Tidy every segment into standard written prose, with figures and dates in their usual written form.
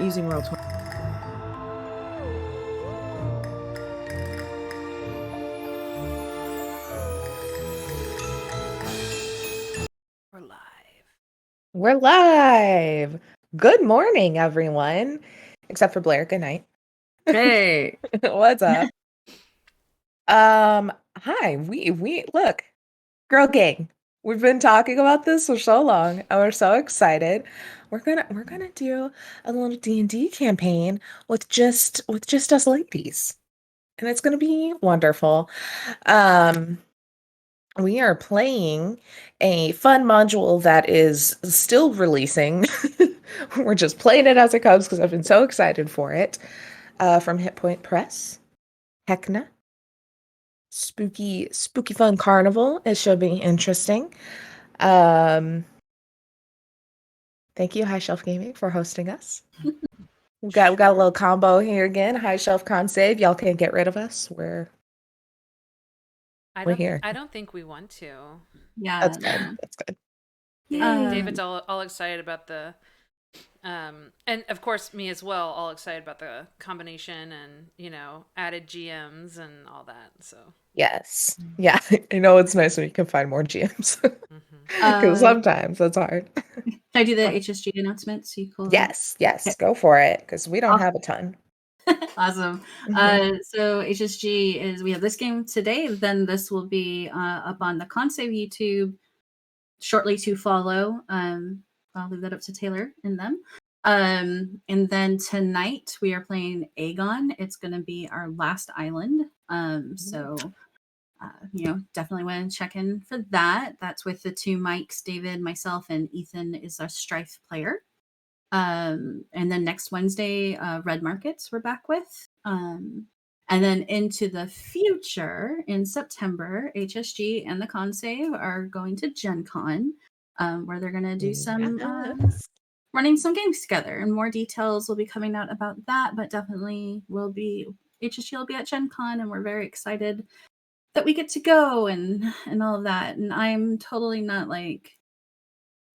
using Roll20. We're live. We're live. Good morning, everyone. Except for Blair. Good night. Hey. What's up? Hi. We look, girl gang. We've been talking about this for so long, and we're so excited. We're gonna do a little D&D campaign with just us ladies, and it's gonna be wonderful. We are playing a fun module that is still releasing. We're just playing it as it comes because I've been so excited for it. From Hit Point Press, Heckna. Spooky fun carnival. It should be interesting. Thank you, High Shelf Gaming, for hosting us. We got a little combo here again. High Shelf Con Save. Y'all can't get rid of us. We're here. I don't think we want to. Yeah, That's good. That's good. David's all excited about the, and of course me as well. All excited about the combination and added GMs and all that. So yes, yeah. I know it's nice when you can find more GMs because sometimes that's hard. Can I do the HSG announcements? So you cool? Yes, go for it because we don't have a ton. Awesome. So HSG is, we have this game today, then this will be up on the Consave YouTube shortly to follow. I'll leave that up to Taylor and them. And then tonight we are playing Aegon. It's going to be our last island. So definitely want to check in for that. That's with the two mics, David, myself, and Ethan is our Strife player. And then next Wednesday, Red Markets we're back with. And then into the future in September, HSG and the Consave are going to Gen Con, where they're going to do some running some games together, and more details will be coming out about that. But definitely HSG will be at Gen Con, and we're very excited that we get to go and all of that. And I'm totally not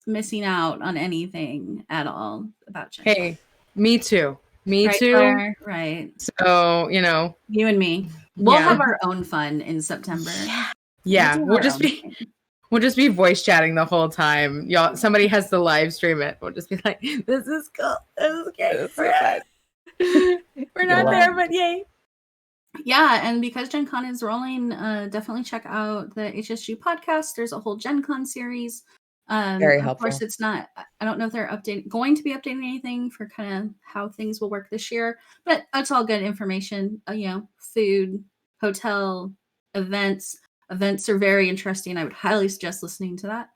missing out on anything at all about Gen Con. Hey, me too. Me right, too. Claire? Right. So, you and me. We'll have our own fun in September. Yeah. We'll just be voice chatting the whole time. Y'all, somebody has to live stream it. We'll just be like, this is cool. This is great. We're not there, but yay. Yeah, and because Gen Con is rolling, definitely check out the HSG podcast. There's a whole Gen Con series. Very helpful. Of course, it's not, I don't know if they're going to be updating anything for kind of how things will work this year, but it's all good information. Food, hotel, events. Events are very interesting. I would highly suggest listening to that.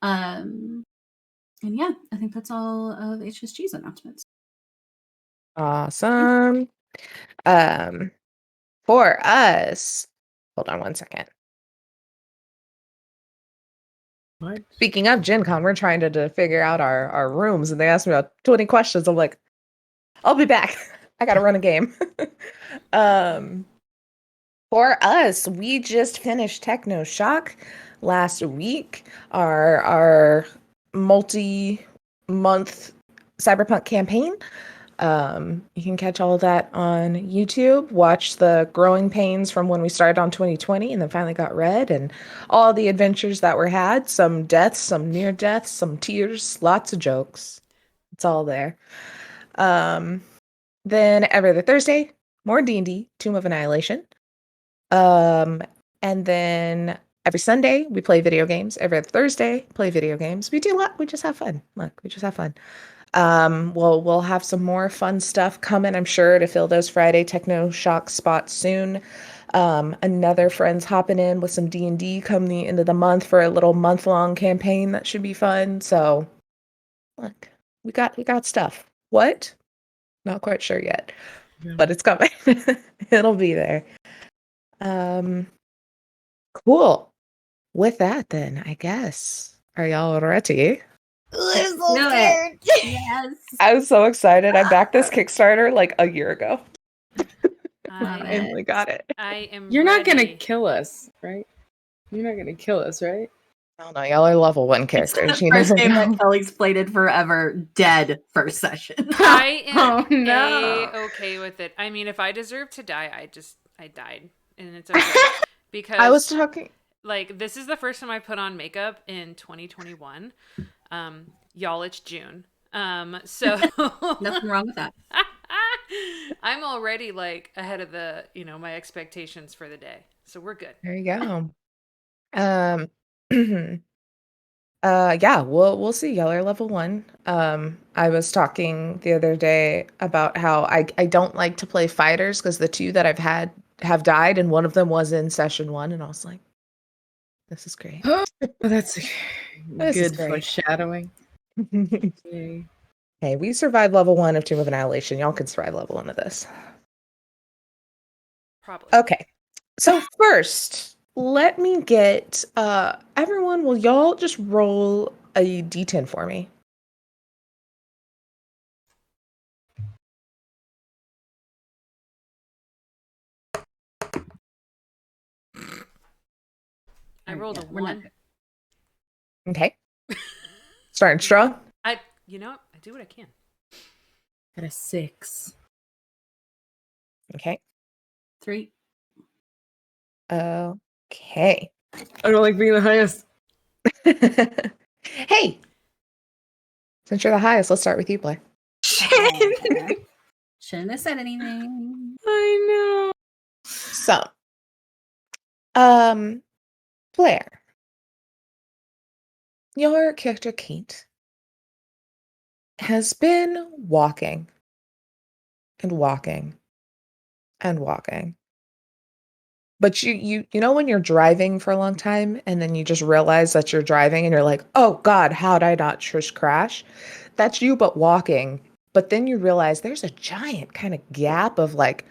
And yeah, I think that's all of HSG's announcements. Awesome. For us, hold on one second. What? Speaking of Gen Con, we're trying to figure out our rooms, and they asked me about 20 questions. I'm like, I'll be back. I gotta run a game. For us, we just finished Techno Shock last week. Our multi-month Cyberpunk campaign. You can catch all of that on YouTube. Watch the growing pains from when we started on 2020 and then finally got red, and all the adventures that were had. Some deaths, some near deaths, some tears, lots of jokes. It's all there. Then every other Thursday, more D&D, Tomb of Annihilation. And then every Sunday we play video games. Every other Thursday, play video games. We do a lot. We just have fun. We just have fun. We'll have some more fun stuff coming, I'm sure, to fill those Friday Techno Shock spots soon. Another friend's hopping in with some D&D come the end of the month for a little month-long campaign that should be fun. So, look, we got stuff. What? Not quite sure yet, but it's coming. It'll be there. Cool. With that, then, I guess. Are y'all ready? I'm so scared. Yes. I was so excited. I backed this Kickstarter like a year ago. I finally got it. I am. You're not ready. gonna kill us, right? You're not gonna kill us, right? I don't know. Y'all are level 1 It's characters. the You first never game know. that Kelly's played in forever. Dead first session. I am Oh, no. okay with it. I mean, if I deserve to die, I died, and it's okay because I was talking. like this is the first time I put on makeup in 2021. Y'all, it's June. So Nothing wrong with that. I'm already like ahead of the, my expectations for the day. So we're good. There you go. Um, yeah, we'll see. Y'all are level 1. I was talking the other day about how I don't like to play fighters because the 2 that I've had have died, and one of them was in session 1, and I was like, this is great. That's This is good great. foreshadowing. Yay. Hey, we survived level 1 of Tomb of Annihilation. Y'all can survive level 1 of this. Probably. Okay. So first, let me get everyone, will y'all just roll a d10 for me? I rolled a We're not 1. good. Okay. Starting strong. I do what I can. Got a 6. Okay. 3. Okay. I don't like being the highest. Hey, since you're the highest, let's start with you, Blair. Shouldn't have said anything. I know. So, Blair, your character Kate has been walking and walking and walking. But you know when you're driving for a long time and then you just realize that you're driving and you're like, "Oh God, how'd I not just crash?" That's you, but walking. But then you realize there's a giant kind of gap of like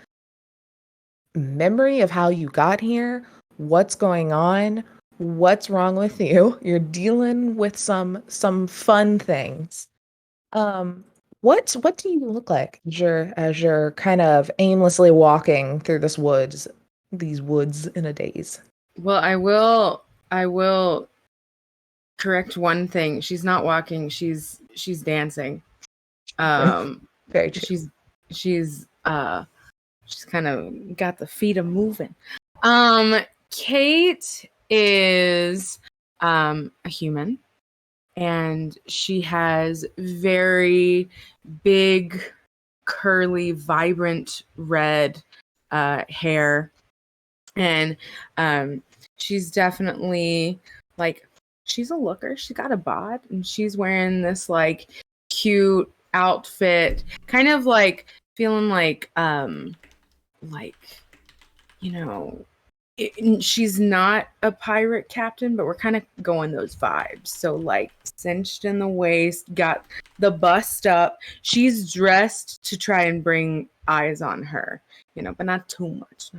memory of how you got here, what's going on, what's wrong with you. You're dealing with some fun things. What do you look like as you're kind of aimlessly walking through these woods in a daze? Well, I will correct one thing. She's not walking, she's dancing. Very true. She's kind of got the feet a moving. Kate is a human, and she has very big, curly, vibrant red hair, and she's definitely like, she's a looker. She's got a bod, and she's wearing this like cute outfit, kind of like feeling like you know, she's not a pirate captain, but we're kind of going those vibes. So like cinched in the waist, got the bust up. She's dressed to try and bring eyes on her, but not too much,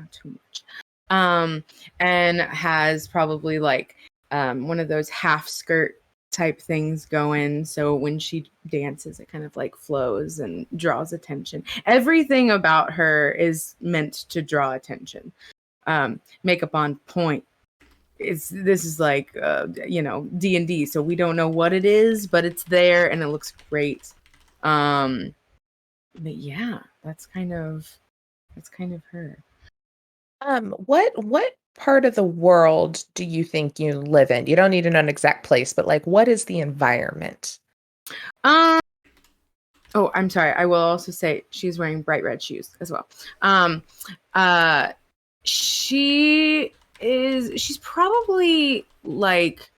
and has probably like one of those half skirt type things going, so when she dances it kind of like flows and draws attention. Everything about her is meant to draw attention. Makeup on point. This is like D&D, so we don't know what it is, but it's there and it looks great. But yeah, that's kind of her. What part of the world do you think you live in? You don't need to know an exact place, but like, what is the environment? Oh, I'm sorry. I will also say she's wearing bright red shoes as well. She's probably like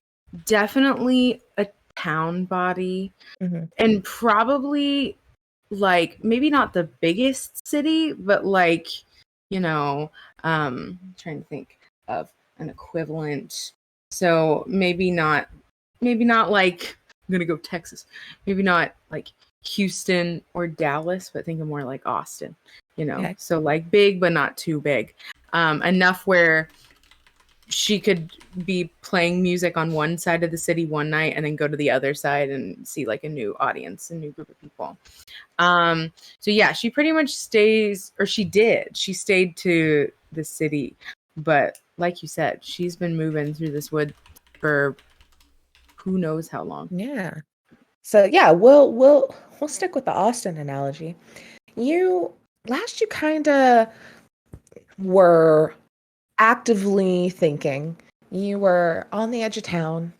definitely a town body, and probably like maybe not the biggest city, but like, I'm trying to think of an equivalent. So maybe not like, I'm gonna go Texas. Maybe not like Houston or Dallas, but think of more like Austin, Okay. So like big, but not too big. Enough where she could be playing music on one side of the city one night and then go to the other side and see like a new audience, a new group of people. So yeah, she pretty much she stayed to the city, but like you said, she's been moving through this wood for who knows how long. Yeah. So yeah, we'll stick with the Austin analogy. You kind of were actively thinking. You were on the edge of town.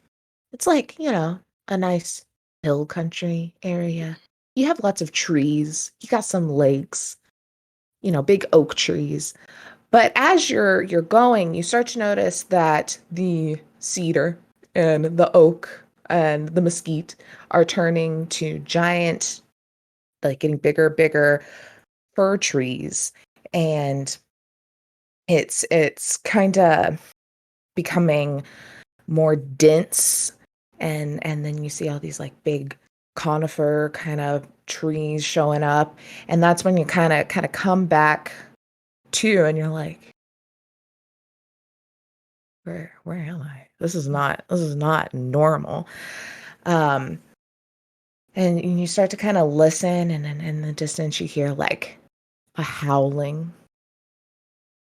It's like, a nice hill country area. You have lots of trees. You got some lakes, big oak trees. But as you're going, you start to notice that the cedar and the oak and the mesquite are turning to giant, like getting bigger fir trees. And it's kind of becoming more dense, and then you see all these like big conifer kind of trees showing up, and that's when you kind of come back to, and you're like, where am I? This is not normal. And you start to kind of listen, and then in the distance you hear like a howling,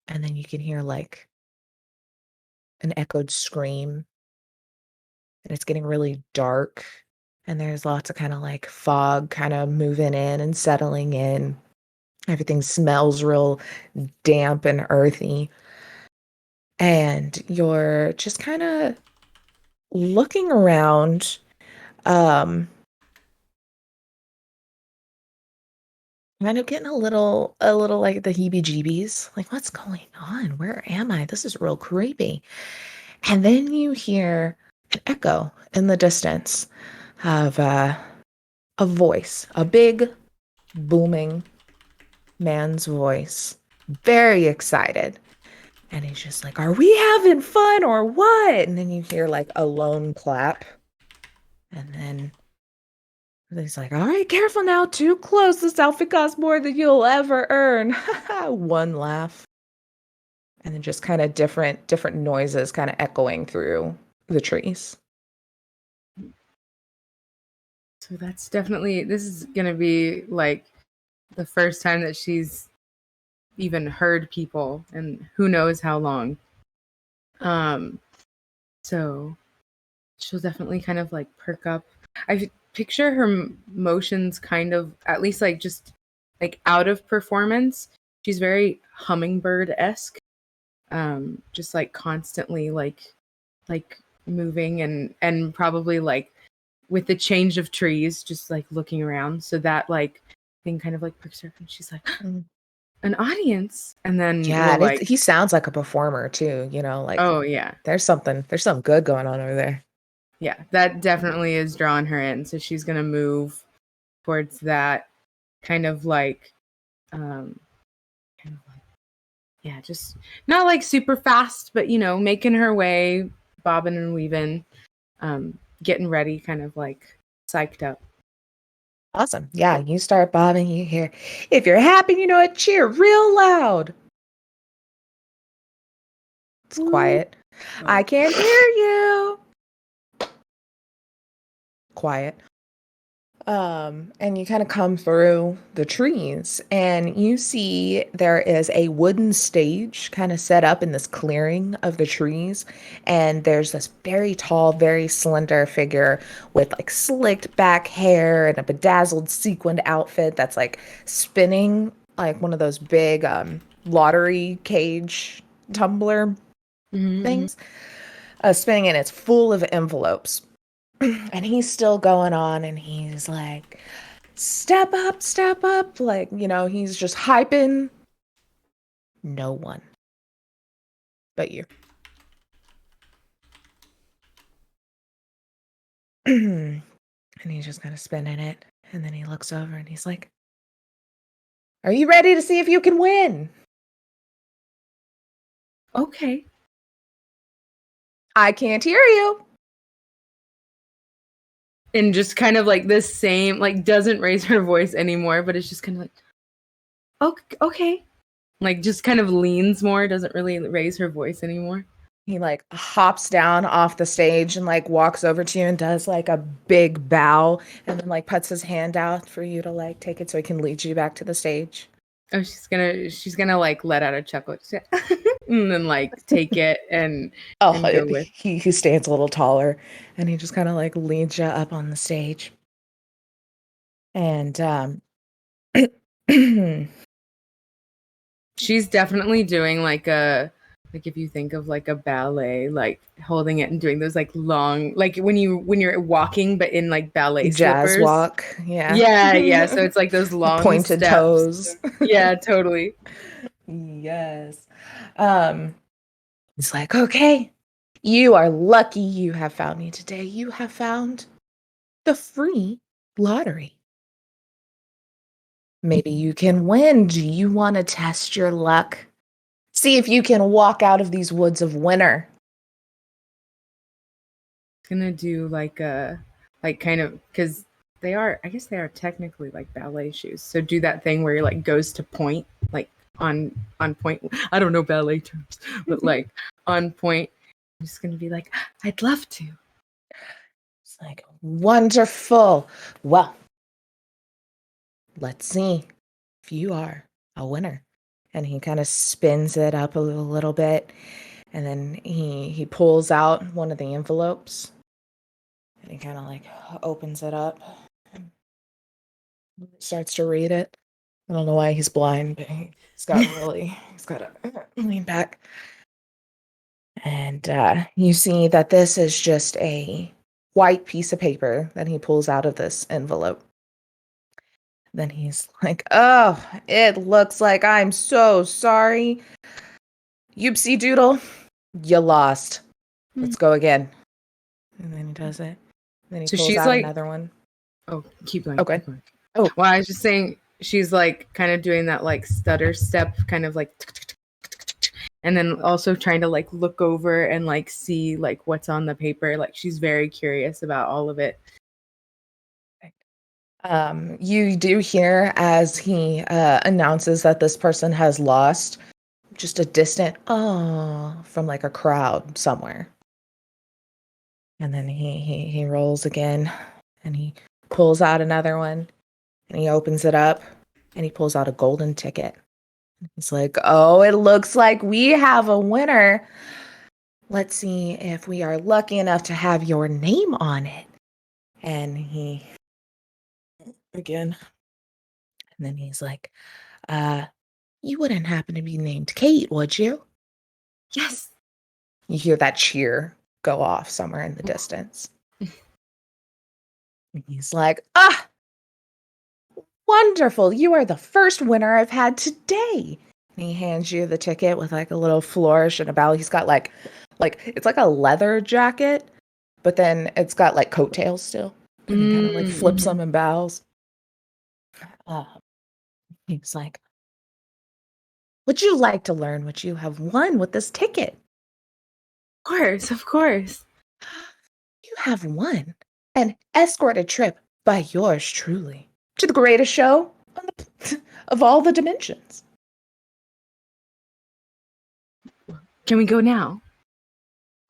and then you can hear like an echoed scream, and it's getting really dark, and there's lots of kind of like fog kind of moving in and settling in. Everything smells real damp and earthy, and you're just kind of looking around, um kind of getting a little like the heebie-jeebies, like, what's going on? Where am I? This is real creepy. And then you hear an echo in the distance of a voice, a big, booming man's voice, very excited. And he's just like, are we having fun or what? And then you hear like a lone clap. And then he's like, all right, careful now, too close. This outfit costs more than you'll ever earn. One laugh. And then just kind of different noises kind of echoing through the trees. So that's definitely, this is going to be like the first time that she's even heard people, and who knows how long. So she'll definitely kind of like perk up. I picture her motions kind of, at least like just like out of performance. She's very hummingbird-esque. Just like constantly like moving, and probably like with the change of trees, just like looking around. So that like thing kind of like perks her up, and she's like, an audience. And then yeah, we'll, like, he sounds like a performer too, like, oh yeah, there's something good going on over there. Yeah, that definitely is drawing her in. So she's gonna move towards that, kind of like yeah, just not like super fast, but making her way, bobbing and weaving, getting ready, kind of like psyched up. Awesome. Yeah, you start bobbing, you hear, if you're happy, cheer real loud. It's quiet. I can't hear you. Quiet. And you kind of come through the trees, and you see there is a wooden stage kind of set up in this clearing of the trees, and there's this very tall, very slender figure with like slicked back hair and a bedazzled sequined outfit that's like spinning like one of those big lottery cage tumbler things, spinning, and it's full of envelopes. And he's still going on, and he's like, step up, like, he's just hyping no one but you. And he's just kind of spinning it, and then he looks over and he's like, are you ready to see if you can win? Okay. I can't hear you. And just kind of like this same, like, doesn't raise her voice anymore, but it's just kind of like, okay. Like, just kind of leans more, doesn't really raise her voice anymore. He like hops down off the stage and like walks over to you and does like a big bow, and then like puts his hand out for you to like take it so he can lead you back to the stage. Oh, she's gonna like let out a chuckle, and then like take it and go with. He stands a little taller, and he just kind of like leads you up on the stage, and She's definitely doing like if you think of like a ballet, like holding it and doing those like long, like when you're walking but in like ballet jazz slippers. walk, yeah. Yeah, so it's like those long pointed steps. toes. Yeah, totally. Yes. It's like, okay, you are lucky you have found me today. You have found the free lottery. Maybe you can win. Do you want to test your luck? See if you can walk out of these woods of winter. Gonna do like kind of, because I guess they are technically like ballet shoes. So do that thing where you're like goes to point, like on point. I don't know ballet terms, but like on point. I'm just gonna be like, I'd love to. It's like, wonderful. Well, let's see if you are a winner. And he kind of spins it up a little bit. And then he pulls out one of the envelopes. And he kind of like opens it up. And starts to read it. I don't know why he's blind, but he's got to lean back. And you see that this is just a white piece of paper that he pulls out of this envelope. Then he's like, oh, it looks like I'm so sorry. Yoopsie doodle, you lost. Let's go again. And then he does it. And then he So pulls she's out like, another one. oh, keep going. Okay. Keep going. Oh. Well, I was just saying she's like kind of doing that like stutter step, kind of like, and then also trying to like look over and like see like what's on the paper. Like she's very curious about all of it. You do hear as he announces that this person has lost, just a distant "oh" from like a crowd somewhere. And then he rolls again, and he pulls out another one, and he opens it up, and he pulls out a golden ticket. He's like, oh, it looks like we have a winner. Let's see if we are lucky enough to have your name on it. And he again, and then he's like, you wouldn't happen to be named Kate, would you? Yes. You hear that cheer go off somewhere in the distance. And he's like, wonderful. You are the first winner I've had today. And he hands you the ticket with like a little flourish and a bow. He's got like it's like a leather jacket, but then it's got like coattails still. And he kind of like flips them and bows. He's like, would you like to learn what you have won with this ticket? Of course. You have won an escorted trip by yours truly to the greatest show of all the dimensions. Can we go now?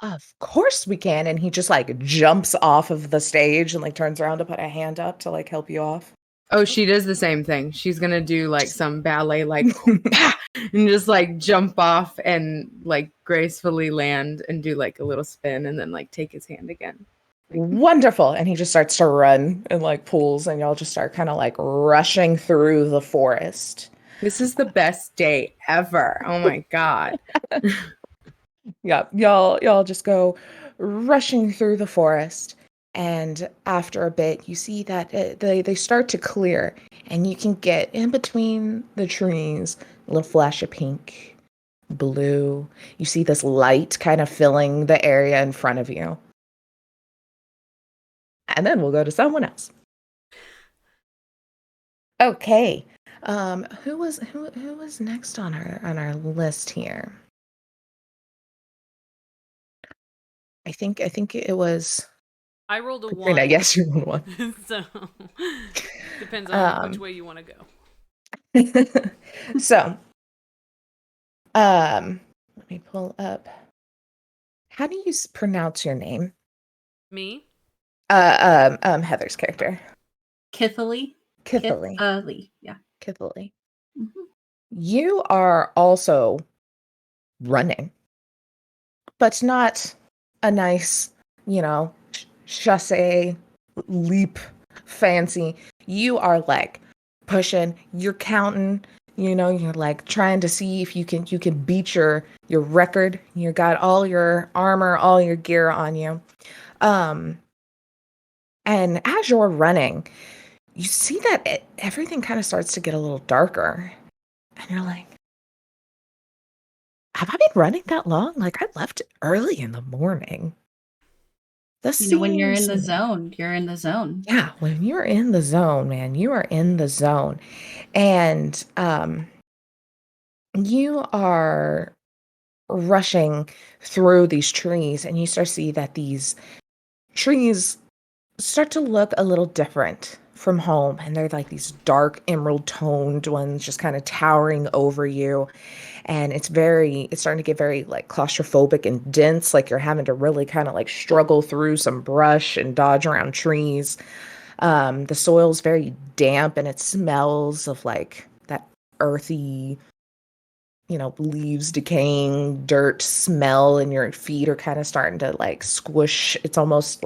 Of course we can. And he just like jumps off of the stage and like turns around to put a hand up to like help you off. Oh, she does the same thing. She's gonna do like some ballet, like and just like jump off and like gracefully land and do like a little spin and then like take his hand again. Wonderful. And he just starts to run and like pulls, and y'all just start kind of like rushing through the forest. This is the best day ever. Oh my God. Yeah, y'all just go rushing through the forest. And after a bit, you see that they start to clear, and you can get in between the trees a little flash of pink, blue. You see this light kind of filling the area in front of you. And then we'll go to someone else. Okay. Who was next on our list here? I think it was I rolled a Katrina. 1. Yes, you rolled one. So depends on which way you want to go. So, let me pull up. How do you pronounce your name? Me? Heather's character. Kithily. Kithily. Yeah. Kithily. Mm-hmm. You are also running, but not a nice, chasse leap fancy. You are like pushing, you're counting, you're like trying to see if you can beat your record. You got all your armor, all your gear on you. Um and as you're running, you see that everything kind of starts to get a little darker. And you're like, have I been running that long? Like I left early in the morning. This When you're in the seems zone, you're in the zone. Yeah, when you're in the zone, man, you are in the zone. And you are rushing through these trees and you start to see that these trees start to look a little different from home, and they're like these dark emerald toned ones just kind of towering over you. And it's starting to get very like claustrophobic and dense, like you're having to really kind of like struggle through some brush and dodge around trees. The soil's very damp and it smells of like that earthy, leaves decaying, dirt smell, and your feet are kind of starting to like squish. It's almost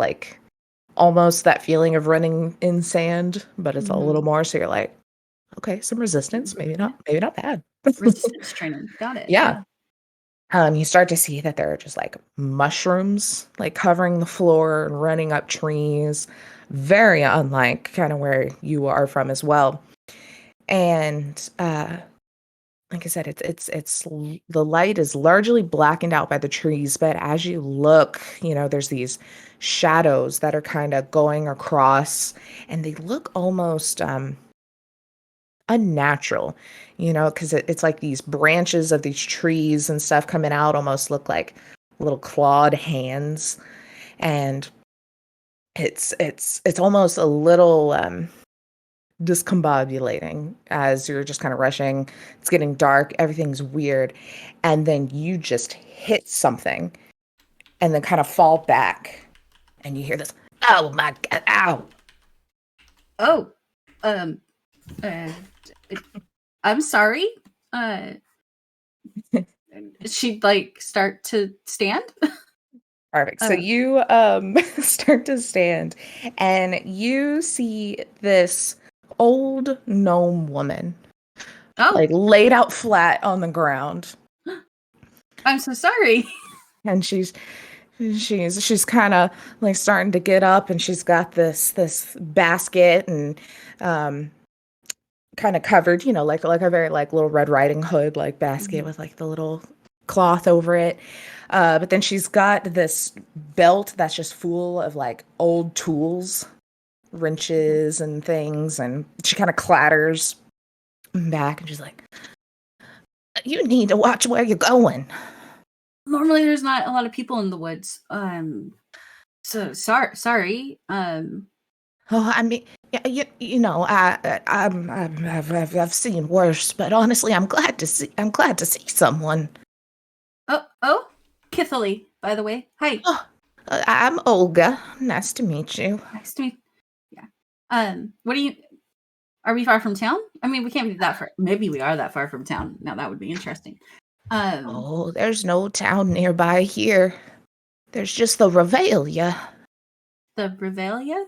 that feeling of running in sand, but it's a little more. So you're like, okay, some resistance, maybe not bad. Resistance training. Got it. Yeah. You start to see that there are just like mushrooms like covering the floor and running up trees, very unlike kind of where you are from as well. And like I said, the light is largely blackened out by the trees, but as you look, there's these shadows that are kind of going across, and they look almost unnatural, because it's like these branches of these trees and stuff coming out almost look like little clawed hands, and it's almost a little discombobulating as you're just kind of rushing. It's getting dark, everything's weird, and then you just hit something and then kind of fall back, and you hear this, oh my god, ow. Oh, um, uh, I'm sorry. She'd like start to stand. Perfect. So you start to stand and you see this old gnome woman like laid out flat on the ground. I'm so sorry. And she's kind of like starting to get up, and she's got this basket and kind of covered, like a very like little Red Riding Hood like basket with like the little cloth over it. But then she's got this belt that's just full of like old tools, wrenches and things, and she kind of clatters back and she's like, you need to watch where you're going. Normally there's not a lot of people in the woods. So sorry. Oh, I mean, I've seen worse, but honestly, I'm glad to see someone. Oh, Kithily, by the way. Hi. Oh, I'm Olga. Nice to meet you. Nice to meet. Yeah. Are we far from town? I mean, we can't be that far. Maybe we are that far from town. Now that would be interesting. Oh, there's no town nearby here. There's just the Revelia. The Revelia?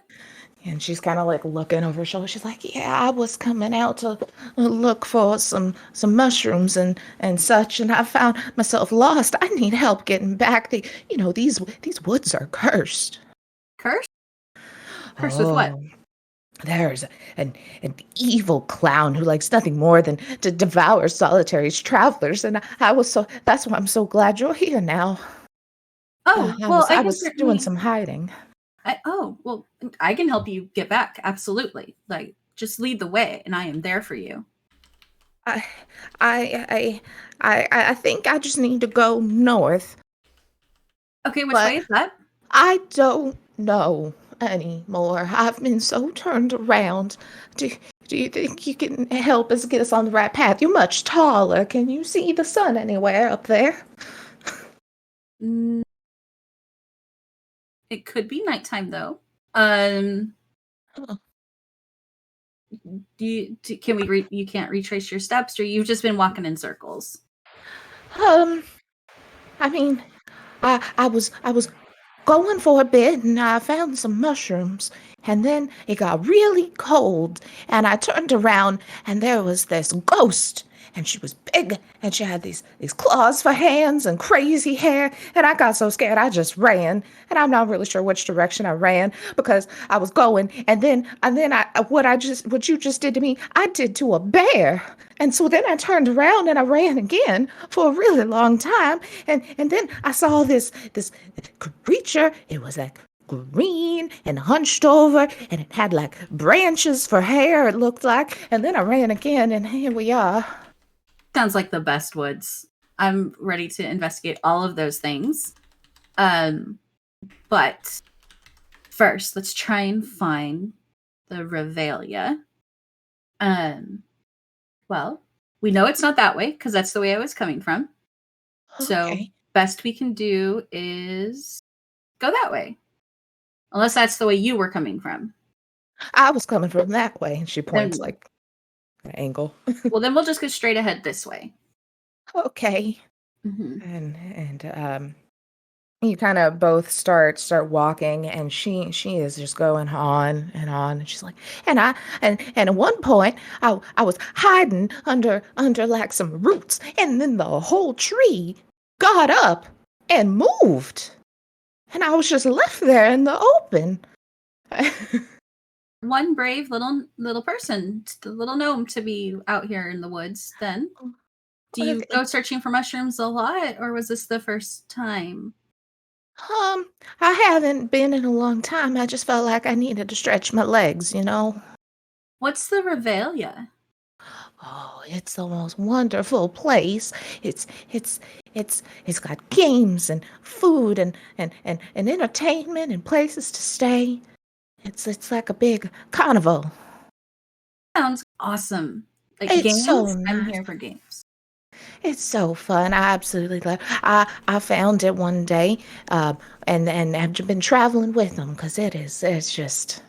And she's kind of like looking over her shoulder. She's like, yeah, I was coming out to look for some mushrooms and such, and I found myself lost. I need help getting back. These woods are cursed. Cursed? Cursed with what? There's an evil clown who likes nothing more than to devour solitary travelers, and that's why I'm so glad you're here now. I was doing some hiding. I can help you get back. Absolutely. Like, just lead the way, and I am there for you. I think I just need to go north. Okay, which way is that? I don't know anymore. I've been so turned around. Do you think you can help us get us on the right path? You're much taller. Can you see the sun anywhere up there? It could be nighttime though. you can't retrace your steps, or you've just been walking in circles? I mean, I was going for a bit and I found some mushrooms. And then it got really cold and I turned around and there was this ghost. And she was big and she had these claws for hands and crazy hair. And I got so scared I just ran. And I'm not really sure which direction I ran because I was going. And then what you just did to me, I did to a bear. And so then I turned around and I ran again for a really long time. And then I saw this creature. It was like green and hunched over and it had like branches for hair, it looked like. And then I ran again and here we are. Sounds like the best woods. I'm ready to investigate all of those things. But first, let's try and find the Revelia. Well, we know it's not that way because that's the way I was coming from. Okay. So best we can do is go that way. Unless that's the way you were coming from. I was coming from that way. And she points like an angle. Well, then we'll just go straight ahead this way. Okay. Mm-hmm. And you kind of both start walking, and she is just going on and on, and she's like, and at one point I was hiding under like some roots, and then the whole tree got up and moved, and I was just left there in the open. One brave little person, the little gnome, to be out here in the woods. Then, do you go searching for mushrooms a lot, or was this the first time? I haven't been in a long time. I just felt like I needed to stretch my legs, you know. What's the Revelia? Oh, it's the most wonderful place. It's got games and food and entertainment and places to stay. It's like a big carnival. Sounds awesome. Like It's games? so I'm nice. here for games. It's so fun. I absolutely love. I found it one day, and I've been traveling with them because it's just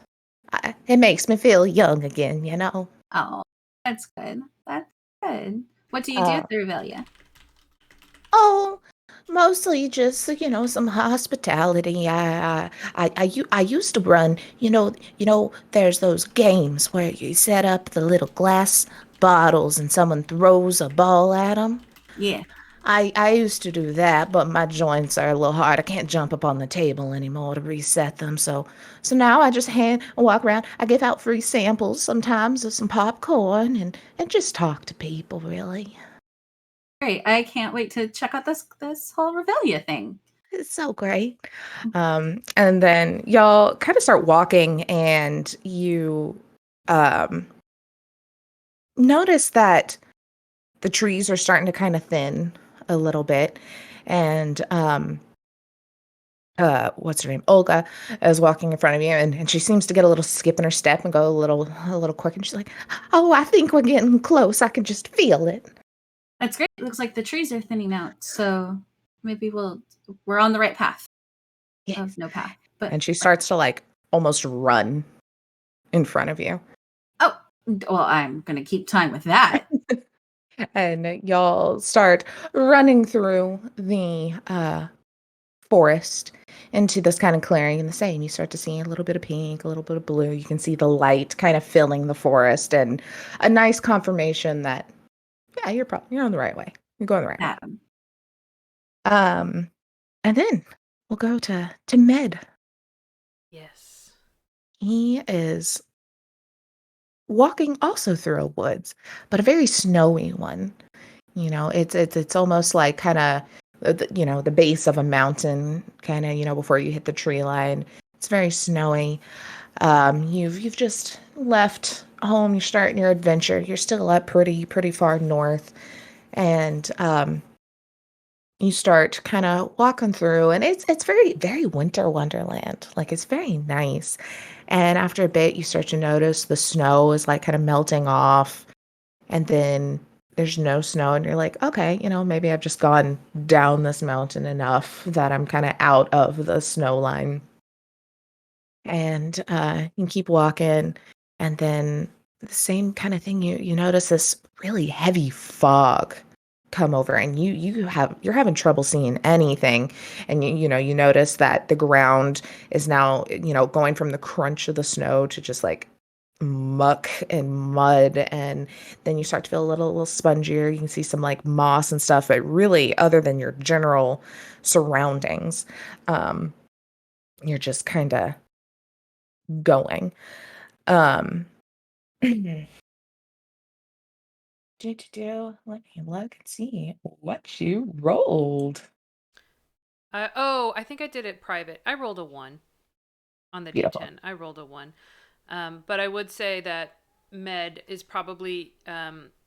it makes me feel young again, you know. Oh, that's good. That's good. What do you do at the Revelia? Oh, mostly just some hospitality. I used to run. There's those games where you set up the little glass bottles and someone throws a ball at them. Yeah. I used to do that, but my joints are a little hard. I can't jump up on the table anymore to reset them. So now I just walk around. I give out free samples sometimes of some popcorn and just talk to people, really. Great. I can't wait to check out this whole Revelia thing. It's so great. And then y'all kind of start walking and you notice that the trees are starting to kind of thin a little bit. And what's her name? Olga is walking in front of you and she seems to get a little skip in her step and go a little quick. And she's like, oh, I think we're getting close. I can just feel it. That's great. It looks like the trees are thinning out. So maybe we're on the right path. Yeah. Of no path. But she starts to like almost run in front of you. Oh, well, I'm going to keep time with that. And y'all start running through the forest into this kind of clearing, and the same. You start to see a little bit of pink, a little bit of blue. You can see the light kind of filling the forest, and a nice confirmation that, yeah, you're on the right way. You're going the right way. And then we'll go to Med. Yes. He is walking also through a woods, but a very snowy one. It's almost like kind of the base of a mountain, kind of before you hit the tree line. It's very snowy. You've just left home. You're starting your adventure. You're still up pretty far north, and you start kind of walking through, and it's very, very winter wonderland. Like, it's very nice. And after a bit, you start to notice the snow is like kind of melting off, and then there's no snow, and you're like, okay, maybe I've just gone down this mountain enough that I'm kind of out of the snow line. And you keep walking, and then the same kind of thing. You notice this really heavy fog come over, and you're having trouble seeing anything. And you notice that the ground is now, going from the crunch of the snow to just like muck and mud, and then you start to feel a little spongier. You can see some like moss and stuff, but really, other than your general surroundings, um, you're just kind of going. Um, Let me look and see what you rolled. I think I did it private. I rolled a 1 on the Beautiful. D10. I rolled a 1. But I would say that Med is probably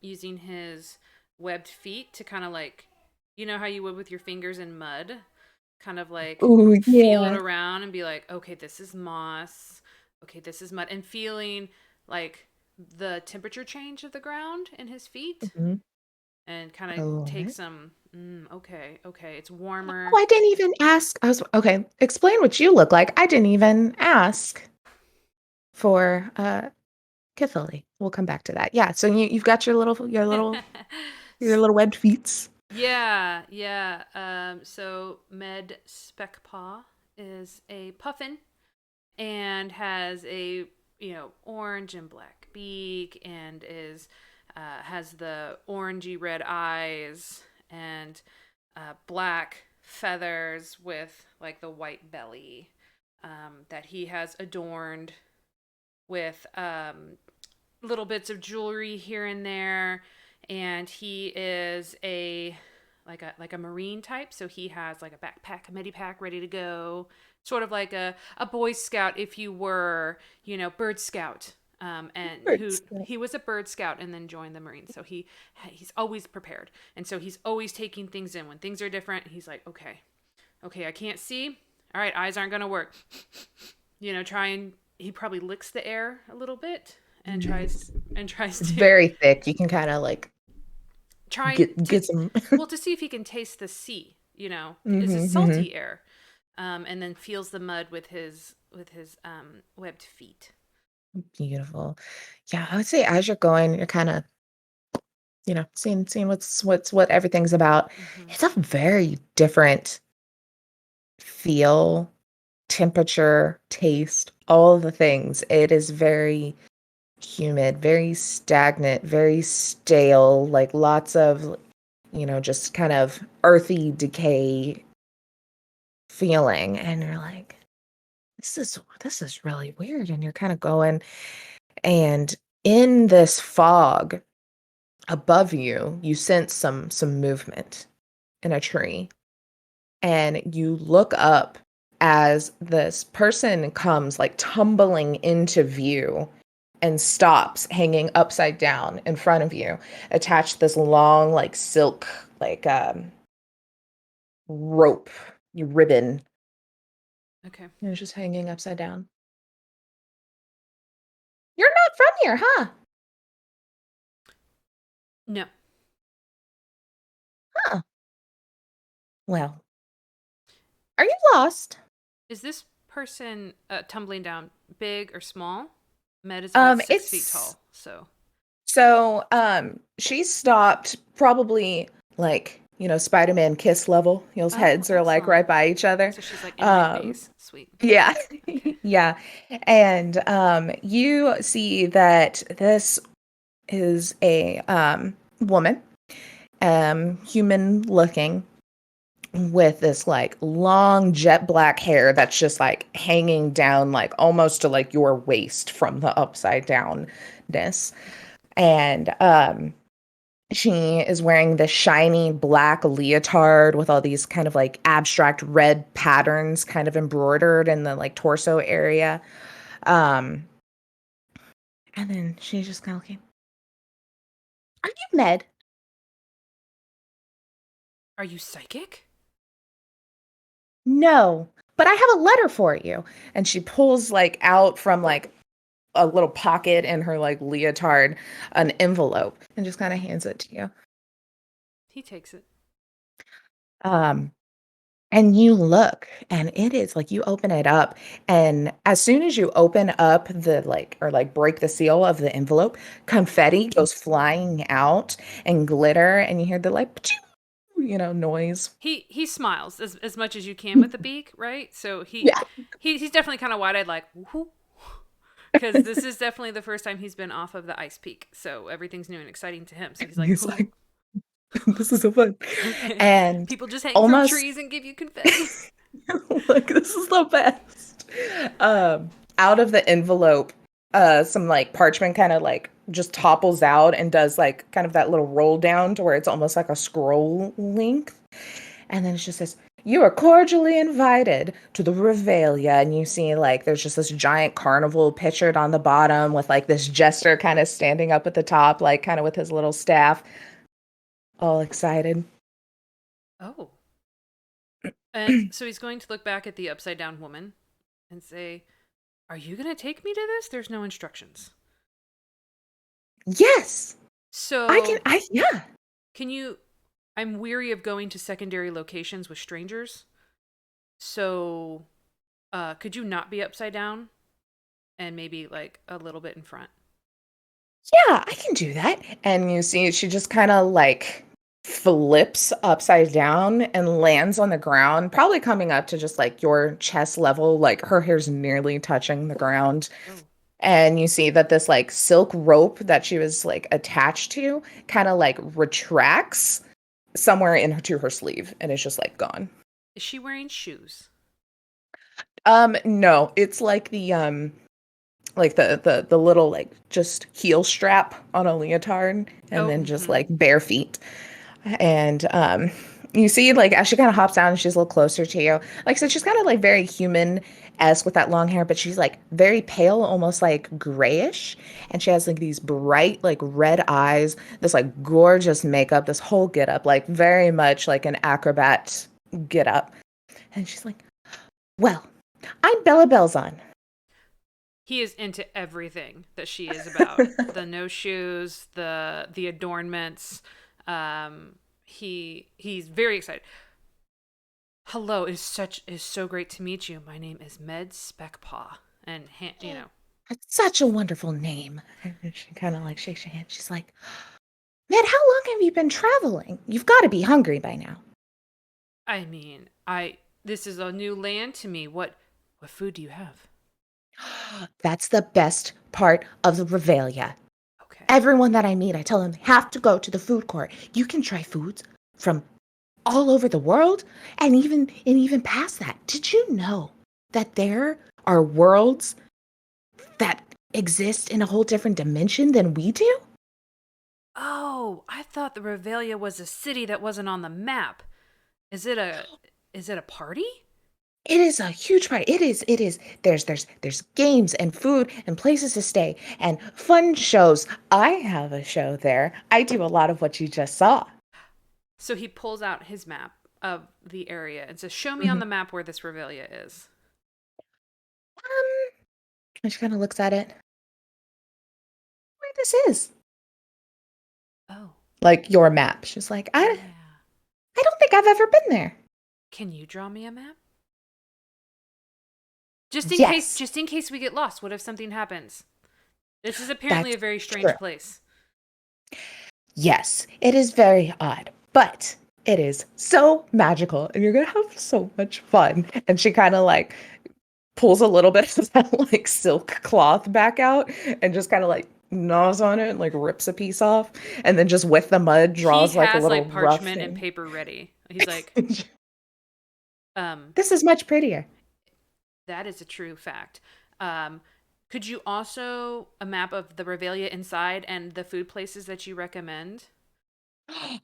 using his webbed feet to kind of like, you know how you would with your fingers in mud? Kind of like Ooh, feel it yeah. around and be like, okay, this is moss. Okay, this is mud. And feeling like the temperature change of the ground in his feet Hmm. and kind I of love take it. some, okay, it's Oh, warmer. I didn't even ask. Okay. Explain what you look like. I didn't even ask for Kithily. We'll come back to that. Yeah. So you've got your little webbed feet. Yeah. So Med Specpaw is a puffin and has a orange and black beak and is has the orangey red eyes and black feathers with like the white belly that he has adorned with little bits of jewelry here and there, and he is a like a marine type, so he has like a backpack, a medipack ready to go, sort of like a boy scout if you were bird scout, and who Birds. he was a bird scout and then joined the marines, so he's always prepared, and so he's always taking things in when things are different. He's like, okay, I can't see, all right, eyes aren't gonna work. Try and he probably licks the air a little bit and tries It's to very thick. You can kind of like try to get some. well to see if he can taste the sea. Is it Hmm. salty air? And then feels the mud with his webbed feet. Beautiful. Yeah, I would say as you're going, you're kind of, seeing what everything's about. Mm-hmm. It's a very different feel, temperature, taste, all the things. It is very humid, very stagnant, very stale, like lots of, just kind of earthy decay feeling. And you're like, this is really weird. And you're kind of going, and in this fog above you, you sense some movement in a tree. And you look up as this person comes like tumbling into view and stops hanging upside down in front of you, attached to this long like silk like rope, you ribbon. Okay. It's just hanging upside down. You're not from here, huh? No. Huh. Well, are you lost? Is this person tumbling down big or small? Med is about 6 feet It's tall, so so she stopped probably like, Spider-Man kiss level. Y'all's oh, heads are like right excellent. by each other. So she's like in my Um face. Sweet. yeah. Okay. Yeah. And you see that this is a woman, human looking, with this like long jet black hair that's just like hanging down like almost to like your waist from the upside downness. And she is wearing this shiny black leotard with all these kind of like abstract red patterns kind of embroidered in the like torso area. Um and then she's just kind of looking, are you Med? Are you psychic? No, but I have a letter for you. And she pulls like out from like a little pocket in her like leotard an envelope and just kind of hands it to you. He takes it. Um And you look, and it is like you open it up, and as soon as you open up the break the seal of the envelope, confetti goes flying out and glitter, and you hear the noise. He smiles as much as you can with the beak, right? So Yeah. he's definitely kind of wide-eyed, like, woohoo. Because this is definitely the first time he's been off of the ice peak, so everything's new and exciting to him. So he's like, this is so fun. okay. And People just hang from almost trees and give you confetti. like this is the best. Out of the envelope, some like parchment kind of like just topples out and does like kind of that little roll down to where it's almost like a scroll length. And then it just says, "You are cordially invited to the Revelia." And you see like there's just this giant carnival pictured on the bottom with like this jester kind of standing up at the top, like kind of with his little staff, all excited. Oh. And so he's going to look back at the upside down woman and say, "Are you going to take me to this? There's no instructions." Yes. So yeah. Can you I'm weary of going to secondary locations with strangers. So could you not be upside down and maybe like a little bit in front? Yeah, I can do that. And you see she just kind of like flips upside down and lands on the ground, probably coming up to just like your chest level, like her hair's nearly touching the ground. Oh. And you see that this like silk rope that she was like attached to kind of like retracts somewhere into her sleeve and it's just like gone. Is she wearing shoes? No, it's like the little like just heel strap on a leotard and then just like bare feet. And you see like as she kind of hops down and she's a little closer to you, like I said, she's kind of like very human-esque with that long hair, but she's like very pale, almost like grayish, and she has like these bright like red eyes, this like gorgeous makeup, this whole get up, like very much like an acrobat get up. And she's like, "Well, I'm Bella Belzon." He is into everything that she is about. The no shoes, the adornments. He's very excited. "Hello, it's so great to meet you. My name is Med Speckpaw." And That's such a wonderful name. And she kind of like shakes your hand. She's like, "Med, how long have you been traveling? You've got to be hungry by now." I mean, this is a new land to me. What food do you have? That's the best part of the Revelia. Okay. Everyone that I meet, I tell them they have to go to the food court. You can try foods from all over the world and even past that. Did you know that there are worlds that exist in a whole different dimension than we do? Oh, I thought the Revelia was a city that wasn't on the map. Is it a party? It is a huge party. It is. There's games and food and places to stay and fun shows. I have a show there. I do a lot of what you just saw. So he pulls out his map of the area and says, "Show me on the map where this Revelia is." And she kind of looks at it. Where this is? Oh. Like your map. She's like, I don't think I've ever been there. Can you draw me a map? Just in case we get lost. What if something happens? This is apparently a very strange place. Yes, it is very odd, but it is so magical and you're going to have so much fun. And she kind of like pulls a little bit of that like silk cloth back out and just kind of like gnaws on it and like rips a piece off. And then just with the mud draws like a little like parchment and paper ready. He's like, this is much prettier. That is a true fact. Could you also a map of the Revelia inside and the food places that you recommend?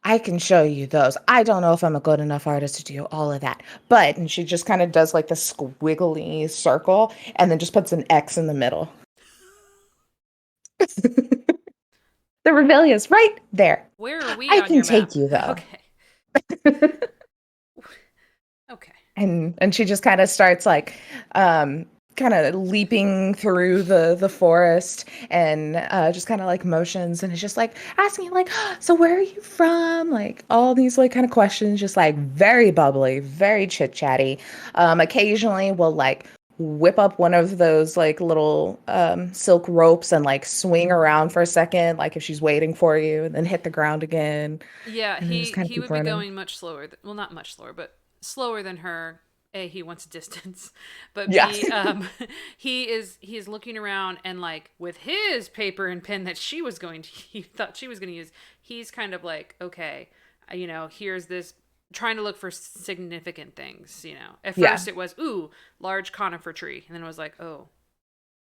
I can show you those. I don't know if I'm a good enough artist to do all of that. But, and she just kind of does like the squiggly circle and then just puts an X in the middle. The Revelia's right there. Where are we I on can your take map? you though. Okay. And she just kind of starts like kind of leaping through the forest and just kind of like motions and it's just like asking you like, so where are you from? Like all these like kind of questions, just like very bubbly, very chit chatty. Occasionally we'll like whip up one of those like little silk ropes and like swing around for a second, like if she's waiting for you, and then hit the ground again. Yeah, And then just kind of he keep would running. be going much slower. Well, not much slower, but slower than her. A, he wants distance, but Yeah. B, he is looking around and like with his paper and pen that he thought she was going to use. He's kind of like, okay, here's this, trying to look for significant things. At first it was large conifer tree, and then it was like, oh,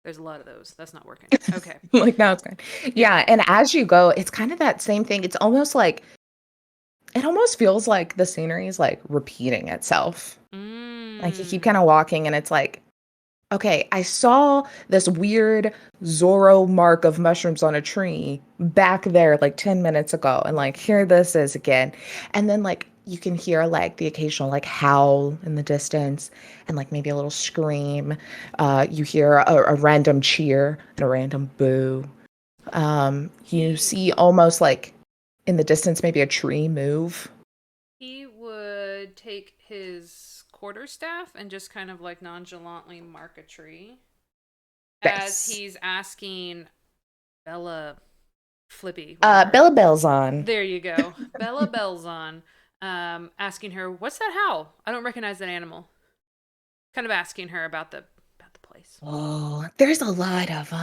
there's a lot of those. That's not working. Okay, Like now it's good. Yeah, and as you go, it's kind of that same thing. It's almost like it almost feels like the scenery is like repeating itself. Like you keep kind of walking and it's like, okay, I saw this weird Zorro mark of mushrooms on a tree back there like 10 minutes ago. And like, here this is again. And then like you can hear like the occasional like howl in the distance and like maybe a little scream. You hear a random cheer and a random boo. You see almost like in the distance, maybe a tree move. he would take his quarterstaff and just kind of like nonchalantly mark a tree as he's asking Bella Flippy. Bella Bell's on. There you go. Bella Bell's on. Asking her, what's that howl? I don't recognize that animal. Kind of asking her about the place. Oh, there's a lot of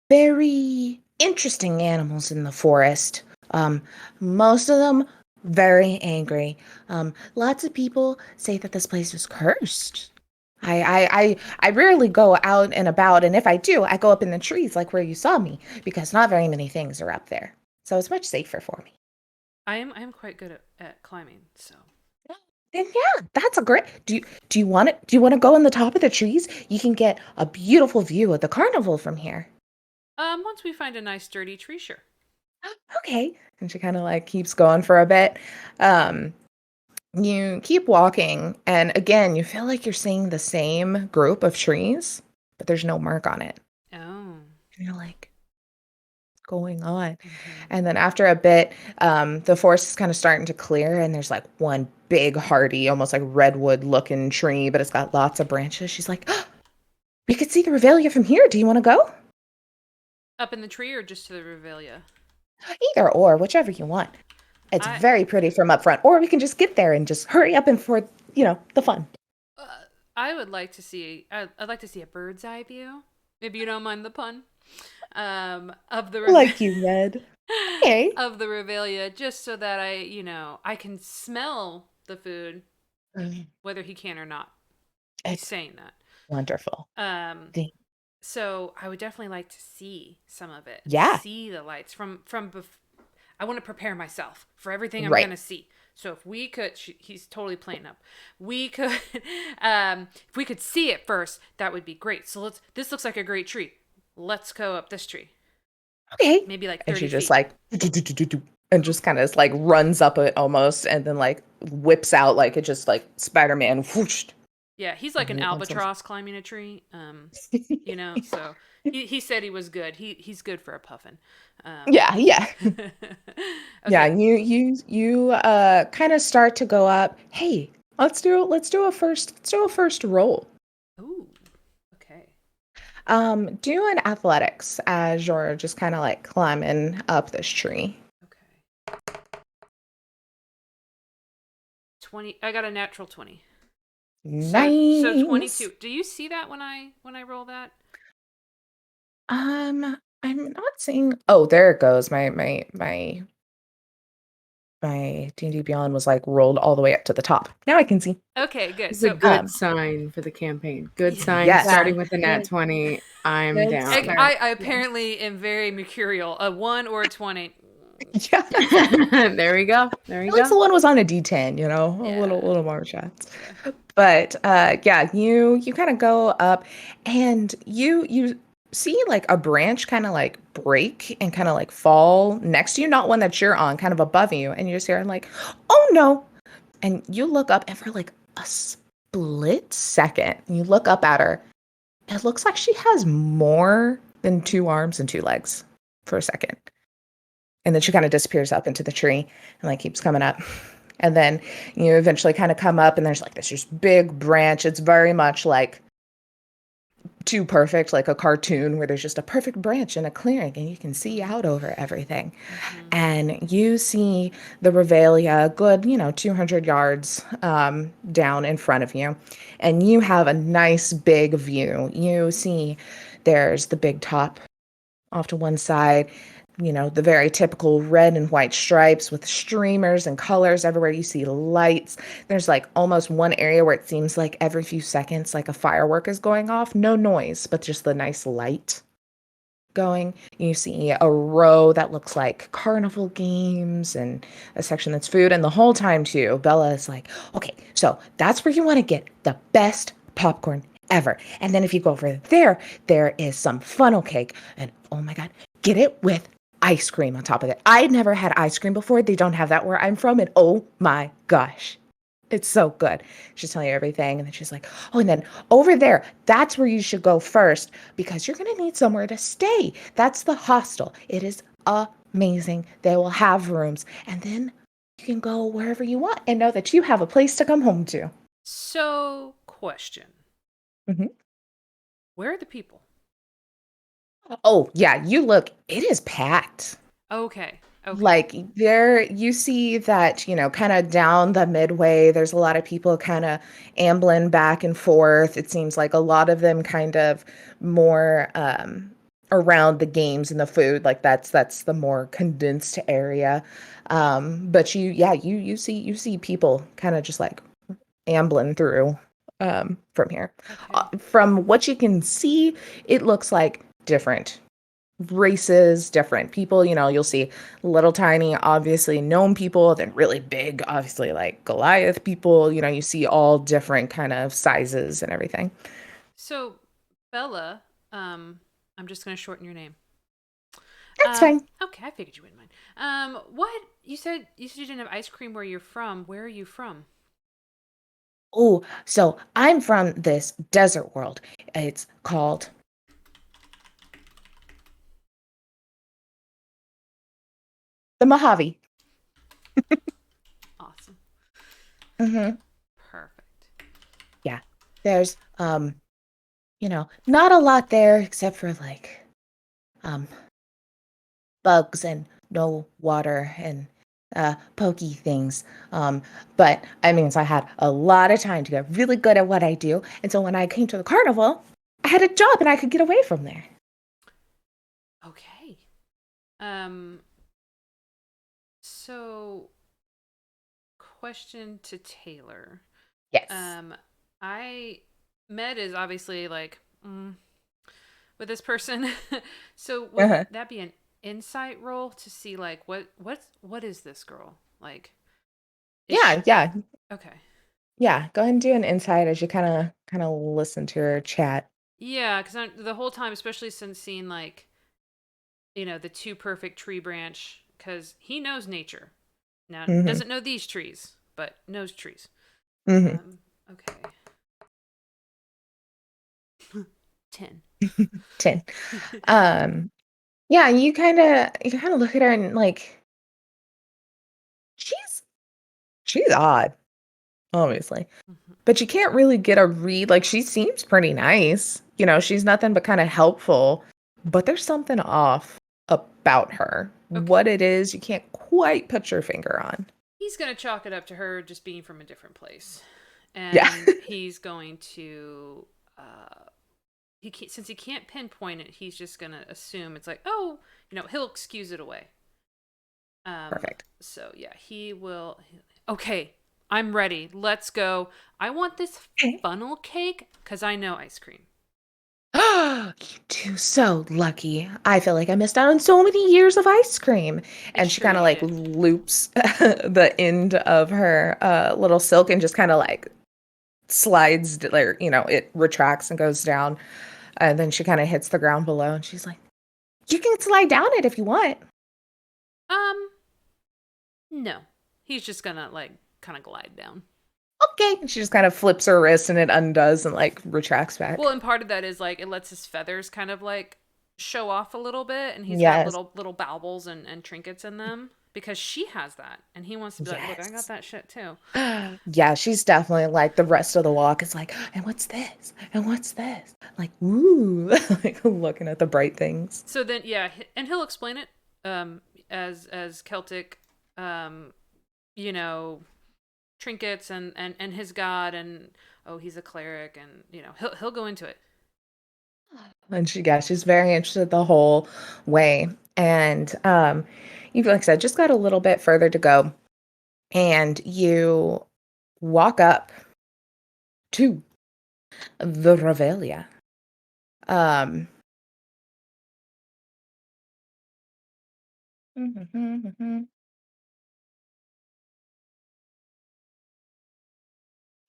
very interesting animals in the forest. Most of them very angry. Lots of people say that this place is cursed. I rarely go out and about, and if I do, I go up in the trees like where you saw me, because not very many things are up there. So it's much safer for me. I am quite good at climbing, so. Then yeah, that's a great. Do you want it? Do you want to go on the top of the trees? You can get a beautiful view of the carnival from here. Once we find a nice sturdy tree, sure. Okay. And she kind of like keeps going for a bit. You keep walking, and again, you feel like you're seeing the same group of trees, but there's no mark on it. Oh. And you're like, what's going on? Mm-hmm. And then after a bit, the forest is kind of starting to clear, and there's like one big, hardy, almost like redwood-looking tree, but it's got lots of branches. She's like, oh, we could see the Revelia from here. Do you want to go? Up in the tree or just to the Revelia? Either or, whichever you want. It's very pretty from up front. Or we can just get there and just hurry up and for, the fun. I would like to see, I'd like to see a bird's eye view. Maybe you don't mind the pun. Of the like you read. Okay. Of the Revelia, just so that I can smell the food, whether he can or not. He's saying that. Wonderful. So I would definitely like to see some of it. Yeah. See the lights from I want to prepare myself for everything I'm going to see. So if we could, he's totally playing up. We could, if we could see it first, that would be great. So this looks like a great tree. Let's go up this tree. Okay. Maybe like 30 and she just feet. and just kind of like runs up it almost and then like whips out like it just like Spider-Man. Whoosh. Yeah, he's like an albatross climbing a tree. So he said he was good. He's good for a puffin. Yeah. Okay. Yeah, you kind of start to go up. Hey, let's do a first roll. Ooh. Okay. Do an athletics as you're just kind of like climbing up this tree. Okay. 20. I got a natural 20. Nice. So 22. Do you see that when I roll that? I'm not seeing. Oh, there it goes. My D&D Beyond was like rolled all the way up to the top. Now I can see. Okay, good. It's a good sign for the campaign. Good sign. Yes. Starting with the nat 20. I'm down. I apparently am very mercurial. A 1 or a 20. Yeah. There we go. At least the one was on a D10, a little more shots. But you kind of go up and you see like a branch kind of like break and kind of like fall next to you, not one that you're on, kind of above you, and you just hear like, oh no. And you look up and for like a split second, you look up at her it looks like she has more than 2 arms and 2 legs for a second. And then she kind of disappears up into the tree and like keeps coming up. And then you eventually kind of come up and there's like this just big branch. It's very much like too perfect, like a cartoon where there's just a perfect branch in a clearing and you can see out over everything. And you see the Revelia a good, 200 yards down in front of you. And you have a nice big view. You see there's the big top off to one side, the very typical red and white stripes with streamers and colors everywhere. You see lights. There's like almost one area where it seems like every few seconds, like a firework is going off. No noise, but just the nice light going. You see a row that looks like carnival games and a section that's food. And the whole time, too, Bella is like, okay, so that's where you want to get the best popcorn ever. And then if you go over there, there is some funnel cake. And oh my God, get it with ice cream on top of it. I'd never had ice cream before. They don't have that where I'm from. And oh my gosh, it's so good. She's telling you everything. And then she's like, oh, and then over there, that's where you should go first because you're going to need somewhere to stay. That's the hostel. It is amazing. They will have rooms. And then you can go wherever you want and know that you have a place to come home to. So, question. Where are the people? Oh, yeah. You look, it is packed. Okay. Like there, you see that, kind of down the Midway, there's a lot of people kind of ambling back and forth. It seems like a lot of them kind of more around the games and the food. Like that's the more condensed area. But you see people kind of just like ambling through from here. Okay. From what you can see, it looks like different races, different people. You'll see little tiny, obviously gnome people, then really big, obviously like Goliath people. You see all different kind of sizes and everything. So, Bella, I'm just going to shorten your name. That's fine. Okay, I figured you wouldn't mind. What you said you didn't have ice cream where you're from. Where are you from? Oh, so I'm from this desert world. It's called the Mojave. Awesome. Perfect. Yeah. There's not a lot there except for like bugs and no water and pokey things. But I mean, so I had a lot of time to get really good at what I do. And so when I came to the carnival, I had a job and I could get away from there. Okay. So question to Taylor. Yes. Med is obviously like with this person. So would that be an insight roll to see like what is this girl like? Yeah. Okay. Yeah, go ahead and do an insight as you kind of listen to her chat. Yeah, because the whole time, especially since seeing like, the too perfect tree branch, because he knows nature. Now doesn't know these trees, but knows trees. Okay. 10. 10. Yeah, you kind of look at her and like she's odd, obviously. But you can't really get a read. Like she seems pretty nice. She's nothing but kind of helpful, but there's something off about her. Okay. What it is, you can't quite put your finger on. He's going to chalk it up to her just being from a different place. And he's going to since he can't pinpoint it, he's just going to assume it's like, oh, he'll excuse it away. Perfect. So yeah, he will. Okay, I'm ready. Let's go. I want this funnel cake because I know ice cream. You two, so lucky. I feel like I missed out on so many years of ice cream. And she kind of like loops the end of her little silk and just kind of like slides, like, it retracts and goes down. And then she kind of hits the ground below and she's like, you can slide down it if you want. No. He's just gonna like kind of glide down. okay. And she just kind of flips her wrist and it undoes and like retracts back. Well, and part of that is like it lets his feathers kind of like show off a little bit, and he's got Yes. little baubles and trinkets in them because she has that, and he wants to be like, look, I got that shit too. Yeah, she's definitely like the rest of the walk is like, and what's this? And what's this? Like, ooh, like looking at the bright things. So then, yeah, and he'll explain it as Celtic, you know, trinkets and his god, and oh, he's a cleric, and you know, he'll go into it. And she's very interested the whole way. And you like I said, just got a little bit further to go. And you walk up to the Revelia. Trying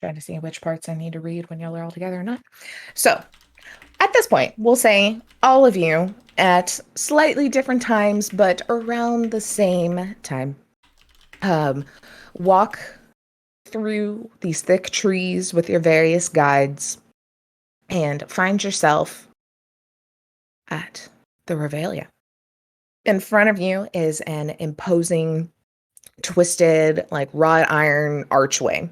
to see which parts I need to read when y'all are all together or not. So at this point, we'll say all of you at slightly different times, but around the same time, walk through these thick trees with your various guides and find yourself at the Revelia. In front of you is an imposing, twisted, like wrought iron archway.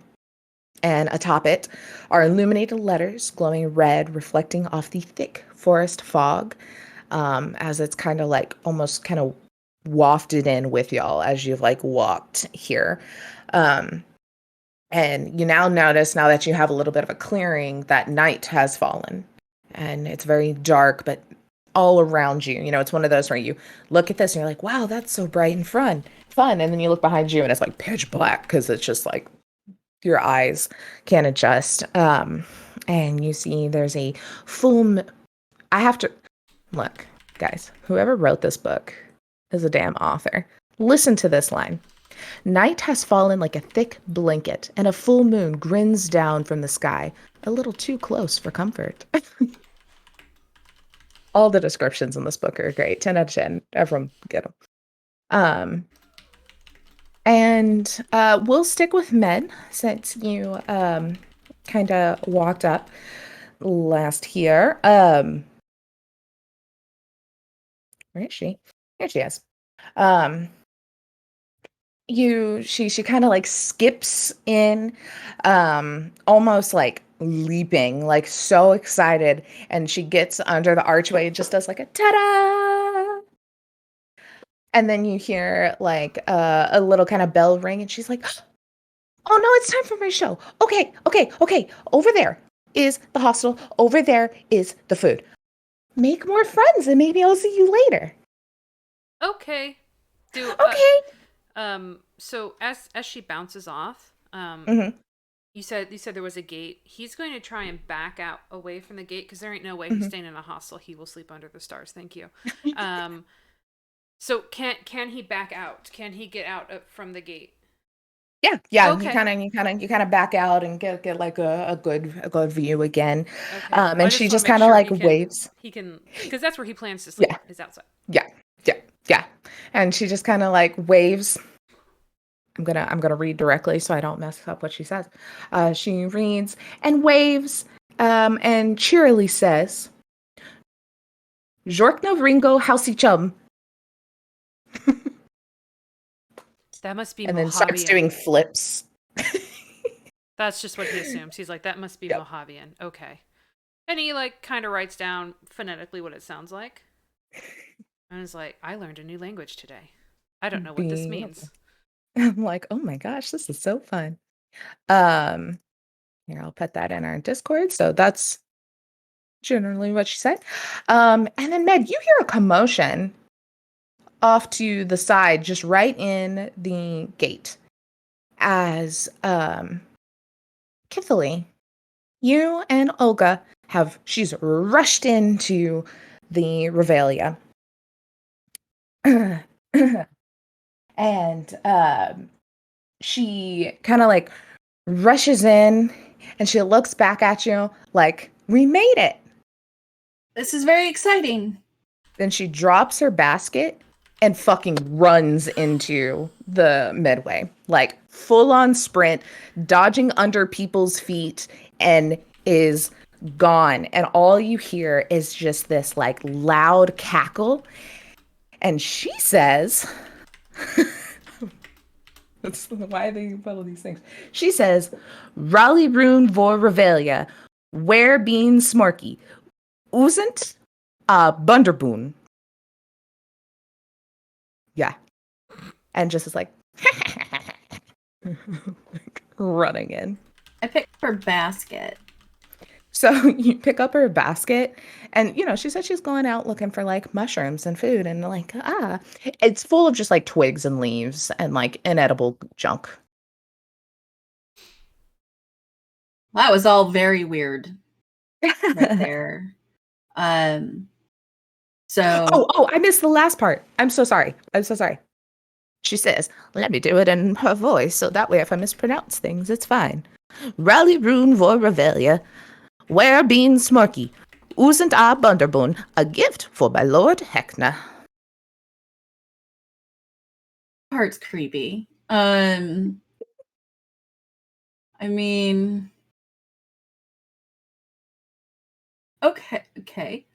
And atop it are illuminated letters glowing red, reflecting off the thick forest fog, as it's kind of like almost kind of wafted in with y'all as you've like walked here. And you now notice, now that you have a little bit of a clearing, that night has fallen. And it's very dark, but all around you. You know, it's one of those where you look at this and you're like, wow, that's so bright and fun. And then you look behind you and it's like pitch black because it's just like your eyes can't adjust. And you see there's a full I have to look, guys, whoever wrote this book is a damn author. Listen to this line. Night has fallen like a thick blanket, and a full moon grins down from the sky, a little too close for comfort. All the descriptions in this book are great. 10 out of 10. Everyone get them. And we'll stick with Med since you kind of walked up last here. Where is she? Here she is. She kind of like skips in, almost like leaping, like so excited, and she gets under the archway and just does like a ta-da. And then you hear like a little kind of bell ring, and she's like, oh no, it's time for my show. Okay. Over there is the hostel. Over there is the food. Make more friends and maybe I'll see you later. Okay. Okay. So as she bounces off, you said there was a gate. He's going to try and back out away from the gate because there ain't no way he's staying in a hostel. He will sleep under the stars. Thank you. So can he back out? Can he get out from the gate? Yeah. Okay. You kind of back out and get like a good view again. Okay. And she just kind of like waves. He can, because that's where he plans to sleep. Yeah. Is outside. Yeah. And she just kind of like waves. I'm gonna read directly so I don't mess up what she says. She reads and waves, and cheerily says, "Jorkna Ringo Housey Chum." That must be and Mojavian. Then starts doing flips. That's just what he assumes. He's like, that must be Mojavian. Okay. And he like kind of writes down phonetically what it sounds like. And he's like, I learned a new language today. I don't know what this means. I'm like, oh my gosh, this is so fun. Here, I'll put that in our Discord. So that's generally what she said. And then Med, you hear a commotion off to the side, just right in the gate. As Kithily, you and Olga she's rushed into the Revelia. And she kind of like rushes in and she looks back at you like, we made it. This is very exciting. Then she drops her basket and fucking runs into the Midway, like full on sprint, dodging under people's feet, and is gone. And all you hear is just this like loud cackle. And she says, why do you follow these things? She says, Raleigh Rune vor Revelia, where bean smarky, oozent bunderboon. Yeah. And just is like, running in. I picked her basket. So you pick up her basket and, she said she's going out looking for like mushrooms and food and like, it's full of just like twigs and leaves and like inedible junk. That was all very weird right there. So Oh, I missed the last part. I'm so sorry. She says, let me do it in her voice so that way if I mispronounce things, it's fine. Rally Rune vor Revelia, where bean smurky, oozent a bunderboon, a gift for my lord Heckna. Part's creepy. I mean, okay.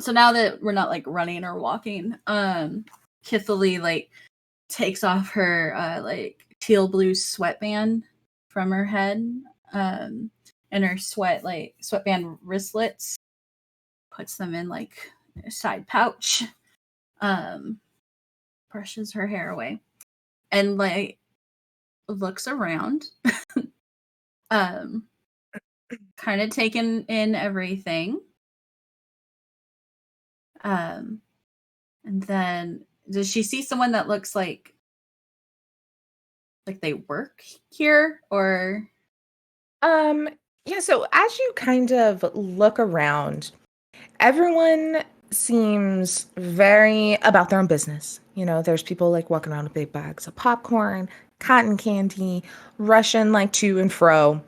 So now that we're not like running or walking, Kithily like takes off her like teal blue sweatband from her head, and her sweatband wristlets, puts them in like a side pouch, brushes her hair away, and like looks around, kind of taking in everything. And then does she see someone that looks like they work here or Yeah, so as you kind of look around, everyone seems very about their own business. There's people like walking around with big bags of popcorn, cotton candy, rushing like to and fro.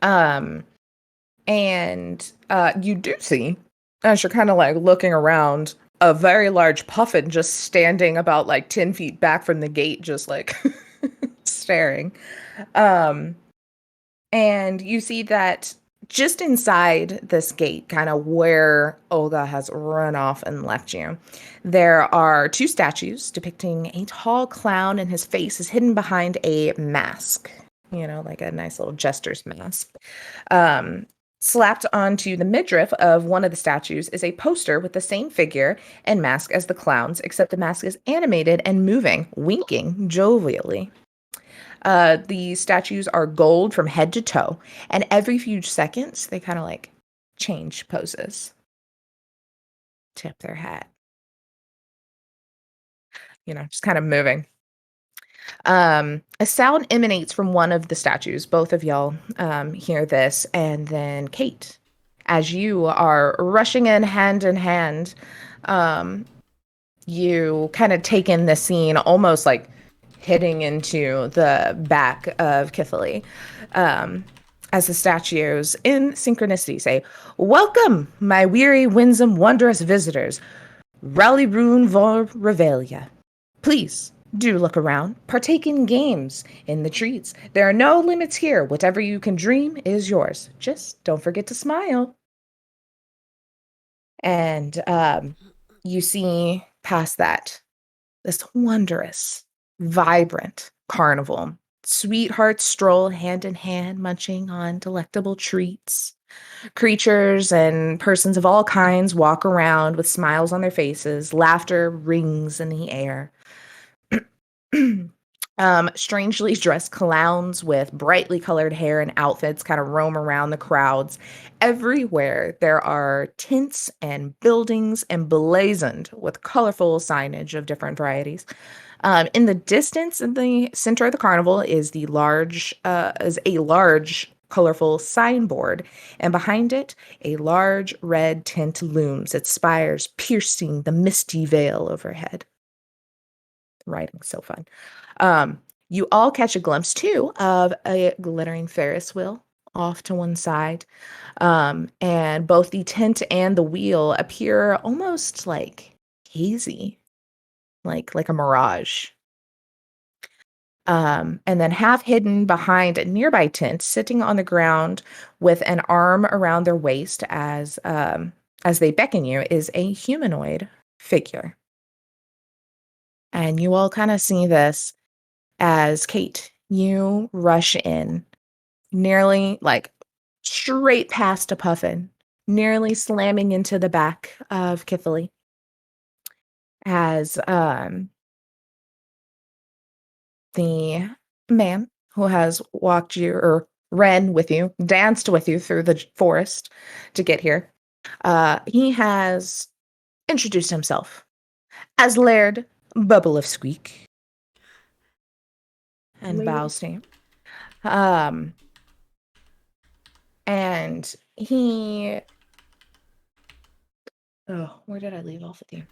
And you do see, as you're kind of like looking around, a very large puffin just standing about like 10 feet back from the gate, just like staring. And you see that just inside this gate, kind of where Olga has run off and left you, there are two statues depicting a tall clown, and his face is hidden behind a mask, like a nice little jester's mask. Slapped onto the midriff of one of the statues is a poster with the same figure and mask as the clown's, except the mask is animated and moving, winking jovially. The statues are gold from head to toe, and every few seconds they kind of like change poses, tip their hat, just kind of moving. A sound emanates from one of the statues. Both of y'all hear this, and then Kate, as you are rushing in hand, you kind of take in the scene, almost like hitting into the back of Kithily, as the statues in synchronicity say, "Welcome, my weary, winsome, wondrous visitors. Rally Rune vor Revelia. Please do look around, partake in games, in the treats. There are no limits here. Whatever you can dream is yours. Just don't forget to smile." And you see past that this wondrous, vibrant carnival. Sweethearts stroll hand in hand, munching on delectable treats. Creatures and persons of all kinds walk around with smiles on their faces. Laughter rings in the air. Strangely dressed clowns with brightly colored hair and outfits kind of roam around the crowds. Everywhere there are tents and buildings emblazoned with colorful signage of different varieties. In the distance, in the center of the carnival, is a large, colorful signboard, and behind it, a large red tent looms, its spires piercing the misty veil overhead. Writing's so fun. You all catch a glimpse too of a glittering Ferris wheel off to one side, and both the tent and the wheel appear almost like hazy, like a mirage. And then half hidden behind a nearby tent, sitting on the ground with an arm around their waist as they beckon you, is a humanoid figure. And you all kind of see this as Kate, you rush in, nearly like straight past a puffin, nearly slamming into the back of Kithily. As the man who has walked you or ran with you, danced with you through the forest to get here, he has introduced himself as Laird Bubble of Squeak and bows to you. And he, oh, where did I leave off with you?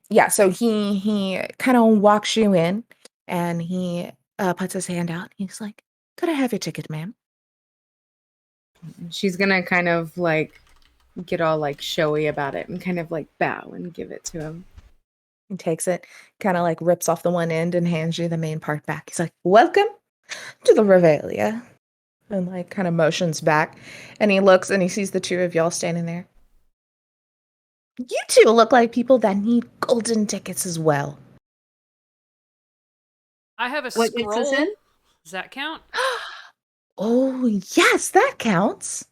Yeah, so he kind of walks you in and he puts his hand out. He's like, "Could I have your ticket, ma'am?" She's gonna kind of like get all like showy about it and kind of like bow and give it to him. He takes it, kind of like rips off the one end and hands you the main part back. He's like, "Welcome to the Revelia." And like kind of motions back. And he looks and he sees the two of y'all standing there. "You two look like people that need golden tickets as well." I have a What gets us scroll. in? Does that count? Oh, yes, that counts.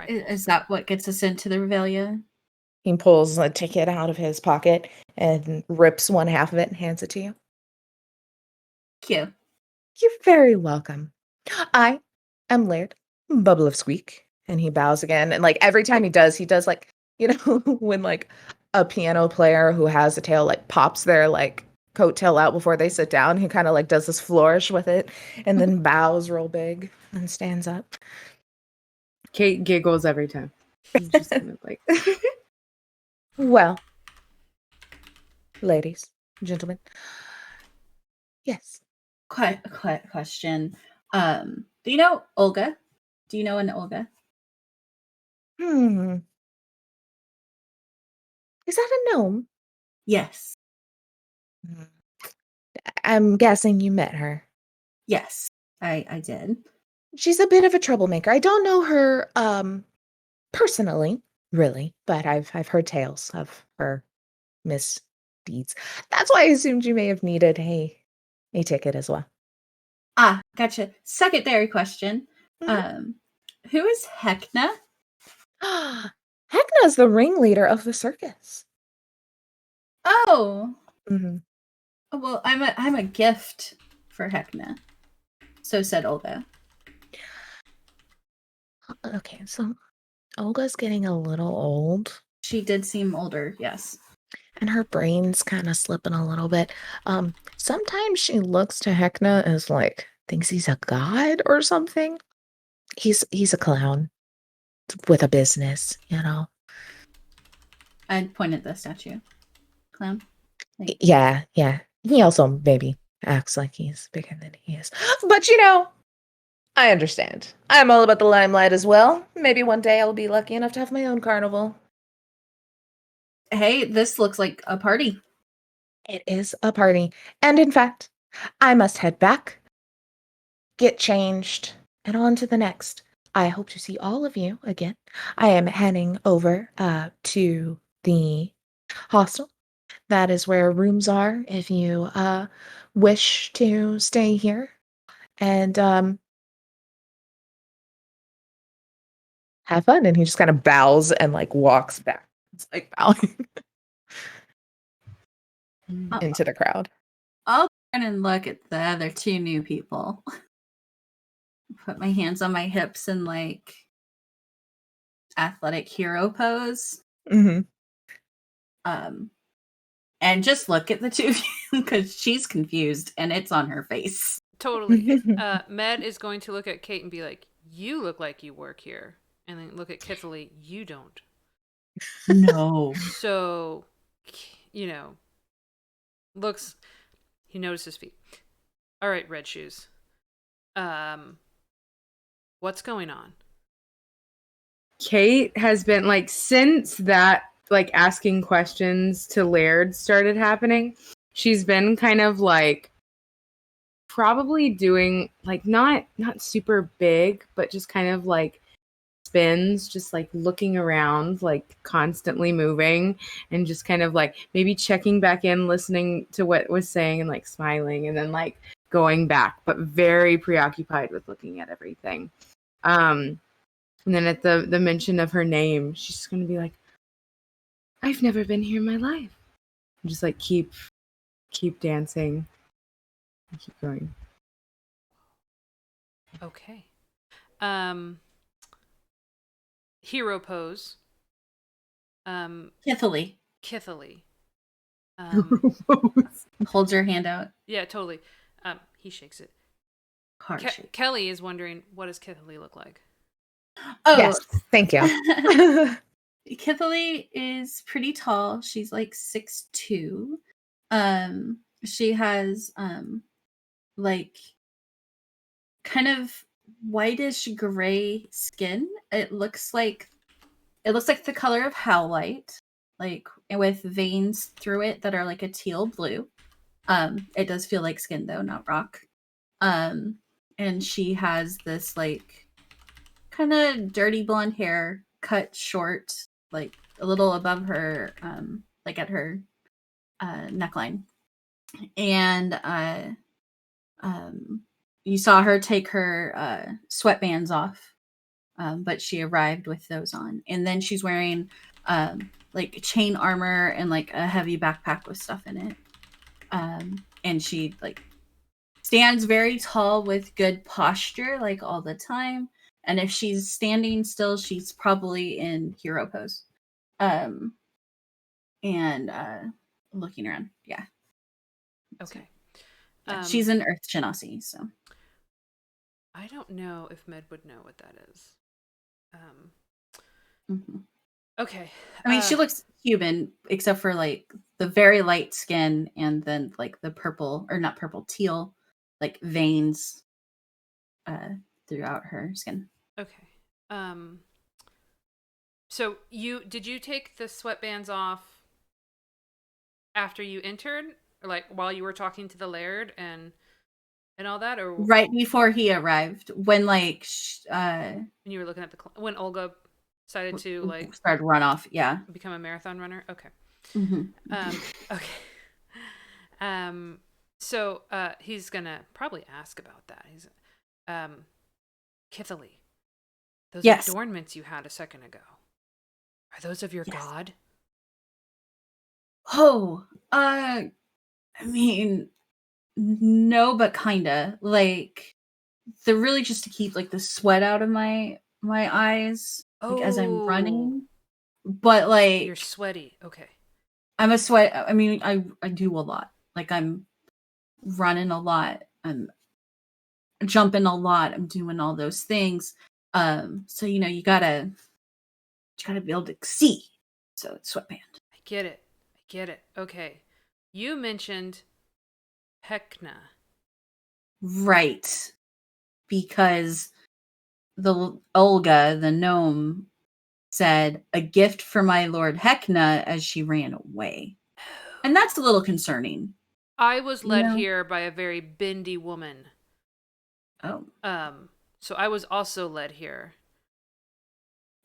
Is that what gets us into the Revelia? He pulls a ticket out of his pocket and rips one half of it and hands it to you. Thank you. "You're very welcome. I am Laird Bubble of Squeak." And he bows again. And like every time he does like, when like a piano player who has a tail like pops their like coattail out before they sit down, he kind of like does this flourish with it and then bows real big and stands up. Kate giggles every time. She's just kind of like, "Well, ladies, gentlemen, yes." Quite a question. Do you know Olga? Do you know an Olga? Is that a gnome? Yes. I'm guessing you met her. Yes, I did. She's a bit of a troublemaker. I don't know her personally, really, but I've heard tales of her misdeeds. That's why I assumed you may have needed a ticket as well. Ah, gotcha. Secondary question. Mhm. Who is Heckna? Heckna's the ringleader of the circus. Oh, Mm-hmm. well, I'm a gift for Heckna. So said Olga. Okay, so Olga's getting a little old. She did seem older, yes. And her brain's kind of slipping a little bit. Sometimes she looks to Heckna as like thinks he's a god or something. He's a clown with a business, I pointed the statue. Clown. Yeah. He also maybe acts like he's bigger than he is. But I understand. I'm all about the limelight as well. Maybe one day I'll be lucky enough to have my own carnival. Hey, this looks like a party. It is a party. And in fact, I must head back, get changed, and on to the next. I hope to see all of you again. I am heading over to the hostel. That is where rooms are if you wish to stay here. And have fun. And he just kind of bows and like walks back. It's like bowing into the crowd. I'll turn and look at the other two new people. Put my hands on my hips and like athletic hero pose. Mm-hmm. And just look at the two of you because she's confused and it's on her face. Totally. Med is going to look at Kate and be like, "You look like you work here." And then look at Kithily, "You don't." No. So, looks, he notices feet. All right, Red Shoes. What's going on? Kate has been like since that like asking questions to Laird started happening, she's been kind of like probably doing like not super big, but just kind of like spins, just like looking around, like constantly moving and just kind of like maybe checking back in, listening to what was saying and like smiling and then like going back, but very preoccupied with looking at everything. And then at the mention of her name, she's just gonna be like, I've never been here in my life. And just like keep dancing. Keep going. Okay. Hero pose. Kithily Kithily. holds her hand out. Yeah, totally. He shakes it. Kelly is wondering, what does Kithily look like? Oh, yes, thank you. Kithily is pretty tall. She's like 6'2". She has like kind of whitish gray skin. It looks like the color of howlite, like with veins through it that are like a teal blue. It does feel like skin though, not rock. And she has this like kind of dirty blonde hair, cut short, like a little above her, like at her neckline. And you saw her take her sweatbands off, but she arrived with those on. And then she's wearing like chain armor and like a heavy backpack with stuff in it. And she like stands very tall with good posture, like all the time. And if she's standing still, she's probably in hero pose. And looking around. Yeah. Okay. She's an Earth Genasi, so. I don't know if Med would know what that is. Okay. I mean, she looks human, except for like the very light skin and then like the purple, or not purple, teal, like veins throughout her skin. Okay. So did you take the sweatbands off after you entered, or like while you were talking to the Laird and all that, or right before he arrived, when like when you were looking at when Olga decided to like started run off, yeah, become a marathon runner? Okay. Okay. So he's gonna probably ask about that. He's Kithily, those adornments you had a second ago, are those of your god? Oh, I mean, no, but kinda. Like, they're really just to keep like the sweat out of my eyes, like as I'm running. But like, you're sweaty. Okay. I'm a sweat. I mean, I do a lot. Like I'm running a lot. I'm jumping a lot. I'm doing all those things. So you gotta be able to see. So it's sweatband. I get it. Okay. You mentioned Heckna. Right. Because the Olga, the gnome, said a gift for my Lord Heckna as she ran away. And that's a little concerning. I was led here by a very bendy woman. Oh. So I was also led here.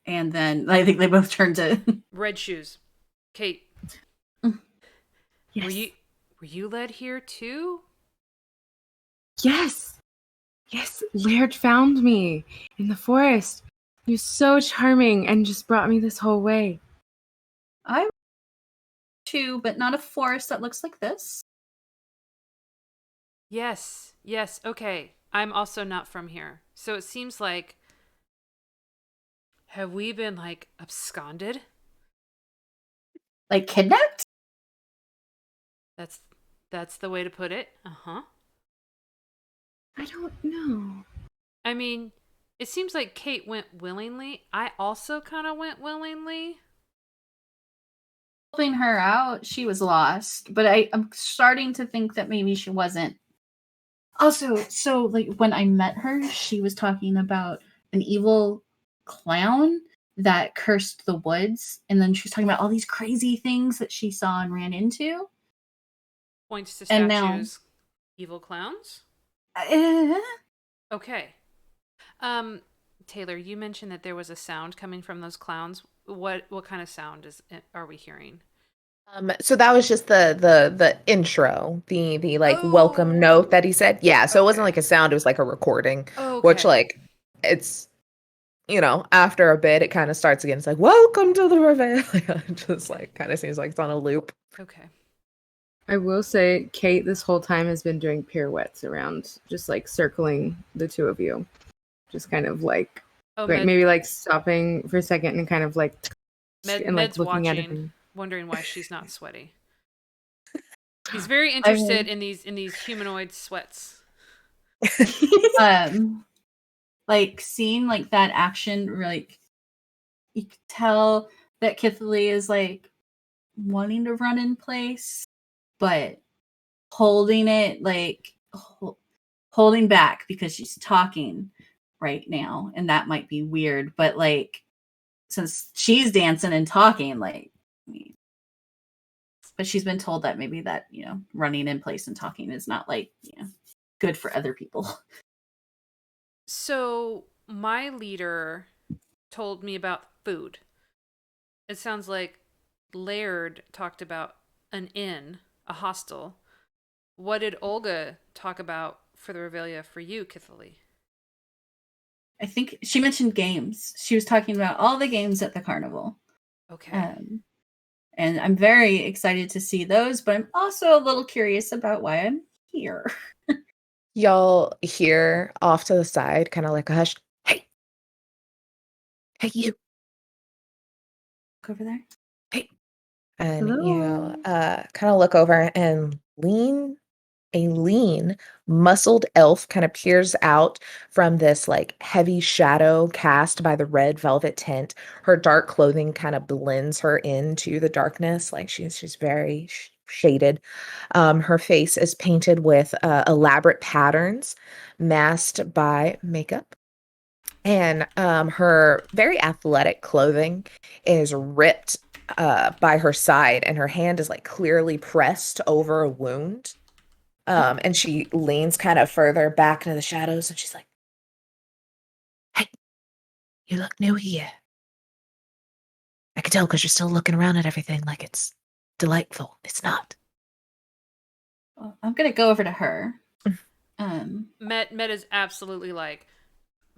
And then I think they both turned to Red Shoes. Kate. Yes. Were you led here too? Yes. Laird found me in the forest. He was so charming and just brought me this whole way. I too, but not a forest that looks like this. Yes. Okay. I'm also not from here. So it seems like, have we been like absconded? Like kidnapped? That's the way to put it. Uh-huh. I don't know. I mean, it seems like Kate went willingly. I also kind of went willingly. Helping her out, she was lost. But I'm starting to think that maybe she wasn't. Also, so like when I met her, she was talking about an evil clown that cursed the woods. And then she was talking about all these crazy things that she saw and ran into. Points to And statues. Evil clowns? now, Okay. Taylor, you mentioned that there was a sound coming from those clowns. What kind of sound are we hearing? So that was just the intro, the like welcome Oh. note that he said. Yeah, so it wasn't Okay. like a sound, it was like a recording, which Okay. like it's after a bit it kind of starts again. It's like welcome to the Revelia. It just like kind of seems like it's on a loop. Okay. I will say, Kate, this whole time has been doing pirouettes around, just like circling the two of you, just kind of like, maybe like stopping for a second and kind of like, and like Med's looking watching, at it. wondering why she's not sweaty. He's very interested in these humanoid sweats. like seeing like that action, like you could tell that Kithley is like wanting to run in place, but holding it, like holding back because she's talking right now, and that might be weird. But like, since she's dancing and talking, like, but she's been told that maybe that running in place and talking is not like good for other people. So my leader told me about food. It sounds like Laird talked about an inn, a hostel. What did Olga talk about for the Revelia for you, Kithley? I think she mentioned games. She was talking about all the games at the carnival. Okay. And I'm very excited to see those, but I'm also a little curious about why I'm here. Y'all hear off to the side, kind of like a hush. Hey, you. Look over there. Hey. And Hello. kind of look over and a lean, muscled elf kind of peers out from this like heavy shadow cast by the red velvet tent. Her dark clothing kind of blends her into the darkness, like she's very shaded. Her face is painted with elaborate patterns, masked by makeup. And her very athletic clothing is ripped by her side, and her hand is like clearly pressed over a wound. And she leans kind of further back into the shadows, and she's like, "Hey, you look new here. I can tell because you're still looking around at everything like it's delightful. It's not." Well, I'm gonna go over to her. Met is absolutely like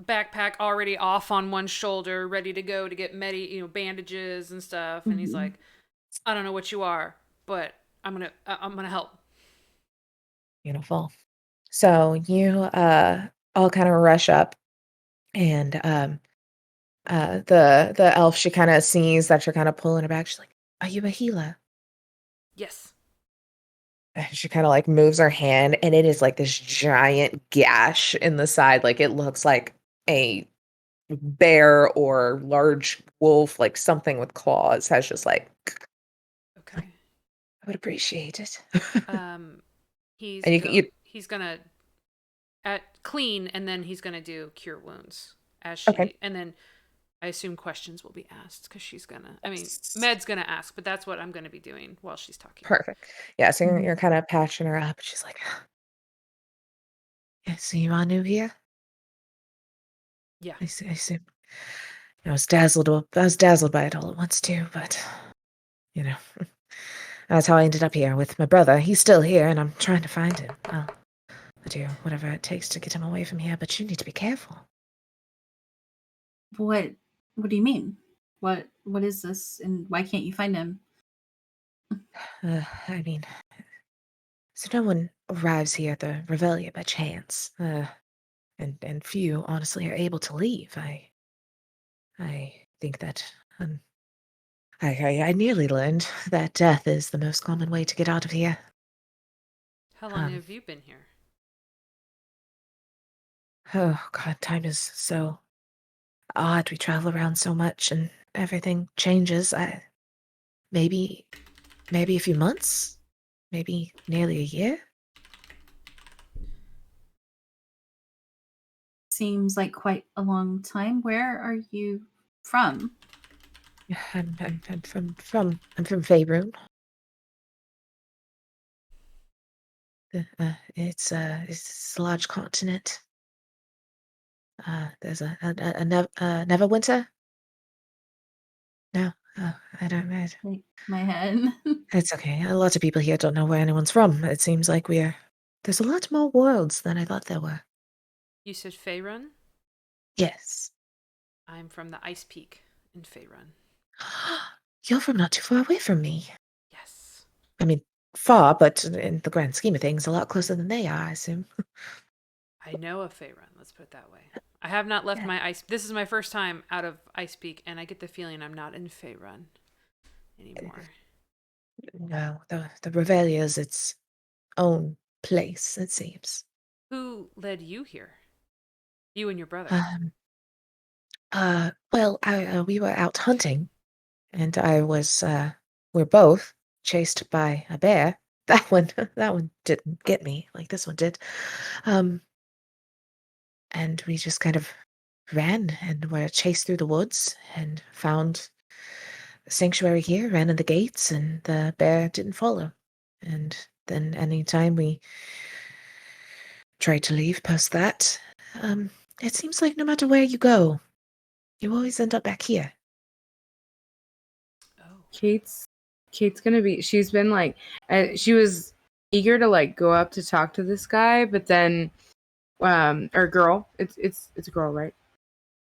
backpack already off on one shoulder, ready to go to get bandages and stuff. And he's like, I don't know what you are, but I'm gonna help. Beautiful. So you all kind of rush up, and the elf, she kind of sees that you're kind of pulling her back. She's like, "Are you a healer?" Yes. And she kind of like moves her hand, and it is like this giant gash in the side. Like it looks like a bear or large wolf, like something with claws, has just like. Okay. I would appreciate it. He's And he's gonna clean, and then he's gonna do cure wounds Okay. and then I assume questions will be asked because she's gonna. I mean, Med's gonna ask, but that's what I'm gonna be doing while she's talking. Perfect. Yeah, so you're kind of patching her up. She's like, "Yeah, so you are new here?" Yeah. I see. I was dazzled by it all at once too, but that's how I ended up here with my brother. He's still here, and I'm trying to find him. I'll do whatever it takes to get him away from here, but you need to be careful. What do you mean? What is this, and why can't you find him? I mean, so no one arrives here at the Revelia by chance, and few honestly are able to leave. I think that I nearly learned that death is the most common way to get out of here. How long have you been here? Oh God, time is so odd. We travel around so much, and everything changes. Maybe a few months, maybe nearly a year. Seems like quite a long time. Where are you from? I'm from Faerun. It's a large continent. There's a Neverwinter. No, I don't know. Shake my head. It's okay. A lot of people here don't know where anyone's from. It seems like there's a lot more worlds than I thought there were. You said Faerun? Yes. I'm from the Ice Peak in Faerun. You're from not too far away from me. Yes. I mean, far, but in the grand scheme of things, a lot closer than they are, I assume. I know of Faerun, let's put it that way. I have not left my ice. This is my first time out of Ice Peak, and I get the feeling I'm not in Faerun anymore. No, the Revelia is its own place, it seems. Who led you here? You and your brother. Well, we were out hunting, and we're both chased by a bear. That one didn't get me like this one did. And we just kind of ran and were chased through the woods and found a sanctuary here, ran in the gates, and the bear didn't follow. And then anytime we tried to leave past that, it seems like no matter where you go, you always end up back here. Oh. Kate's gonna be. She's been like, she was eager to like go up to talk to this guy, but then, or girl. It's a girl, right?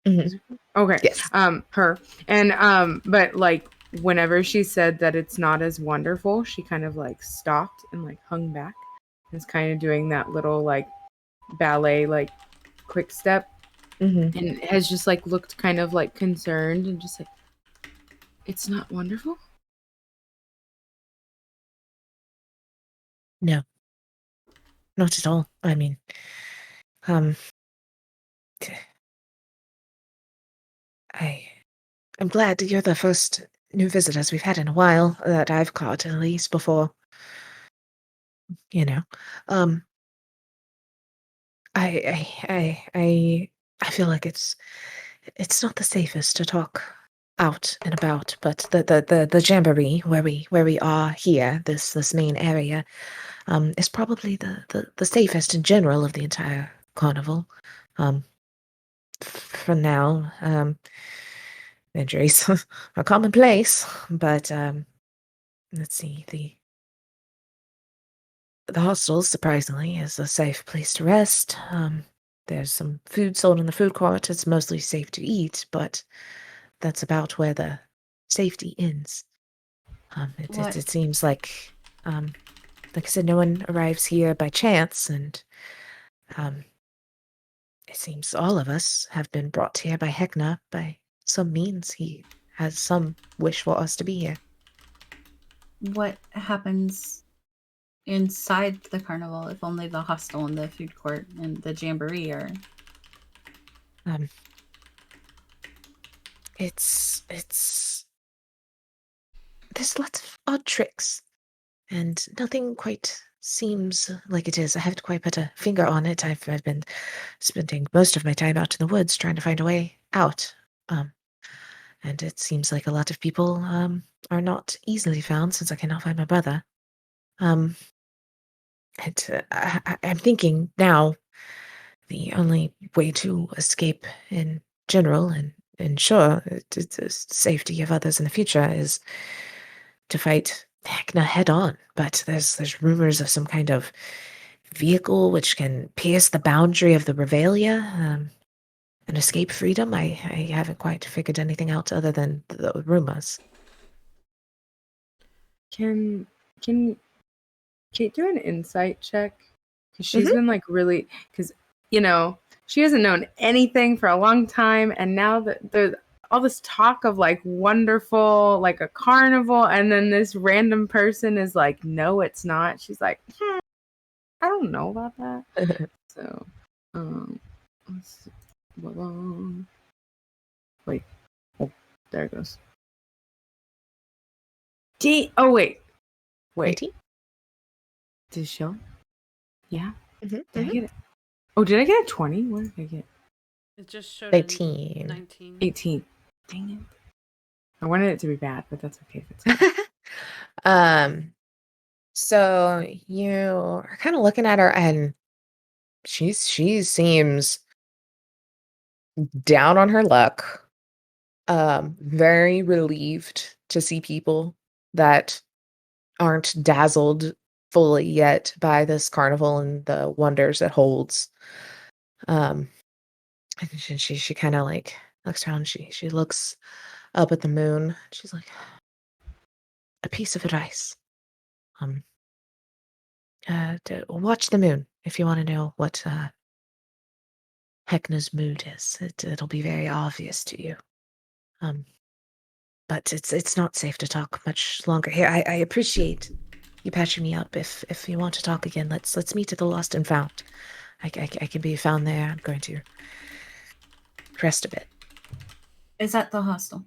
Mm-hmm. Okay. Yes. Her but like whenever she said that it's not as wonderful, she kind of like stopped and like hung back. It's kind of doing that little like ballet like quick step, Mm-hmm. and has just like looked kind of like concerned and just like, it's not wonderful. No, not at all. I mean, I'm glad you're the first new visitors we've had in a while that I've caught, at least before, you know. I feel like it's not the safest to talk out and about, but the jamboree where we are here, this main area, is probably the safest in general of the entire carnival. For now, injuries are commonplace, but let's see, the hostel, surprisingly, is a safe place to rest. There's some food sold in the food court. It's mostly safe to eat, but that's about where the safety ends. It seems like I said, no one arrives here by chance, and it seems all of us have been brought here by Heckna by some means. He has some wish for us to be here. What happens inside the carnival if only the hostel and the food court and the jamboree are? It's there's lots of odd tricks, and nothing quite seems like it is. I haven't quite put a finger on it. I've been spending most of my time out in the woods trying to find a way out. And it seems like a lot of people are not easily found since I cannot find my brother. I'm thinking now the only way to escape in general and ensure the safety of others in the future is to fight Heckna head on. But there's rumors of some kind of vehicle which can pierce the boundary of the Revelia and escape freedom. I haven't quite figured anything out other than the rumors. Can Kate do an insight check? Because she's been like really, because she hasn't known anything for a long time, and now that there's all this talk of like wonderful, like a carnival, and then this random person is like, no, it's not. She's like, I don't know about that. So, let's see. Wait, oh, there it goes. Oh wait. 18? Did it show? Yeah. Mm-hmm. Did I get it? Oh, did I get a 20? What did I get? It just showed 18. 19. 18. Dang it. I wanted it to be bad, but that's okay. If it's So you are kind of looking at her, and she seems down on her luck. Very relieved to see people that aren't dazzled fully yet by this carnival and the wonders it holds. And she kind of like looks around. She looks up at the moon. She's like, a piece of advice. Watch the moon if you want to know what Heckna's mood is. It'll be very obvious to you. But it's not safe to talk much longer here. I appreciate you patching me up. If you want to talk again, let's meet at the Lost and Found. I can be found there. I'm going to rest a bit. Is that the hostel?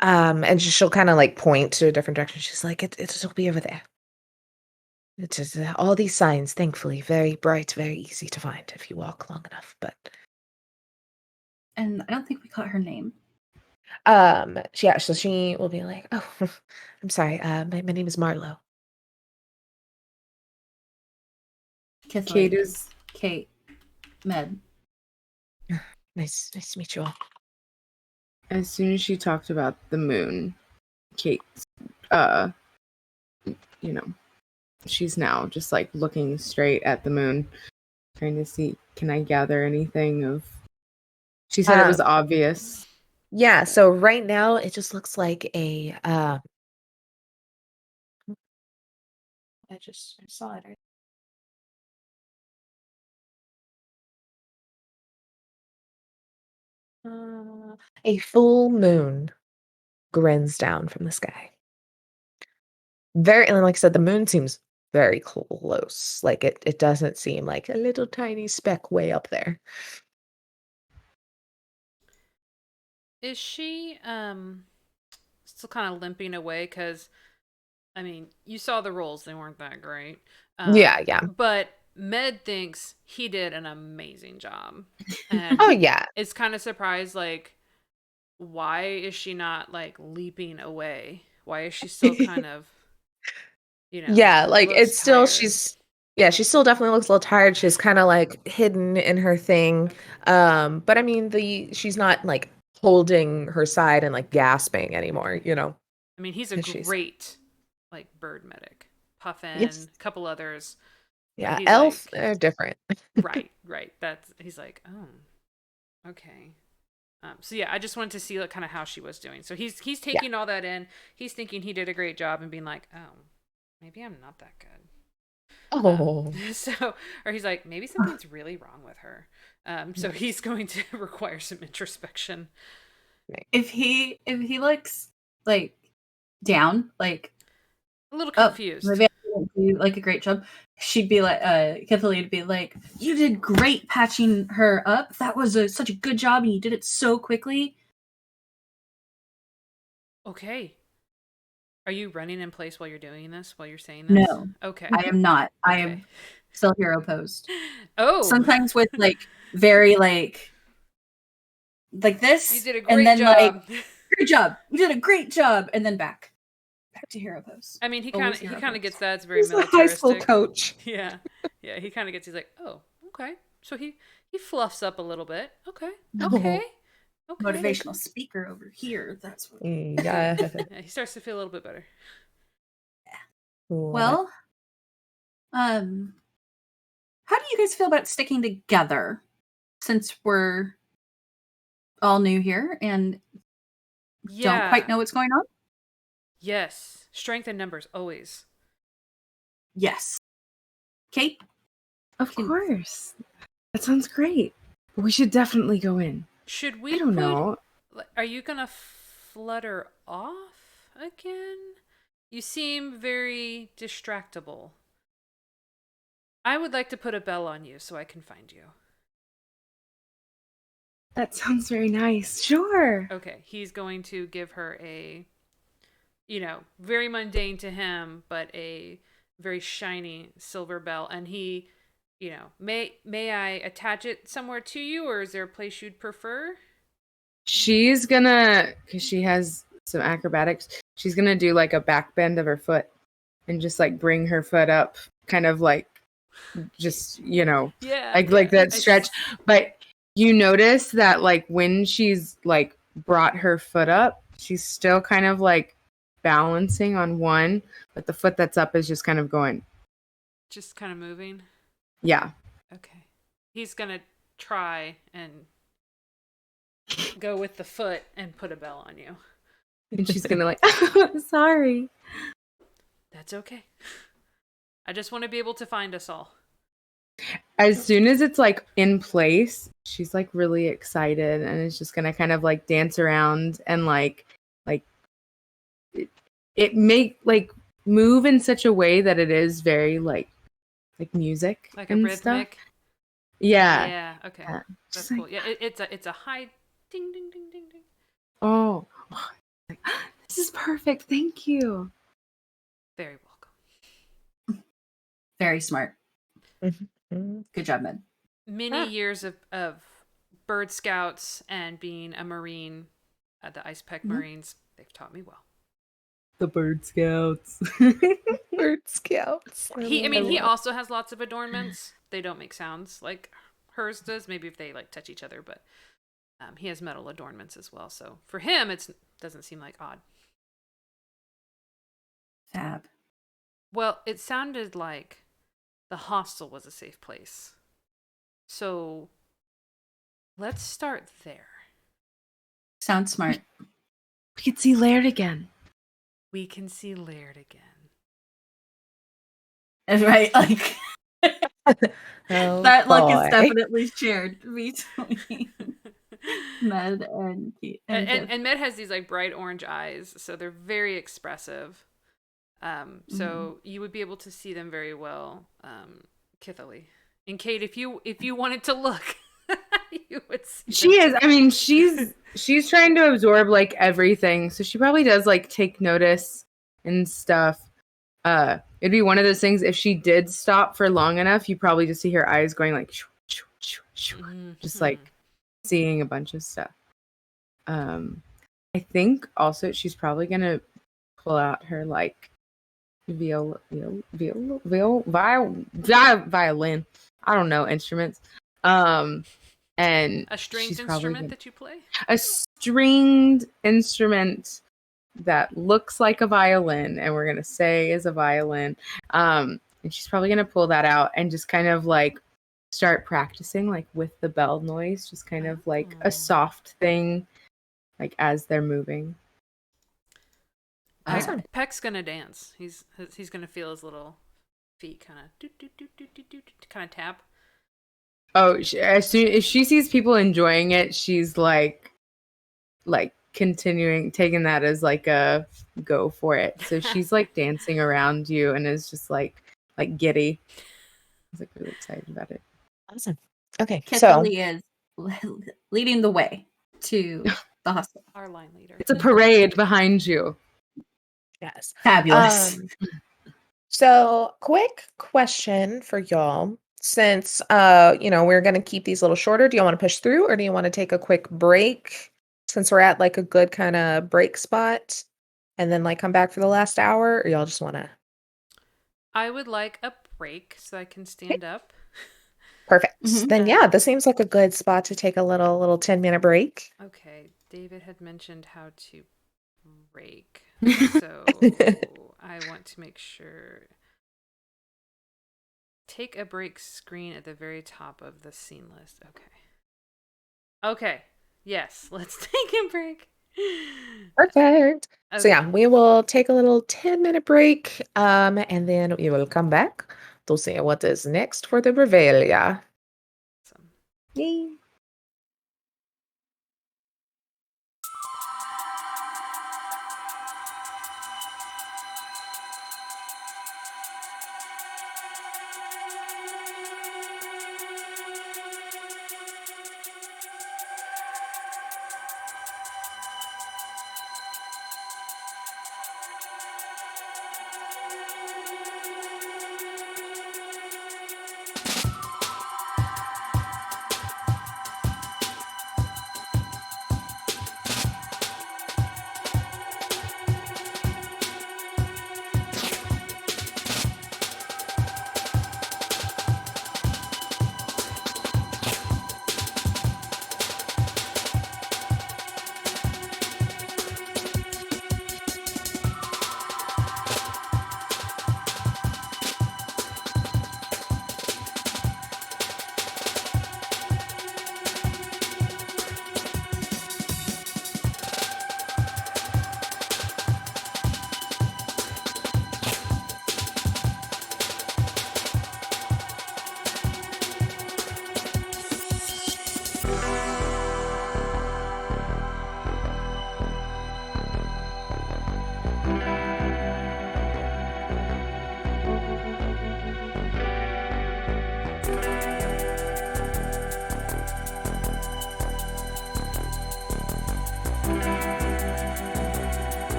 And she'll kind of like point to a different direction. She's like, it'll be over there. It is all these signs, thankfully, very bright, very easy to find if you walk long enough. But And I don't think we caught her name. yeah, so she will be like, oh, I'm sorry. My name is Marlowe. Kate is Kate. Med. Nice to meet you all. as soon as she talked about the moon, Kate, she's now just like looking straight at the moon, trying to see, can I gather anything of. She said it was obvious. Yeah, so right now it just looks like a I saw it. A full moon grins down from the sky. And like I said, the moon seems very close. Like it doesn't seem like a little tiny speck way up there. Is she still kind of limping away? Because, I mean, you saw the rolls. They weren't that great. Yeah. But Med thinks he did an amazing job. And Oh, yeah. it's kind of surprised, like, why is she not, like, leaping away? Why is she still kind of, Yeah, like, it's still, tired? she still definitely looks a little tired. She's kind of, like, hidden in her thing. But I mean, she's not, like, holding her side and, like, gasping anymore, I mean, he's a great, like, bird medic. Puffin, Yes. a couple others. Yeah, He's elf, like, they're different. right. He's like, oh, okay. So yeah, I just wanted to see like kind of how she was doing. So he's taking all that in. He's thinking he did a great job and being like, oh, maybe I'm not that good. Oh. Or he's like, maybe something's really wrong with her. So he's going to require some introspection. If he looks like down, like a little confused. Maybe I didn't do like a great job. She'd be like, Kathleen would be like, you did great patching her up. That was such a good job, and you did it so quickly. Okay. Are you running in place while you're doing this? While you're saying this? No. Okay. I am not. Okay. I am still hero posed. Oh. Sometimes with like very like this. You did a great and then job. like great job. You did a great job, and then back to hero pose. I mean, he kind of gets that. It's very He's militaristic. a high school coach. Yeah. He kind of gets. He's like, oh, okay. So he fluffs up a little bit. Okay. Motivational speaker over here. That's what. Yeah. He starts to feel a little bit better. Well, how do you guys feel about sticking together since we're all new here and don't quite know what's going on? Yes. Strength in numbers, always. Yes. Kate? Of course. That sounds great. We should definitely go in. Should we? I don't know. Are you going to flutter off again? You seem very distractible. I would like to put a bell on you so I can find you. That sounds very nice. Sure. Okay, he's going to give her a, very mundane to him, but a very shiny silver bell. And he, may I attach it somewhere to you, or is there a place you'd prefer? She's gonna, because she has some acrobatics. She's gonna do like a back bend of her foot and just like bring her foot up, kind of like just like that stretch. But you notice that like when she's like brought her foot up, she's still kind of like balancing on one, but the foot that's up is just kind of going, just kind of moving. Yeah. Okay. He's gonna try and go with the foot and put a bell on you. And she's gonna like, sorry. That's okay. I just want to be able to find us all. As soon as it's like in place, she's like really excited and is just gonna kind of like dance around and like it make like move in such a way that it is very like music, like a rhythmic stuff. Yeah. Yeah. Okay. Yeah. That's Just cool. Yeah. It's a high ding ding ding ding ding. Oh, like, this is perfect. Thank you. Very welcome. Very smart. Mm-hmm. Good job, Med. Many years of bird scouts and being a Marine at the Ice Peck Marines, they've taught me well. The Bird Scouts. Bird Scouts. He also has lots of adornments. They don't make sounds like hers does. Maybe if they like touch each other, but he has metal adornments as well. So for him, it doesn't seem like odd. Fab. Well, it sounded like the hostel was a safe place. So let's start there. Sounds smart. We could see Laird again. We can see Laird again. Right, like that look is definitely shared between Med and Keith. And Med has these like bright orange eyes, so they're very expressive. So you would be able to see them very well, Kithily. And Kate, if you wanted to look, you would see She is. I mean, she's trying to absorb like everything, so she probably does like take notice and stuff. It'd be one of those things if she did stop for long enough, you probably just see her eyes going like, just like seeing a bunch of stuff. I think also she's probably gonna pull out her like violin. I don't know instruments. And a stringed instrument that you play? A stringed instrument that looks like a violin, and we're gonna say is a violin. And she's probably gonna pull that out and just kind of like start practicing like with the bell noise, just kind of like a soft thing, like as they're moving. Peck's gonna dance. He's gonna feel his little feet kind of tap. Oh, as soon if she sees people enjoying it, she's like continuing, taking that as like a go for it. So she's like dancing around you and is just like giddy. I was like really excited about it. Awesome. Okay, Kithily is leading the way to the hostel. Our line leader. It's a parade behind you. Yes. Fabulous. So quick question for y'all. Since we're gonna keep these a little shorter, do you want to push through or do you want to take a quick break since we're at like a good kind of break spot and then like come back for the last hour, or y'all just want to? I would like a break so I can stand up. Perfect. Then yeah, this seems like a good spot to take a little 10-minute break. Okay. David had mentioned how to break. So I want to make sure. Take a break screen at the very top of the scene list. Okay. Yes, let's take a break. Perfect. Okay. So yeah, we will take a little 10-minute break, and then we will come back to see what is next for the Revelia. Awesome. Yay.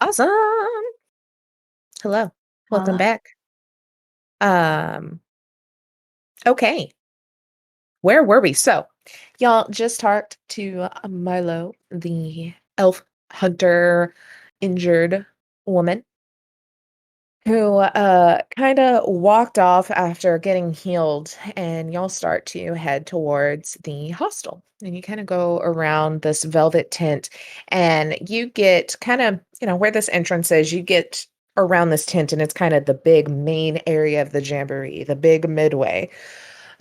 Awesome. Hello. Welcome Hello. back. Okay. Where were we? So, y'all just talked to Milo, the elf hunter injured woman who kind of walked off after getting healed, and y'all start to head towards the hostel. And you kind of go around this velvet tent, and you get kind of, where this entrance is, you get around this tent, and it's kind of the big main area of the jamboree, the big Midway.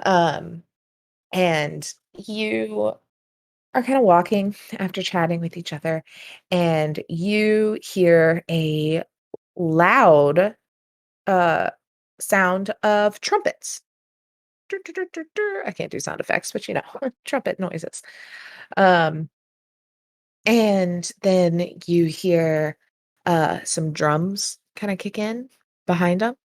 Um, and you are kind of walking after chatting with each other, and you hear a loud uh sound of trumpets. Dur, dur, dur, dur, dur. I can't do sound effects, but trumpet noises. Um, and then you hear some drums kind of kick in behind them.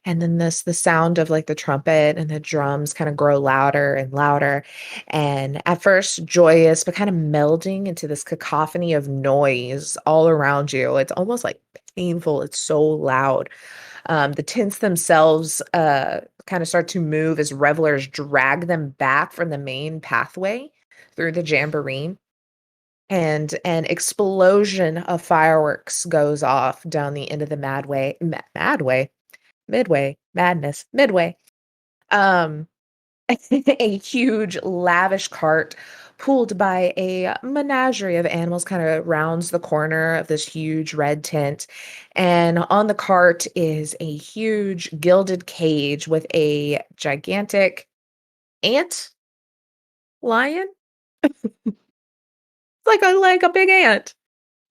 And then the sound of like the trumpet and the drums kind of grow louder and louder. And at first joyous, but kind of melding into this cacophony of noise all around you. It's almost like painful. It's so loud. The tents themselves kind of start to move as revelers drag them back from the main pathway through the jamboree. And an explosion of fireworks goes off down the end of the Midway, madness, Midway. Um, a huge, lavish cart pulled by a menagerie of animals kind of rounds the corner of this huge red tent. And on the cart is a huge gilded cage with a gigantic ant lion. Like a big ant,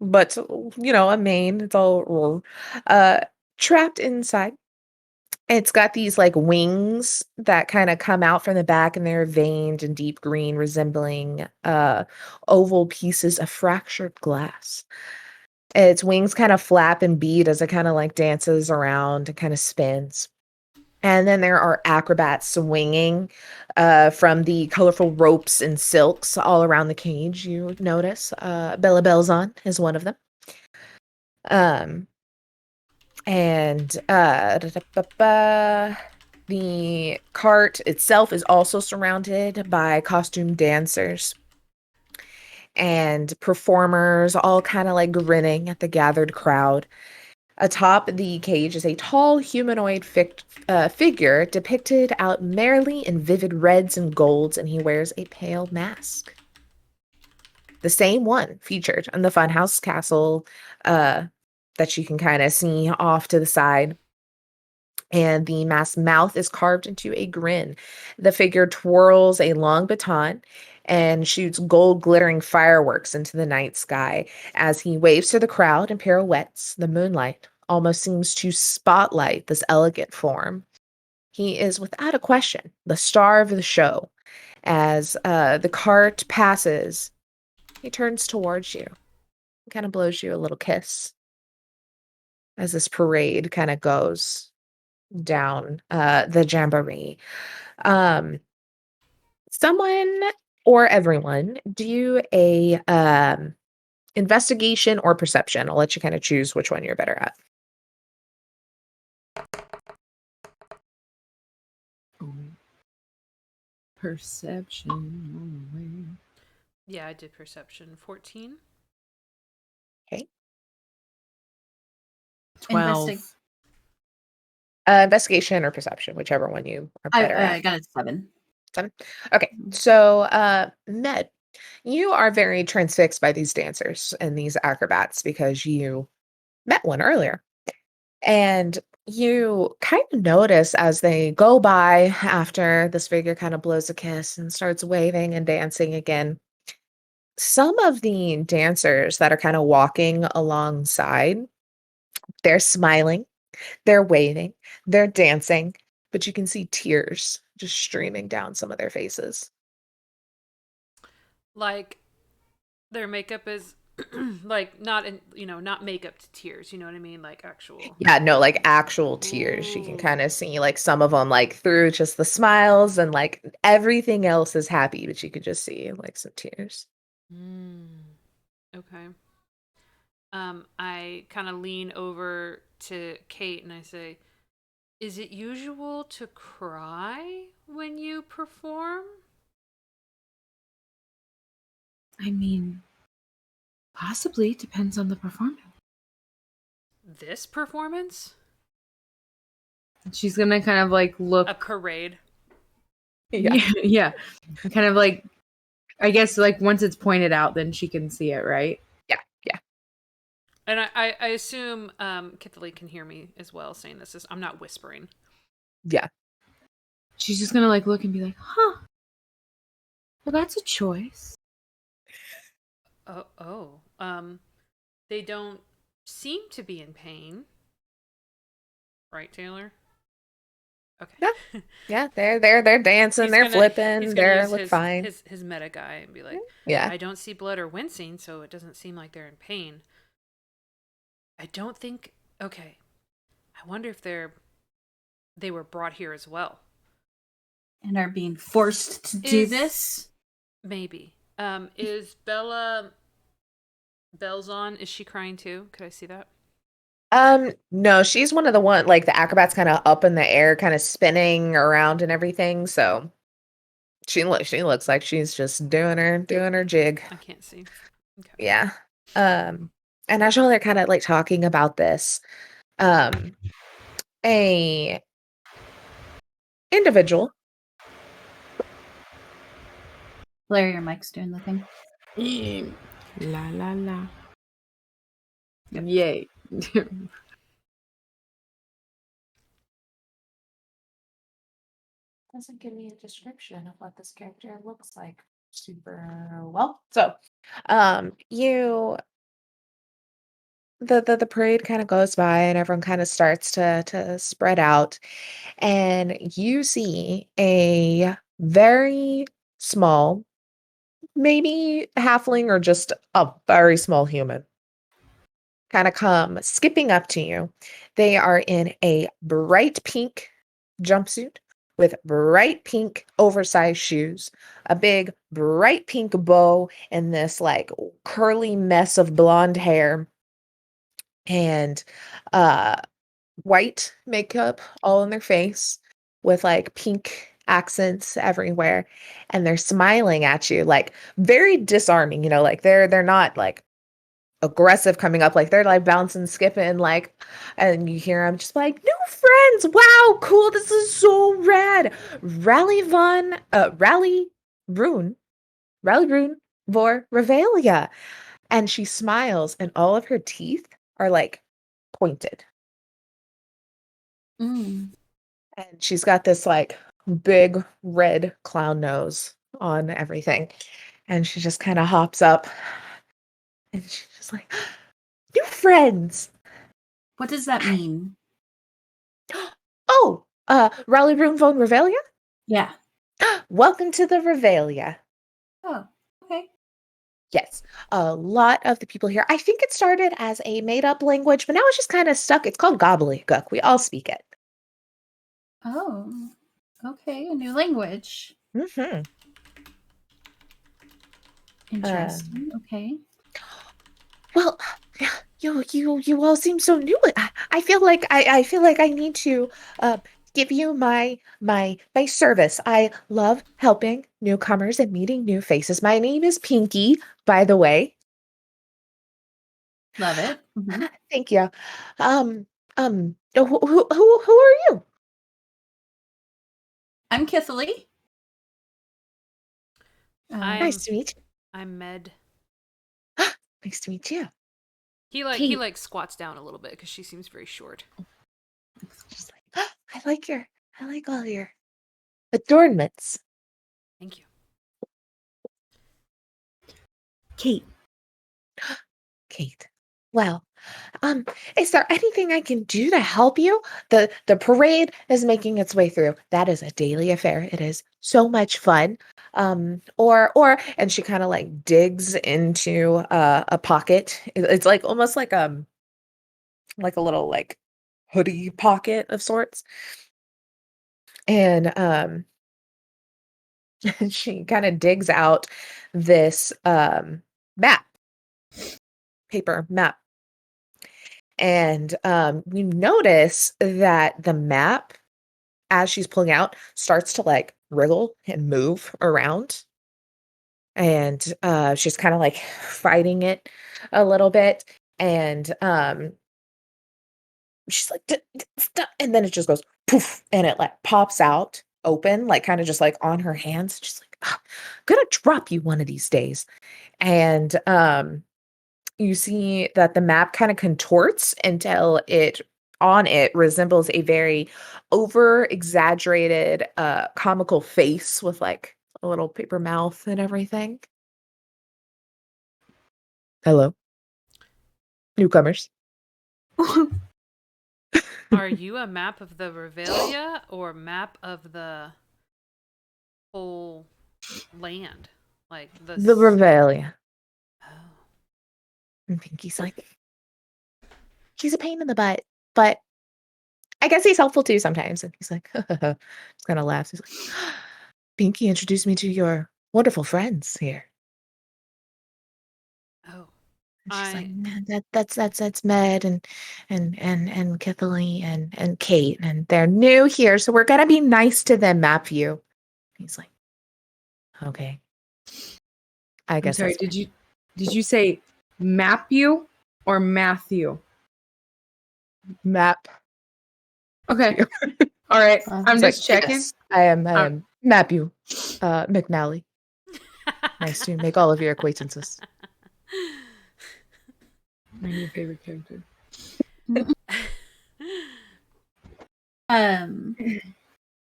but a mane. It's all uh trapped inside. It's got these like wings that kind of come out from the back, and they're veined and deep green, resembling oval pieces of fractured glass. Its wings kind of flap and beat as it kind of like dances around and kind of spins. And then there are acrobats swinging from the colorful ropes and silks all around the cage. You notice Bella Belzon is one of them. Um, and the cart itself is also surrounded by costume dancers and performers, all kind of like grinning at the gathered crowd. Atop the cage is a tall humanoid figure depicted out merrily in vivid reds and golds, and he wears a pale mask. The same one featured in the Funhouse Castle that you can kind of see off to the side. And the mask's mouth is carved into a grin. The figure twirls a long baton and shoots gold glittering fireworks into the night sky. As he waves to the crowd and pirouettes, the moonlight almost seems to spotlight this elegant form. He is without a question the star of the show. As the cart passes, he turns towards you and kind of blows you a little kiss as this parade kind of goes down the jamboree. Someone or everyone do a investigation or perception. I'll let you kind of choose which one you're better at. Perception. Yeah, I did perception. 14. Okay. 12. Investigation or perception, whichever one you are better at. I got a 7. 7. Okay. So, Ned, you are very transfixed by these dancers and these acrobats because you met one earlier. And you kind of notice as they go by after this figure kind of blows a kiss and starts waving and dancing again. Some of the dancers that are kind of walking alongside, they're smiling, they're waving, they're dancing, but you can see tears just streaming down some of their faces. Like their makeup is like not not makeup to tears, you know what I mean? Like actual. Yeah, no, like actual tears. You can kind of see like some of them like through just the smiles, and like everything else is happy, but you could just see like some tears. Okay. I kind of lean over to Kate and I say, "Is it usual to cry when you perform?" I mean, possibly depends on the performance. This performance? She's gonna kind of like look. A parade. Yeah. Kind of like, I guess like once it's pointed out, then she can see it, right? Yeah. And I assume Kithley can hear me as well saying this. I'm not whispering. Yeah. She's just gonna like look and be like, huh. Well, that's a choice. They don't seem to be in pain. Right, Taylor? Okay. Yeah, they're dancing, they're flipping, they look use fine. his meta guy and be like, Yeah. I don't see blood or wincing, so it doesn't seem like they're in pain. I don't think. Okay. I wonder if they were brought here as well. And are being forced to do this? Maybe. Is Bella Belzon, is she crying too? Could I see that? No, she's one of the like the acrobats kind of up in the air, kind of spinning around and everything. So she looks like she's just doing her jig. I can't see. Okay. Yeah. And as y'all are kind of like talking about this, a individual. Larry, your mic's doing the thing. La la la. Yay. Doesn't give me a description of what this character looks like super well. So, you the parade kind of goes by and everyone kind of starts to spread out, and you see a very small, maybe halfling or just a very small human kind of come skipping up to you. They are in a bright pink jumpsuit with bright pink oversized shoes, a big bright pink bow, and this like curly mess of blonde hair, and uh white makeup all in their face with like pink accents everywhere, and they're smiling at you like very disarming, like they're not like aggressive coming up, like they're like bouncing, skipping, like, and you hear them just like, new friends, wow, cool, this is so rad. Rally Rune vor Revelia. And she smiles and all of her teeth are like pointed. Mm. And she's got this like big red clown nose on everything. And she just kind of hops up and she's just like, new friends. What does that mean? Oh, Rally Room von Revelia? Yeah. Welcome to the Revelia. Oh, okay. Yes, a lot of the people here. I think it started as a made-up language, but now it's just kind of stuck. It's called gobbledygook. We all speak it. Oh, okay. A new language. Mm-hmm. Interesting. Okay. Well, you all seem so new. I feel like I feel like I need to give you my service. I love helping newcomers and meeting new faces. My name is Pinky, by the way. Love it. Mm-hmm. Thank you. Who are you? I'm Kithley. Nice to meet you. I'm Med. Nice to meet you. He like squats down a little bit because she seems very short. She's like, I like all your adornments. Thank you. Kate. Well, is there anything I can do to help you? The parade is making its way through. That is a daily affair. It is so much fun. Or and she kind of like digs into a pocket. It's like almost like a little like hoodie pocket of sorts. And she kind of digs out this paper map And you notice that the map, as she's pulling out, starts to like wriggle and move around. And she's kind of like fighting it a little bit. And she's like, Stop. And then it just goes poof, and it like pops out open, like kind of just like on her hands. She's like, I'm gonna drop you one of these days. And you see that the map kind of contorts until it on it resembles a very over exaggerated comical face with like a little paper mouth and everything. Hello, newcomers. Are you a map of the Revelia or map of the whole land? Like the Revelia. Oh. And Pinky's like, he's a pain in the butt, but I guess he's helpful too sometimes. And he's like, just kind of laughs. He's like, Pinky introduced me to your wonderful friends here. Oh. And she's like, man, that's Med and Kathleen and Kate, and they're new here, so we're gonna be nice to them, Matthew. He's like, okay. I guess. I'm sorry. Did you say Matthew or Matthew? Map? Okay. All right. I'm just checking. Yes, I am Matthew McNally. Nice to make all of your acquaintances. My new favorite character.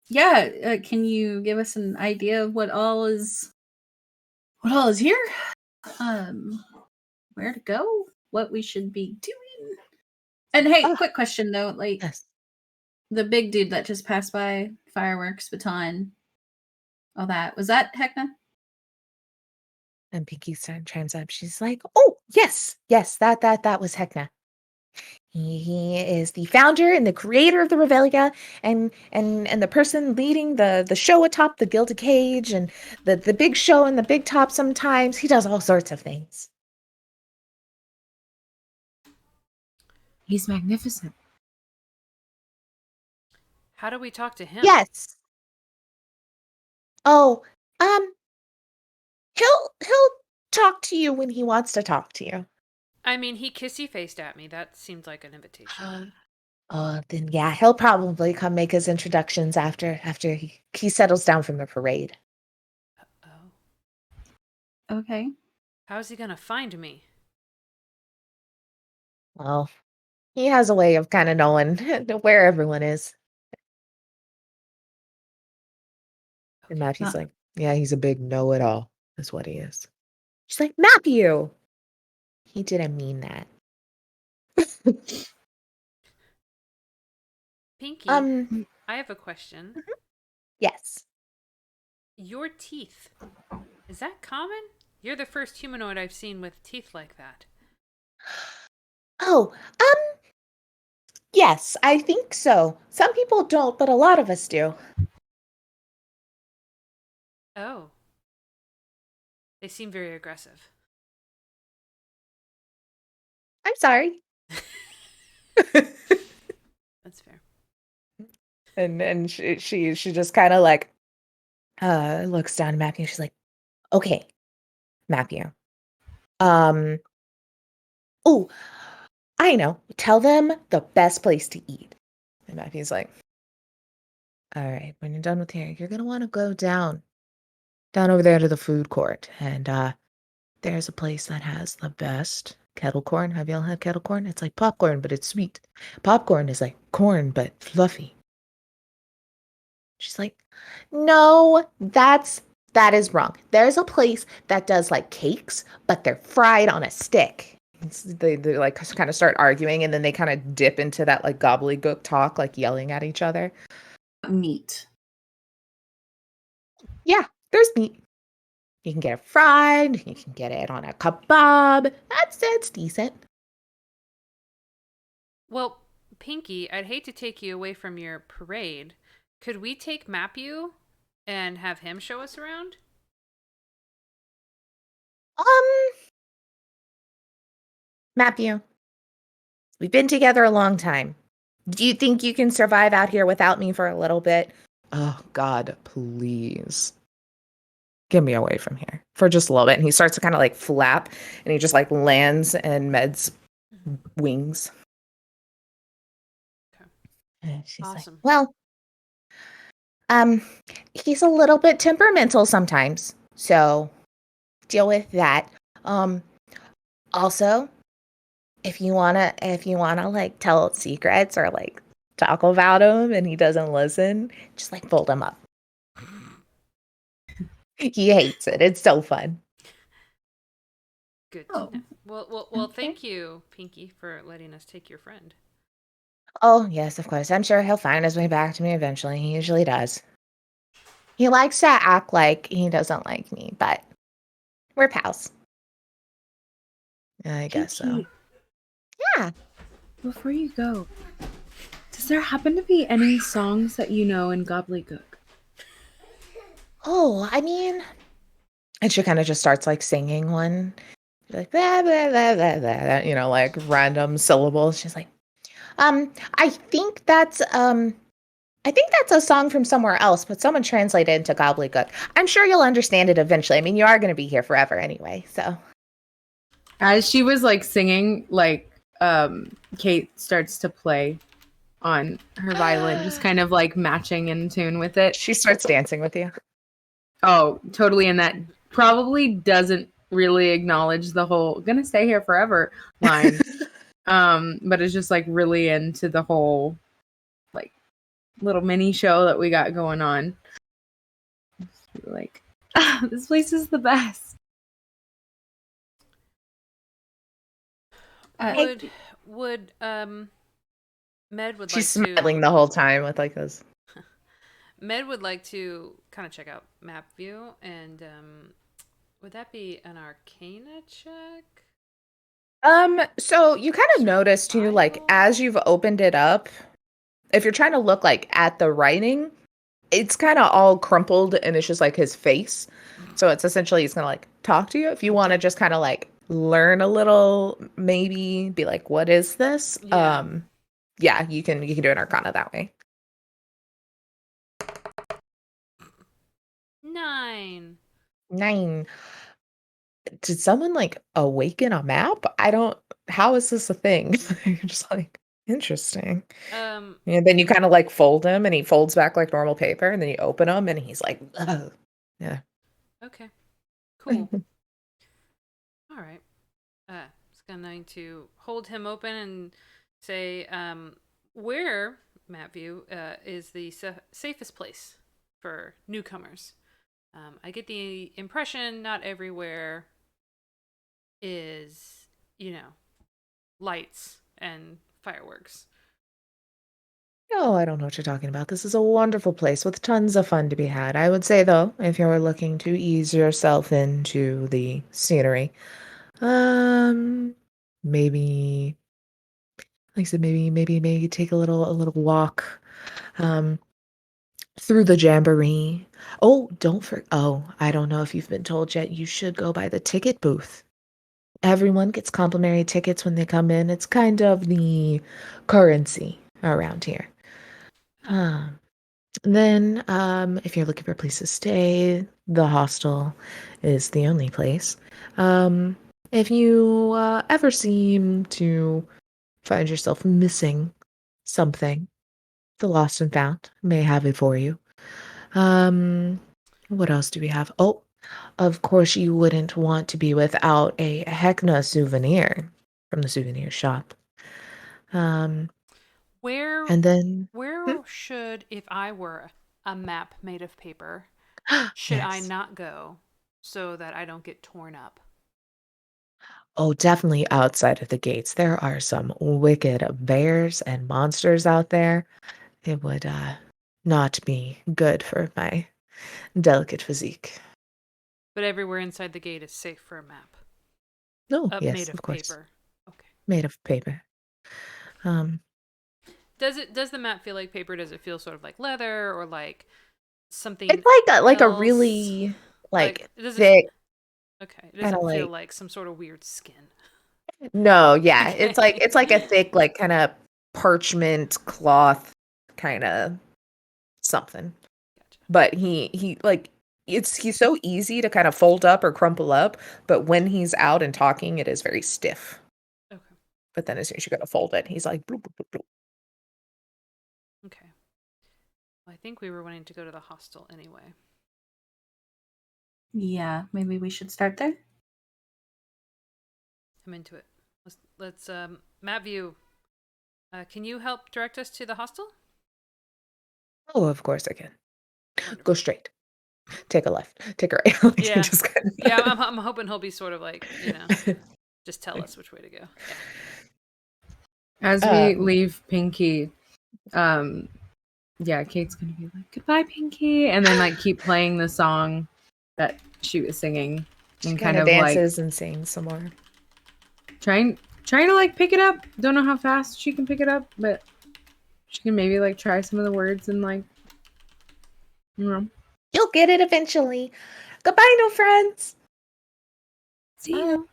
Yeah, can you give us an idea of what all is here? Where to go? What we should be doing? And hey, quick question though, like Yes. the big dude that just passed by, fireworks, baton, all that, was that Heckna? And Pinky chimes up. She's like, "Oh, yes, that was Heckna. He is the founder and the creator of the Revelia, and the person leading the show atop the Gilded Cage, and the big show and the big top. Sometimes he does all sorts of things. He's magnificent. How do we talk to him? Yes. Oh, he'll talk to you when he wants to talk to you. I mean, he kissy faced at me. That seemed like an invitation. Then yeah, he'll probably come make his introductions after he settles down from the parade. Oh. Okay. How's he gonna find me? Well, he has a way of kind of knowing where everyone is. And Matthew's like, yeah, he's a big know-it-all. That's what he is. She's like, Matthew! He didn't mean that. Pinky, I have a question. Mm-hmm. Yes. Your teeth, is that common? You're the first humanoid I've seen with teeth like that. Oh, yes, I think so. Some people don't, but a lot of us do. Oh. They seem very aggressive. I'm sorry. That's fair. And she just kind of like looks down at Matthew. She's like, okay, Matthew. Oh, I know. Tell them the best place to eat. And Matthew's like, all right, when you're done with here, you're gonna want to go down over there to the food court. And there's a place that has the best kettle corn. Have y'all had kettle corn? It's like popcorn, but it's sweet. Popcorn is like corn, but fluffy. She's like, no, that is wrong. There's a place that does like cakes, but they're fried on a stick. They like kind of start arguing, and then they kind of dip into that like gobbledygook talk, like yelling at each other. Meat. Yeah, there's meat. You can get it fried. You can get it on a kebab. That's decent. Well, Pinky, I'd hate to take you away from your parade. Could we take Matthew and have him show us around? Matthew, We've been together a long time. Do you think you can survive out here without me for a little bit? Oh, God, please. Get me away from here for just a little bit. And he starts to kind of like flap and he just like lands in Med's wings. Okay. And she's Awesome. like, well, he's a little bit temperamental sometimes. So deal with that. Also, if you wanna like tell secrets or like talk about him and he doesn't listen, just like fold him up. He hates it. It's so fun. Good to know. Well, thank you, Pinky, for letting us take your friend. Oh, yes, of course. I'm sure he'll find his way back to me eventually. He usually does. He likes to act like he doesn't like me, but we're pals. I guess so. Pinky, Yeah. before you go, does there happen to be any songs that you know in gobbledygook? Oh, I mean, and she kind of just starts like singing one, like blah, blah, blah, blah, blah, you know, like random syllables. She's like, I think that's a song from somewhere else, but someone translated it into gobbledygook. I'm sure you'll understand it eventually. I mean, you are going to be here forever anyway, so. As she was like singing, like Kate starts to play on her violin, just kind of like matching in tune with it. She starts dancing with you. Oh, totally. And that probably doesn't really acknowledge the whole "gonna stay here forever" line. But it's just like really into the whole like little mini show that we got going on. Like, this place is the best. Would Med would She's like smiling the whole time with like this. Med would like to kind of check out map view, and would that be an Arcana check? So you kind of notice too, like as you've opened it up, if you're trying to look like at the writing, it's kind of all crumpled and it's just like his face. So it's essentially he's gonna like talk to you. If you want to just kind of like learn a little, maybe be like, what is this? Yeah. Yeah, you can do an Arcana that way. 9. 9. Did someone like awaken a map? How is this a thing? You're just like, interesting. And then you kind of like fold him and he folds back like normal paper and then you open him and he's like, ugh. Yeah. Okay. Cool. All right. Just going to hold him open and say, where, map view, is the safest place for newcomers? I get the impression not everywhere is, lights and fireworks. Oh, I don't know what you're talking about. This is a wonderful place with tons of fun to be had. I would say, though, if you're looking to ease yourself into the scenery, maybe, like I said, maybe take a little walk, through the jamboree. Oh, I don't know if you've been told yet, you should go by the ticket booth. Everyone gets complimentary tickets when they come in. It's kind of the currency around here. Then, if you're looking for a place to stay, the hostel is the only place. If you ever seem to find yourself missing something, the Lost and Found may have it for you. What else do we have? Oh, of course, you wouldn't want to be without a Heckna souvenir from the souvenir shop. Where And then should, if I were a map made of paper, should I yes. not go so that I don't get torn up? Oh, definitely outside of the gates. There are some wicked bears and monsters out there. It would not be good for my delicate physique. But everywhere inside the gate is safe for a map. Oh, yes, Made of course. paper. Okay. Made of paper. Does the map feel like paper? Does it feel sort of like leather or like something? It's like a really does thick. okay. It Kinda doesn't feel like like some sort of weird skin. No, yeah. Okay. It's like a thick, like kind of parchment cloth kind of something. Gotcha. But he like he's so easy to kind of fold up or crumple up, but when he's out and talking, it is very stiff. Okay. But then as soon as you go to fold it, he's like bloop, bloop, bloop, bloop. Okay. Well, I think we were wanting to go to the hostel anyway. Yeah, maybe we should start there. I'm into it. Let's map view. Can you help direct us to the hostel? Oh, of course I can. Wonderful. Go straight. Take a left. Take a right. Like, Yeah. just kinda- Yeah, I'm hoping he'll be sort of like, just tell us which way to go. Yeah. As we leave Pinky, yeah, Kate's gonna be like, "Goodbye, Pinky," and then like keep playing the song that she was singing, She and kind kind of of like dances and sings some more. trying to like pick it up. Don't know how fast she can pick it up, but she can maybe like try some of the words and like, you know, You'll get it eventually. Goodbye, no friends. see you.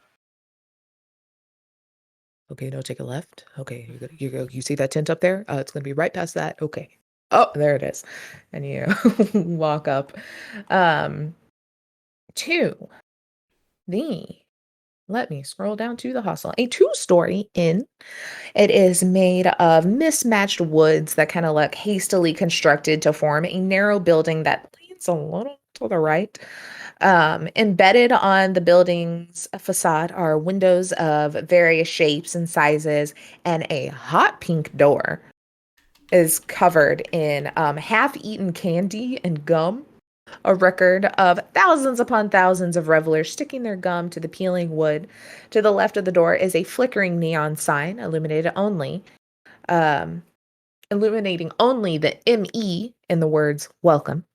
Okay, no, take a left. Okay, you see that tent up there? It's gonna be right past that. Okay. Oh, there it is. And you walk up to the let me scroll down to the hostel. A two-story inn. It is made of mismatched woods that kind of look hastily constructed to form a narrow building that leans a little to the right. Embedded on the building's facade are windows of various shapes and sizes, and a hot pink door is covered in half-eaten candy and gum. A record of thousands upon thousands of revelers sticking their gum to the peeling wood. To the left of the door is a flickering neon sign, illuminating only the ME in the words "Welcome."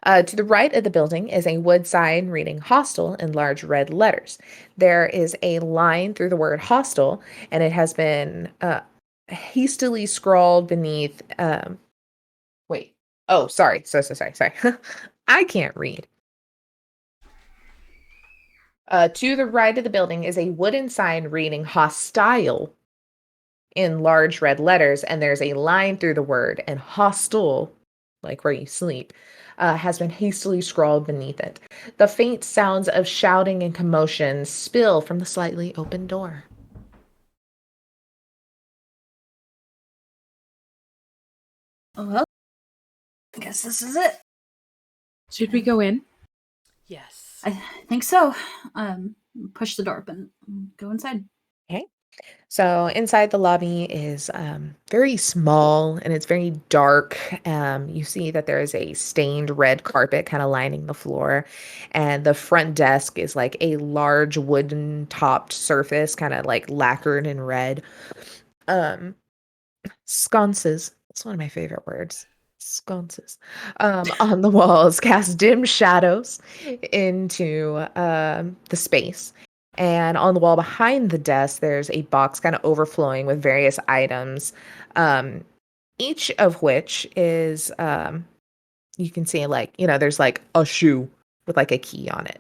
To the right of the building is a wood sign reading "Hostel" in large red letters. There is a line through the word "hostel," and it has been hastily scrawled beneath. Wait. Oh, sorry. Sorry. I can't read. To the right of the building is a wooden sign reading "Hostile" in large red letters, and there's a line through the word, and "hostel," like where you sleep, has been hastily scrawled beneath it. The faint sounds of shouting and commotion spill from the slightly open door. Oh, well, I guess this is it. Should we go in? Yes. I think so. Push the door open. Go inside. Okay. So inside the lobby is very small and it's very dark. You see that there is a stained red carpet kind of lining the floor, and the front desk is like a large wooden topped surface, kind of like lacquered in red. Sconces. That's one of my favorite words. Sconces. On the walls cast dim shadows into the space. And on the wall behind the desk, there's a box kind of overflowing with various items, each of which is, you can see, like, there's like a shoe with like a key on it,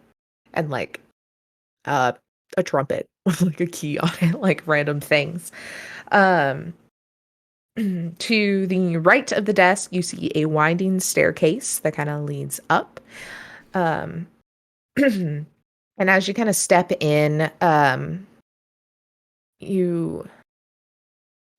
and like a trumpet with like a key on it, like random things. Um, to the right of the desk, you see a winding staircase that kind of leads up. Um, and as you kind of step in, you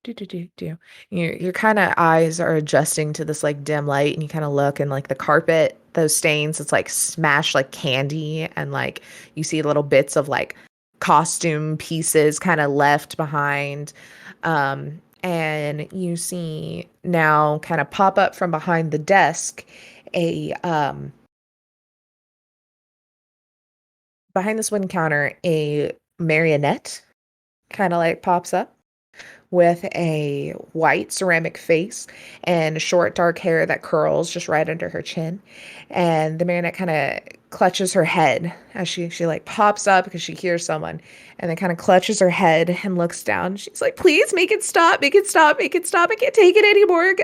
your kind of eyes are adjusting to this like dim light, and you kind of look, and like the carpet, those stains, it's like smashed like candy, and like you see little bits of like costume pieces kind of left behind. And you see now kind of pop up from behind the desk a behind this wooden counter, a marionette kind of like pops up with a white ceramic face and short dark hair that curls just right under her chin. And the marionette kind of clutches her head as she like pops up because she hears someone, and then kind of clutches her head and looks down. She's like, "Please make it stop, make it stop, make it stop. I can't take it anymore.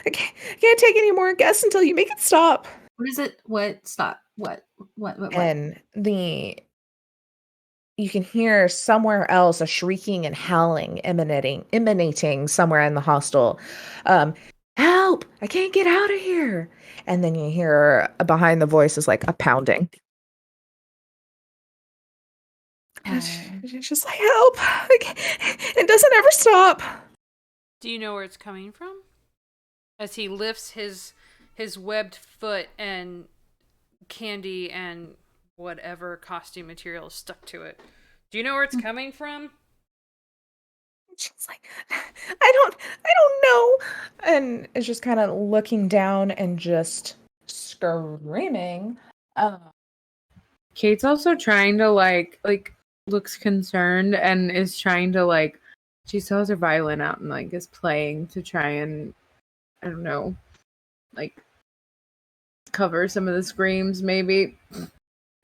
I can't take any more guests until you make it stop." What is it? What? Stop. What? And you can hear somewhere else a shrieking and howling emanating somewhere in the hostel. Help! I can't get out of here. And then you hear behind the voice is like a pounding. And she's just like, help! It doesn't ever stop. Do you know where it's coming from? As he lifts his webbed foot and candy and whatever costume material is stuck to it. Do you know where it's coming from? She's like, I don't know. And is just kind of looking down and just screaming. Kate's also trying to like looks concerned and is trying to like, she still has her violin out and like is playing to try and, I don't know, like cover some of the screams. Maybe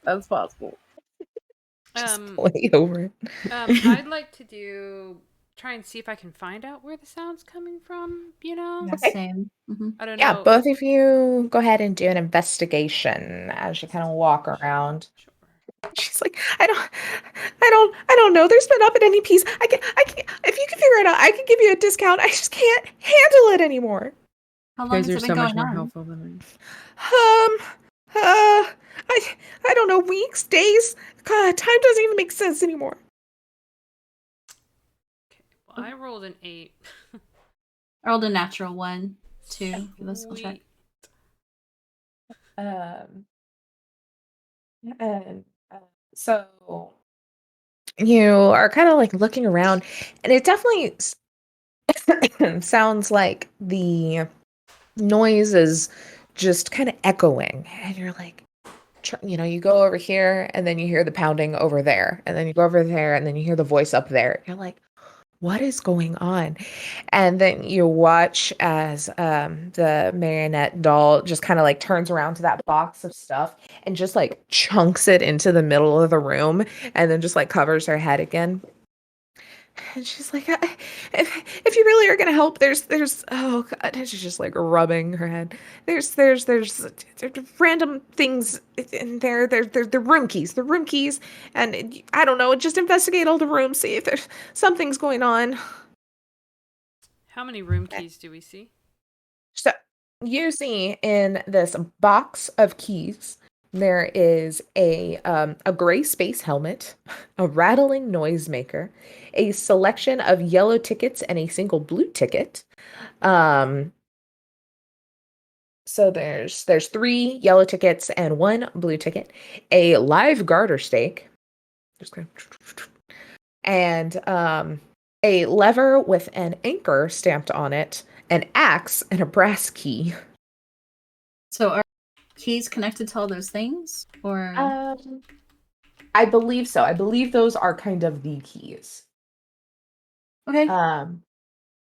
that's possible. Just play over it. I'd like to try and see if I can find out where the sound's coming from, you know? Yeah, Okay. same. I don't know. Yeah, both of you go ahead and do an investigation as you kind of walk around. Sure. She's like, I don't know. There's been up at any piece. I can, if you can figure it out, I can give you a discount. I just can't handle it anymore. How You long guys has are it been so much going more on? helpful than I don't know, weeks, days. God, time doesn't even make sense anymore. Okay. Well, I rolled an 8. I rolled a natural 1, 2 for this. I'll check. Sweet. And so you are kind of like looking around, and it definitely sounds like the noise is just kind of echoing, and you're like, you go over here, and then you hear the pounding over there, and then you go over there, and then you hear the voice up there. You're like, what is going on? And then you watch as the marionette doll just kind of like turns around to that box of stuff and just like chunks it into the middle of the room, and then just like covers her head again. And she's like, if you really are gonna help, there's oh god, and she's just like rubbing her head. There's random things in there. They're room keys, and I don't know. Just investigate all the rooms, see if there's something's going on. How many room keys do we see? So you see in this box of keys, there is a gray space helmet, a rattling noisemaker, a selection of yellow tickets, and a single blue ticket. So there's 3 yellow tickets and 1 blue ticket, a live garter stake, just kind of, and a lever with an anchor stamped on it, an axe, and a brass key. So are keys connected to all those things? Or I believe so. I believe those are kind of the keys. okay.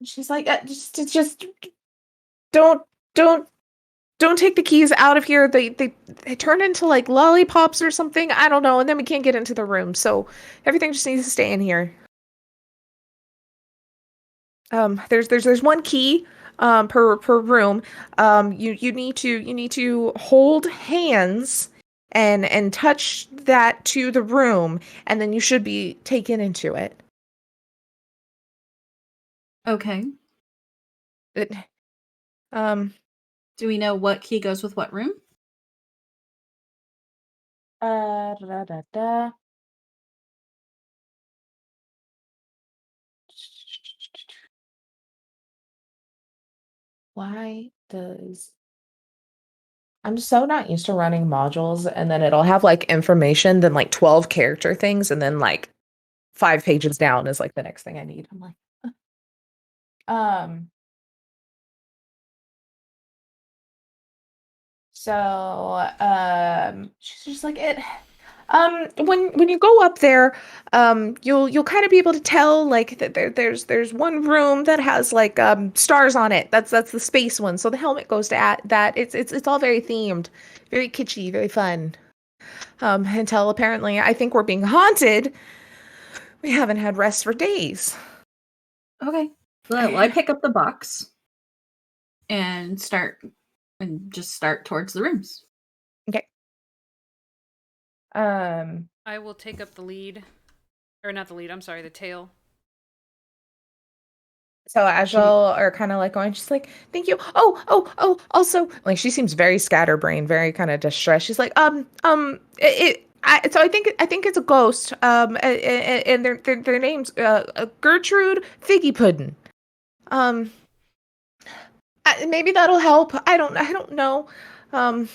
She's like, just don't take the keys out of here. They turn into like lollipops or something. I don't know, and then we can't get into the room. So everything just needs to stay in here. There's 1 key per room. You need to hold hands and touch that to the room, and then you should be taken into it. Okay. Do we know what key goes with what room? Da, da, da, da. Why does I'm so not used to running modules, and then it'll have like information, then like 12 character things, and then like 5 pages down is like the next thing I need. I'm like, so she's just like it. When you go up there, you'll kind of be able to tell like that there's one room that has like stars on it. That's the space one. So the helmet goes to that. It's all very themed, very kitschy, very fun. Until apparently I think we're being haunted. We haven't had rest for days. Okay. Well, I pick up the box and just start towards the rooms. Okay. I will take up the lead Or not the lead, I'm sorry, the tail. So as y'all are kind of like going, she's like, "Thank you." Oh. Also, like she seems very scatterbrained, very kind of distressed. She's like, so I think it's a ghost. And their names, Gertrude Figgy Puddin. Maybe that'll help. I don't know. Um,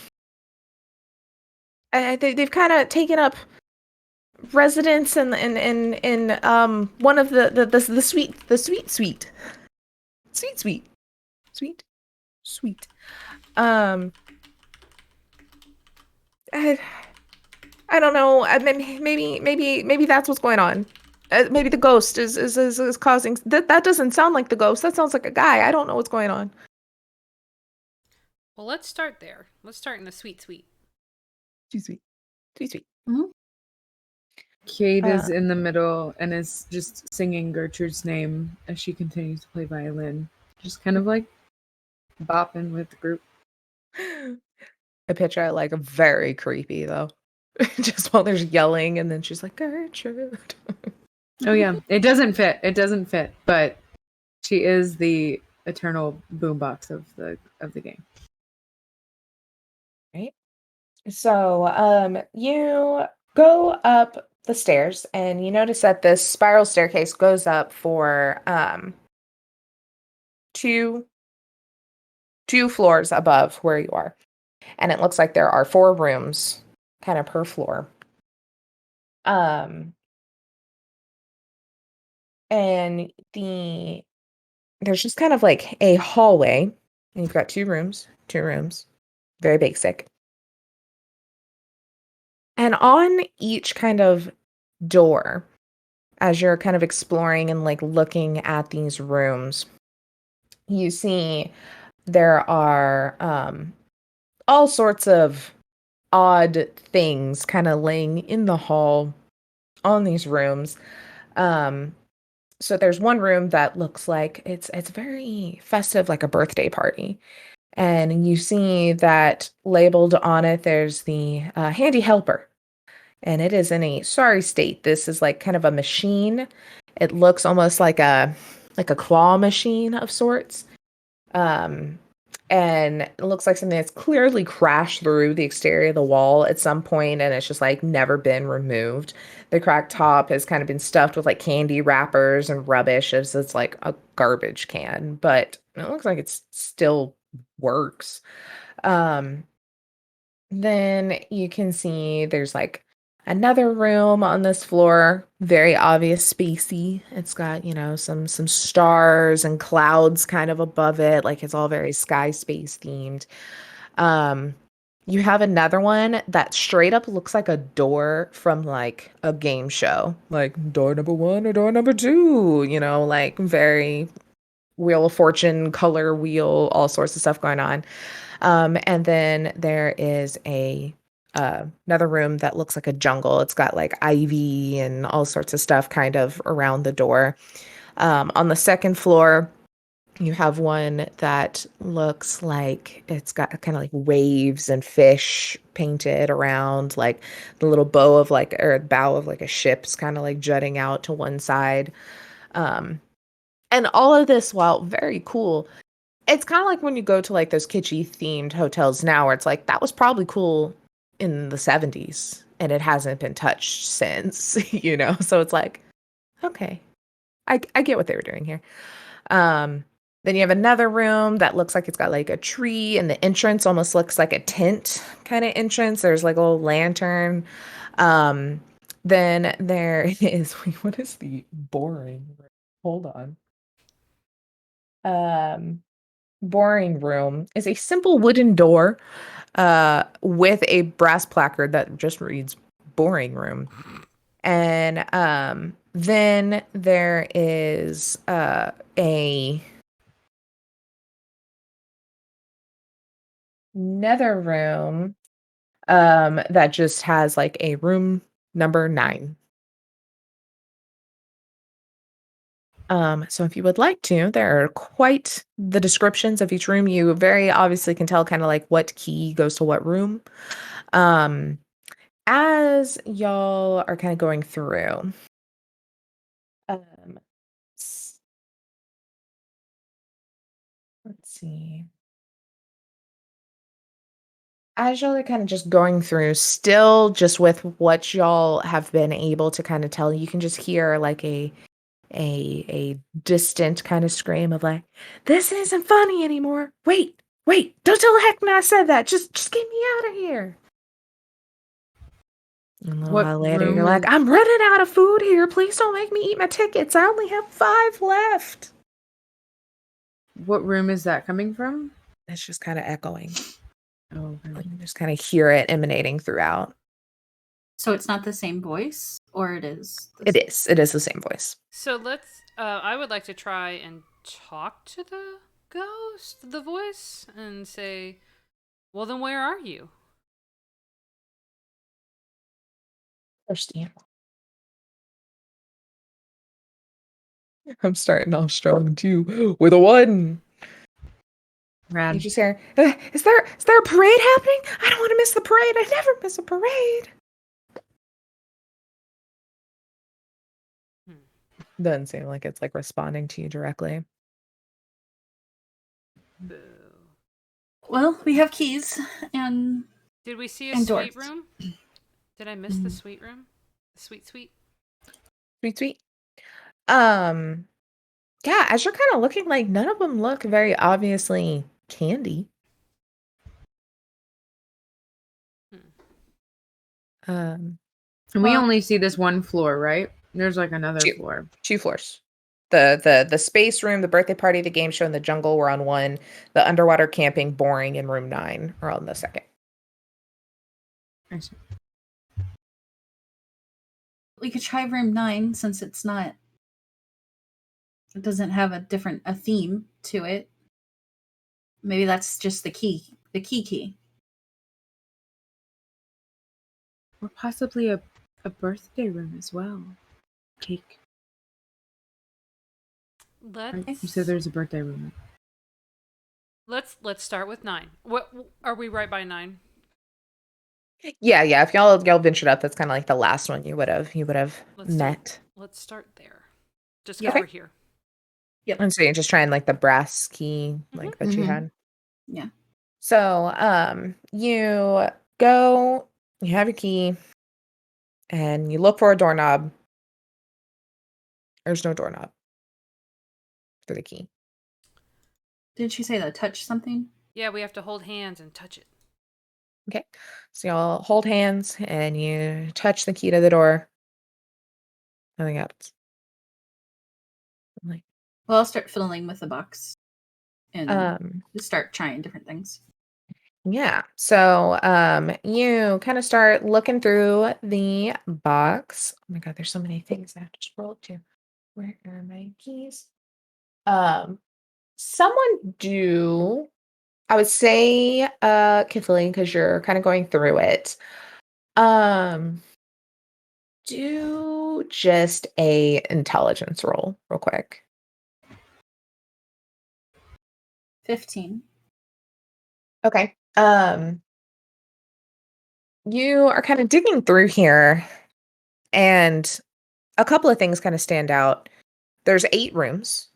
they've kind of taken up residence in one of the sweet. Um, I, I don't know. Maybe that's what's going on. Maybe the ghost is causing that. That doesn't sound like the ghost. That sounds like a guy. I don't know what's going on. Well, let's start there. Let's start in the sweet. Too sweet. Mhm. Kate is in the middle and is just singing Gertrude's name as she continues to play violin. Just kind of like bopping with the group. I picture it like very creepy though. Just while there's yelling and then she's like, Gertrude. Oh yeah. It doesn't fit, but she is the eternal boombox of the game. Right. So you go up the stairs and you notice that this spiral staircase goes up for two floors above where you are. And it looks like there are 4 rooms kind of per floor. And there's just kind of like a hallway. And you've got 2 rooms, very basic. And on each kind of door, as you're kind of exploring and like looking at these rooms, you see there are all sorts of odd things kind of laying in the hall on these rooms. So there's one room that looks like it's very festive, like a birthday party. And you see that labeled on it, there's the handy helper. And it is in a sorry state. This is like kind of a machine. It looks almost like a claw machine of sorts. And it looks like something that's clearly crashed through the exterior of the wall at some point and it's just like never been removed. The cracked top has kind of been stuffed with like candy wrappers and rubbish as it's like a garbage can, but it looks like it still works. Then you can see there's like another room on this floor, very obvious spacey. It's got, some stars and clouds kind of above it, like it's all very sky space themed. You have another one that straight up looks like a door from like a game show, like door number 1 or door number 2, like very Wheel of Fortune, color wheel, all sorts of stuff going on. And then there is another room that looks like a jungle. It's got like ivy and all sorts of stuff kind of around the door. On the second floor, you have one that looks like it's got kind of like waves and fish painted around, like the little bow of like, or bow of like a ship's kind of like jutting out to one side. And all of this, while very cool, it's kind of like when you go to like those kitschy themed hotels now where it's like that was probably cool in the 70s and it hasn't been touched since, So it's like, okay, I get what they were doing here. Then you have another room that looks like it's got like a tree and the entrance almost looks like a tent kind of entrance. There's like a little lantern. Then there is, what is the boring? Hold on. Boring room is a simple wooden door with a brass placard that just reads boring room. And then there is another room that just has like a room number 9. So if you would like to, there are quite the descriptions of each room. You very obviously can tell kind of like what key goes to what room. As y'all are kind of going through, Um, s- let's see. As y'all are kind of just going through, still just with what y'all have been able to kind of tell, you can just hear like a distant kind of scream of like, "This isn't funny anymore. Wait, don't tell Heckna I said that. Just get me out of here." And a little What while later, you're room like, is "I'm running out of food here. Please don't make me eat my tickets. I only have 5 left." what room is that coming from? It's just kind of echoing. Oh, Like you just kind of hear it emanating throughout. So it's not the same voice, or it is? It is. It is the same voice. So let's. I would like to try and talk to the ghost, the voice, and say, "Well, then where are you?" Thirsty. I'm starting off strong too with a 1. You Rad. just hear, is there a parade happening? I don't want to miss the parade. I never miss a parade. Doesn't seem like it's like responding to you directly. Boo. Well, we have keys, and Did we see a And suite dwarves. room? Did I miss the suite room? The suite? Sweet. Yeah, as you're kind of looking, like none of them look very obviously candy. Um, And we Well- only see this one floor, right? There's like another 2. floor. 2 floors. The space room, the birthday party, the game show, and the jungle were on 1. The underwater camping, boring, and room 9 are on the 2nd. I see. we could try room 9 since it's not. It doesn't have a theme to it. Maybe that's just the key. The key. Or possibly a birthday room as well. Cake. Right? You said there's a birthday room. Let's start with 9. What are we right by 9? Yeah. If y'all ventured up, that's kind of like the last one you would have met. Let's start there. Just Yeah. because we're here. And so you're just trying like the brass key, like that you Mhm. had. Yeah. So, you go, you have your key, and you look for a doorknob. There's no doorknob for the key. Did she say to touch something? Yeah, we have to hold hands and touch it. Okay. So y'all hold hands and you touch the key to the door. Nothing happens. Like, Well, I'll start fiddling with the box and just start trying different things. yeah. So, you kind of start looking through the box. Oh my God, there's so many things I have to scroll up to. Where are my keys? Someone do, I would say, Kathleen, because you're kind of going through it. Do just a intelligence roll real quick. 15. Okay. You are kind of digging through here, and a couple of things kind of stand out. There's 8 rooms,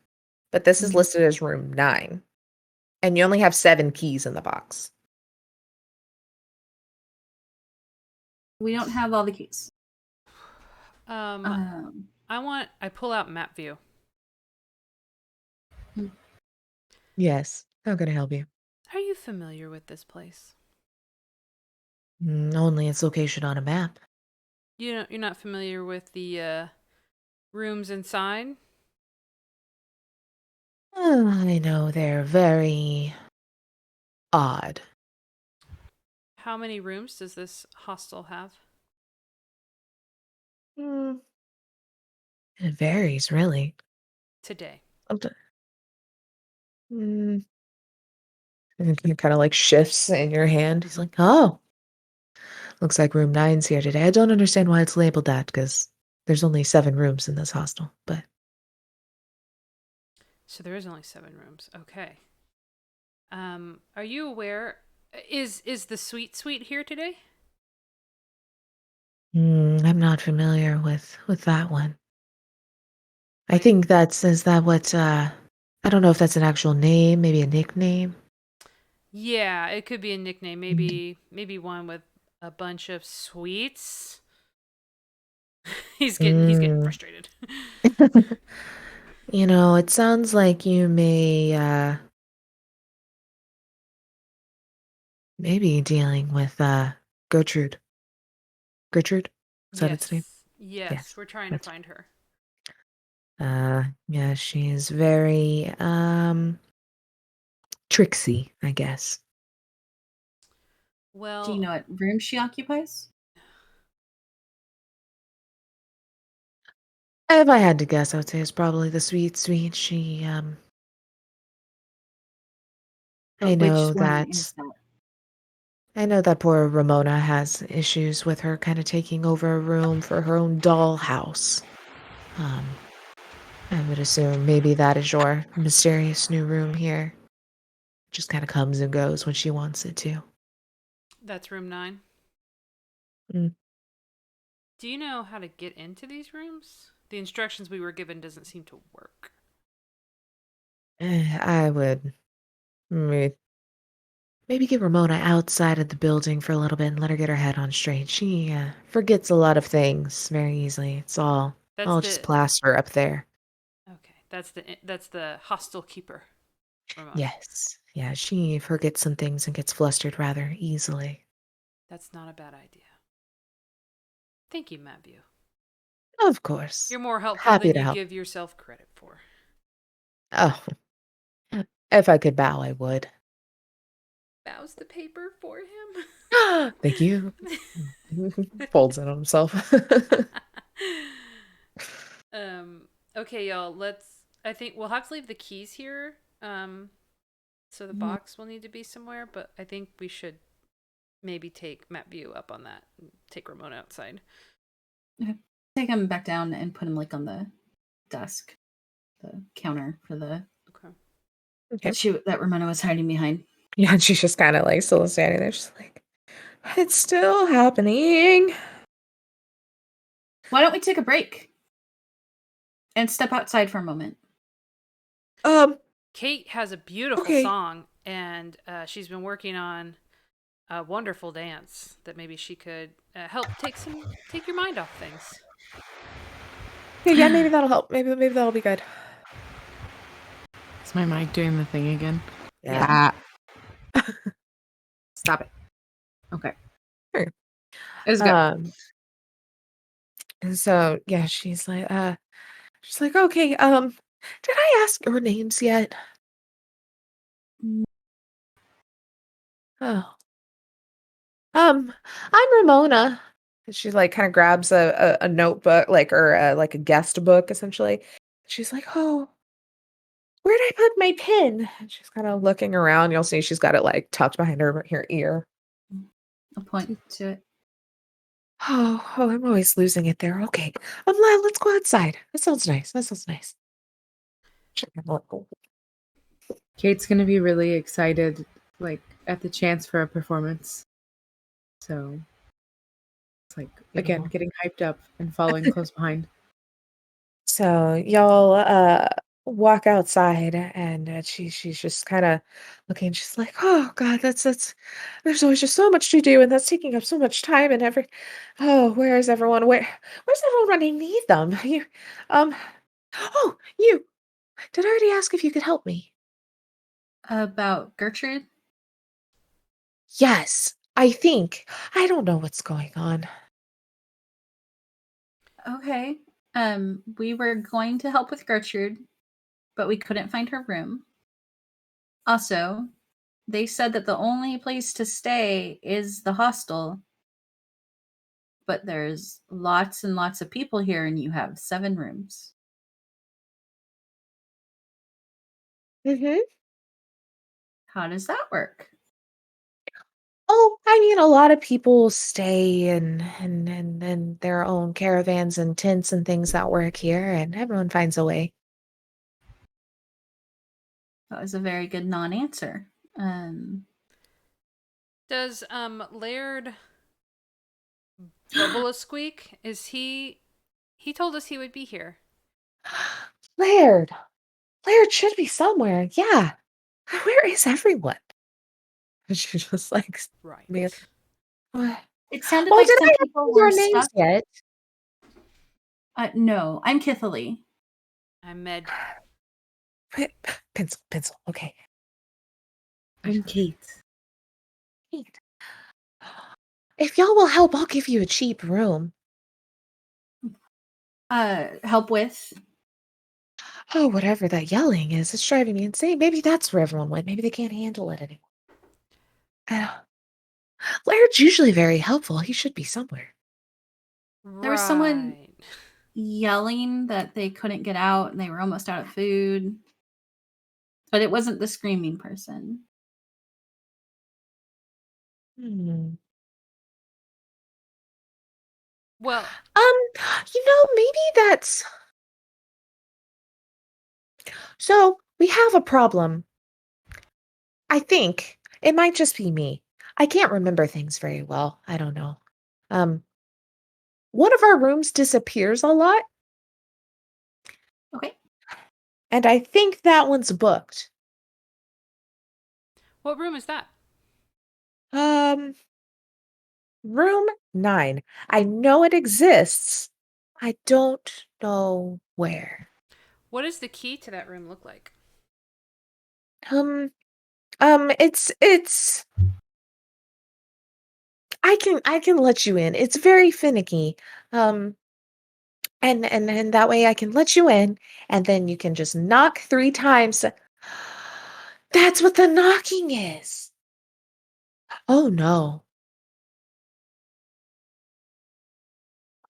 but this is Mhm. listed as room 9, and you only have 7 keys in the box. We don't have all the keys. I pull out map view. Yes. How can I help you? Are you familiar with this place? Only its location on a map. You're not familiar with the rooms inside? I know they're very odd. How many rooms does this hostel have? It varies, really. Today. And it kind of like shifts in your hand. He's like, oh, looks like room 9's here today. I don't understand why it's labeled that because there's only 7 rooms in this hostel, but So there is only 7 rooms. Okay. Are you aware? Is the suite here today? I'm not familiar with that one. I think is that what, I don't know if that's an actual name, maybe a nickname. Yeah, it could be a nickname. Maybe one with a bunch of sweets. He's getting Mm. frustrated. It sounds like you may, maybe dealing with, Gertrude. Gertrude? Is that its name? Yes, Yes. we're trying to That's, find her. yeah, she's very, tricksy, I guess. Well, Do you know what room she occupies? If I had to guess, I would say it's probably the sweet, sweet. I Which know one that is that? I know that poor Ramona has issues with her kind of taking over a room for her own dollhouse. Um, I would assume maybe that is your mysterious new room here. Just kind of comes and goes when she wants it to. that's room 9. Mm. Do you know how to get into these rooms? The instructions we were given doesn't seem to work. I would maybe get Ramona outside of the building for a little bit and let her get her head on straight. She forgets a lot of things very easily. It's That's all just the plaster up there. Okay. That's the hostile keeper, Ramona. Yes. Yeah, she forgets some things and gets flustered rather easily. That's not a bad idea. Thank you, Matthew. Of course. You're more helpful Happy than to you help. give yourself credit for. Oh, if I could bow, I would. Bows the paper for him. Thank you. Folds it on himself. Okay, y'all, I think we'll have to leave the keys here. So the box will need to be somewhere, but I think we should maybe take Matt View up on that and take Ramona outside. Okay. Take him back down and put him like on the desk, the counter for the Okay. that Ramona was hiding behind. Yeah, and she's just kind of like still standing there, just like, it's still happening. Why don't we take a break and step outside for a moment? Kate has a beautiful Okay. song, and she's been working on a wonderful dance that maybe she could help take your mind off things. Yeah, maybe that'll help. Maybe that'll be good. Is my mic doing the thing again? Yeah. Stop it. Okay. Sure. It was good. And so yeah, she's like, okay, did I ask your names yet? Oh. I'm Ramona. And she like kind of grabs a notebook, like a guest book, essentially. She's like, oh, where'd I put my pen? And she's kind of looking around. You'll see she's got it like tucked behind her ear. I'll point to it. Oh, I'm always losing it there. Okay. Let's go outside. That sounds nice. Kate's gonna be really excited, like at the chance for a performance. So it's like again Beautiful. getting hyped up and following close behind. So y'all walk outside and she's just kind of looking. She's like, "Oh God, that's there's always just so much to do, and that's taking up so much time and every. Oh, where is everyone? Where's everyone when I need them? Um, oh, you. Did I already ask if you could help me? About Gertrude? Yes, I think. I don't know what's going on. Okay. We were going to help with Gertrude, but we couldn't find her room. Also, they said that the only place to stay is the hostel, but there's lots and lots of people here, and you have 7 rooms. Mm-hmm. How does that work? Oh, I mean, a lot of people stay in their own caravans and tents and things that work here, and everyone finds a way. That was a very good non-answer. Does Laird Bubble a Squeak? Is he told us he would be here. Laird. Laird should be somewhere. Yeah. Where is everyone? And she just like, Right. me. What? It sounded Oh, like did some I people ask your were names stuck. yet? No, I'm Kithaly. I'm Med. Pencil. Okay. I'm Kate. Neat. If y'all will help, I'll give you a cheap room. Help with. Oh, whatever that yelling is, it's driving me insane. Maybe that's where everyone went. Maybe they can't handle it anymore. Laird's usually very helpful. He should be somewhere. There was someone Right. yelling that they couldn't get out and they were almost out of food. But it wasn't the screaming person. Hmm. Well, Maybe that's. So we have a problem. I think it might just be me. I can't remember things very well. I don't know. One of our rooms disappears a lot, Okay. and I think that one's booked. what room is that? Room 9. I know it exists. I don't know where. What does the key to that room look like? It's I can let you in. It's very finicky. And that way I can let you in, and then you can just knock 3 times. That's what the knocking is. Oh no.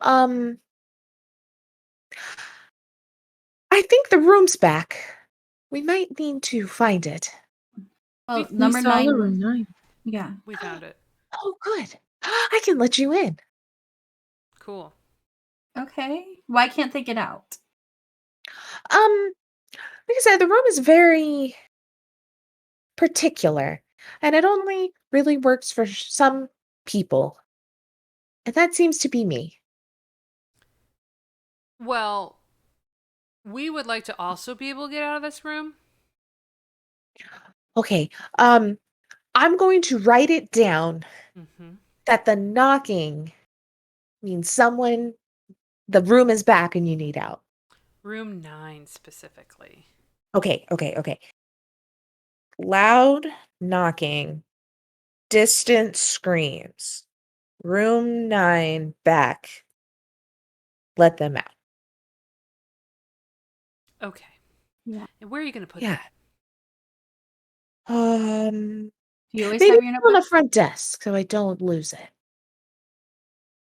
Um, I think the room's back. We might need to find it. Well, We number saw 9. the room 9. Yeah. We found it. Oh, good. I can let you in. Cool. Okay. Why can't they get out? Like I said, the room is very particular, and it only really works for some people. And that seems to be me. Well, we would like to also be able to get out of this room. Okay, I'm going to write it down Mm-hmm. that the knocking means the room is back and you need out. Room 9 specifically. Okay. Loud knocking, distant screams. Room 9 back. Let them out. Okay. Yeah. And where are you going to put Yeah. that? Do you always Maybe have your on notebook? the front desk so I don't lose it.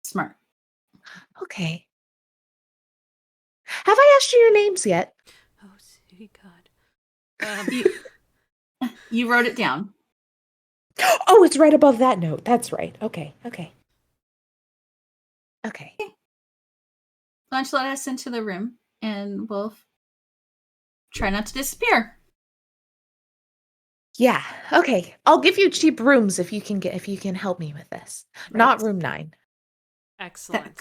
Smart. Okay. Have I asked you your names yet? Oh, sweet God. You wrote it down. Oh, it's right above that note. That's right. Okay. Why don't you let us into the room and we'll try not to disappear. Yeah. Okay. I'll give you cheap rooms if you can help me with this. Right. Not room 9. Excellent.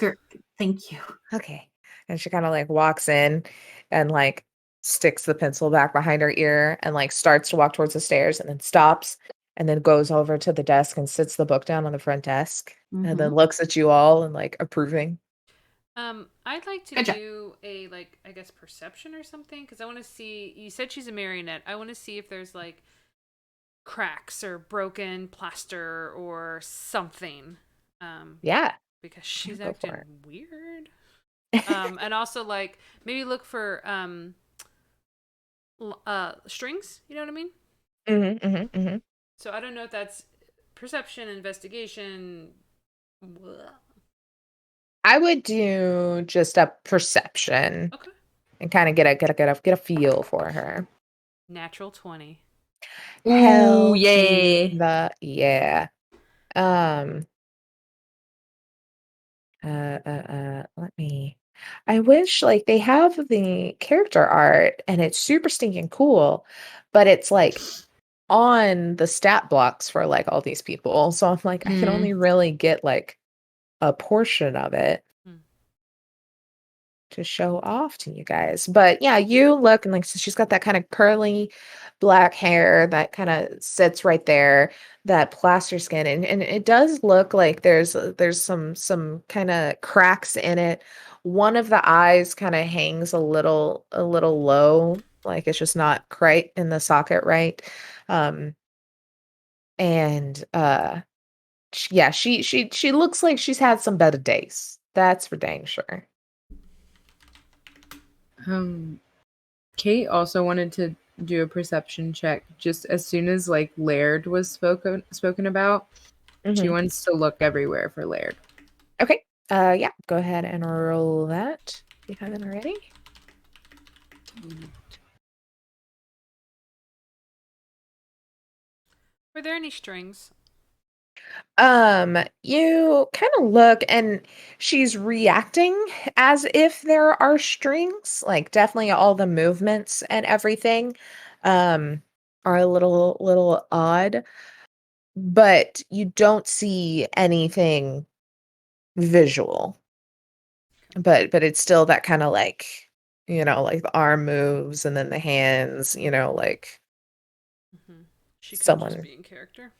Thank you. Okay. And she kind of like walks in and like sticks the pencil back behind her ear and like starts to walk towards the stairs and then stops and then goes over to the desk and sits the book down on the front desk and then looks at you all and like approving. I'd like to Good job. do a I guess perception or something because I want to see. You said she's a marionette. I want to see if there's like cracks or broken plaster or something. Yeah. Because she's Go for acting weird. And also like maybe look for strings. You know what I mean? Mm-hmm. So I don't know if that's perception, investigation. Blah. I would do just a perception. Okay. And kind of get a feel for her. Natural 20. Hell Ooh, yay. yeah. Let me. I wish like they have the character art and it's super stinking cool, but it's like on the stat blocks for like all these people. So I'm like, I can only really get like a portion of it. show off to you guys. But yeah, you look and like so she's got that kind of curly black hair that kind of sits right there, that plaster skin, and it does look like there's some kind of cracks in it. One of the eyes kind of hangs a little low, like it's just not quite in the socket right. Um and yeah, she looks like she's had some better days. That's for dang sure. Kate also wanted to do a perception check just as soon as like Laird was spoken about. She wants to look everywhere for Laird. Okay. Yeah, go ahead and roll that if you haven't already. Were there any strings? You kind of look and she's reacting as if there are strings, like definitely all the movements and everything are a little odd, but you don't see anything visual. But it's still that kind of like, like the arm moves and then the hands, like She could someone just be in character.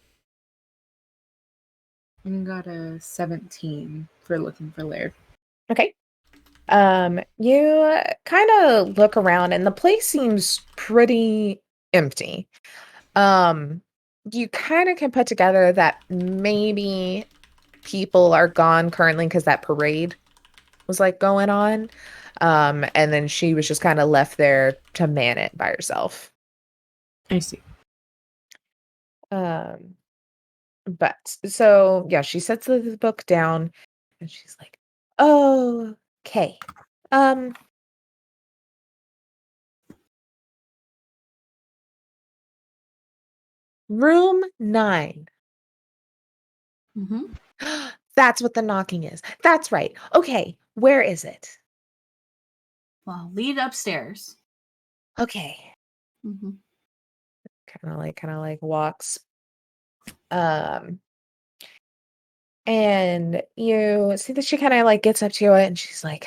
I got a 17 for looking for Laird. Okay. You kind of look around and the place seems pretty empty. You kind of can put together that maybe people are gone currently because that parade was like going on. And then she was just kind of left there to man it by herself. I see. But so yeah, she sets the book down and she's like, "Oh, okay. Room 9. Mm-hmm. That's what the knocking is. That's right. Okay, where is it? Well, lead upstairs. Okay." Mm-hmm. Kind of like walks. And you see that she kind of like gets up to it and she's like,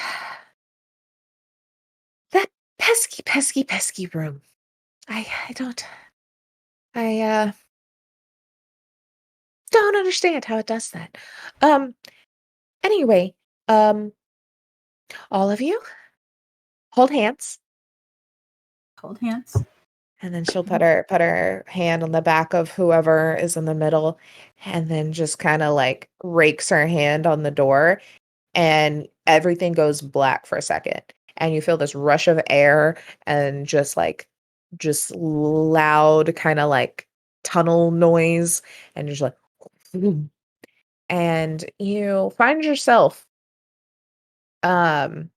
"That pesky, pesky, pesky room. I don't understand how it does that. Anyway, um, all of you hold hands." Hold hands. And then she'll put her hand on the back of whoever is in the middle and then just kind of like rakes her hand on the door and everything goes black for a second. And you feel this rush of air and just loud kind of like tunnel noise and you're just like and you find yourself um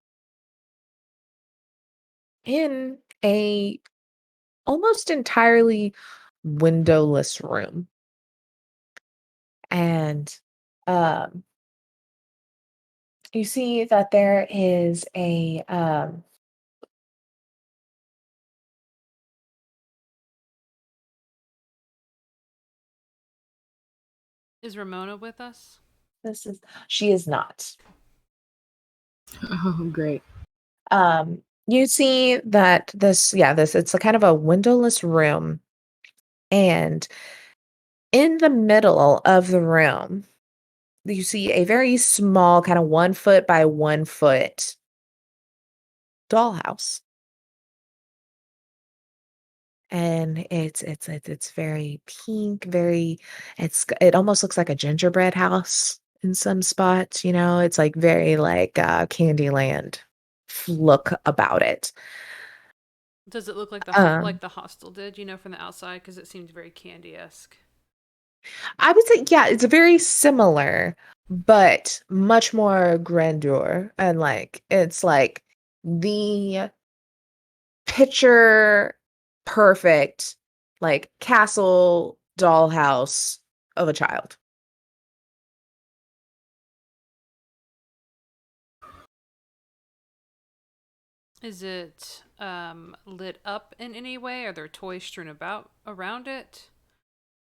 in a almost entirely windowless room. And um, you see that there is a Is Ramona with us? this is she is not. Oh, great. You see that this it's a kind of a windowless room, and in the middle of the room, you see a very small, kind of 1 foot by 1 foot dollhouse. And it's very pink, it almost looks like a gingerbread house in some spots, it's like very like Candyland look about it. Does it look like Um, the hostel did, from the outside? Because it seemed very candy-esque. I would say, yeah, it's very similar, but much more grandeur. And like, it's like the picture perfect, like castle dollhouse of a child. Is it lit up in any way? Are there toys strewn about around it?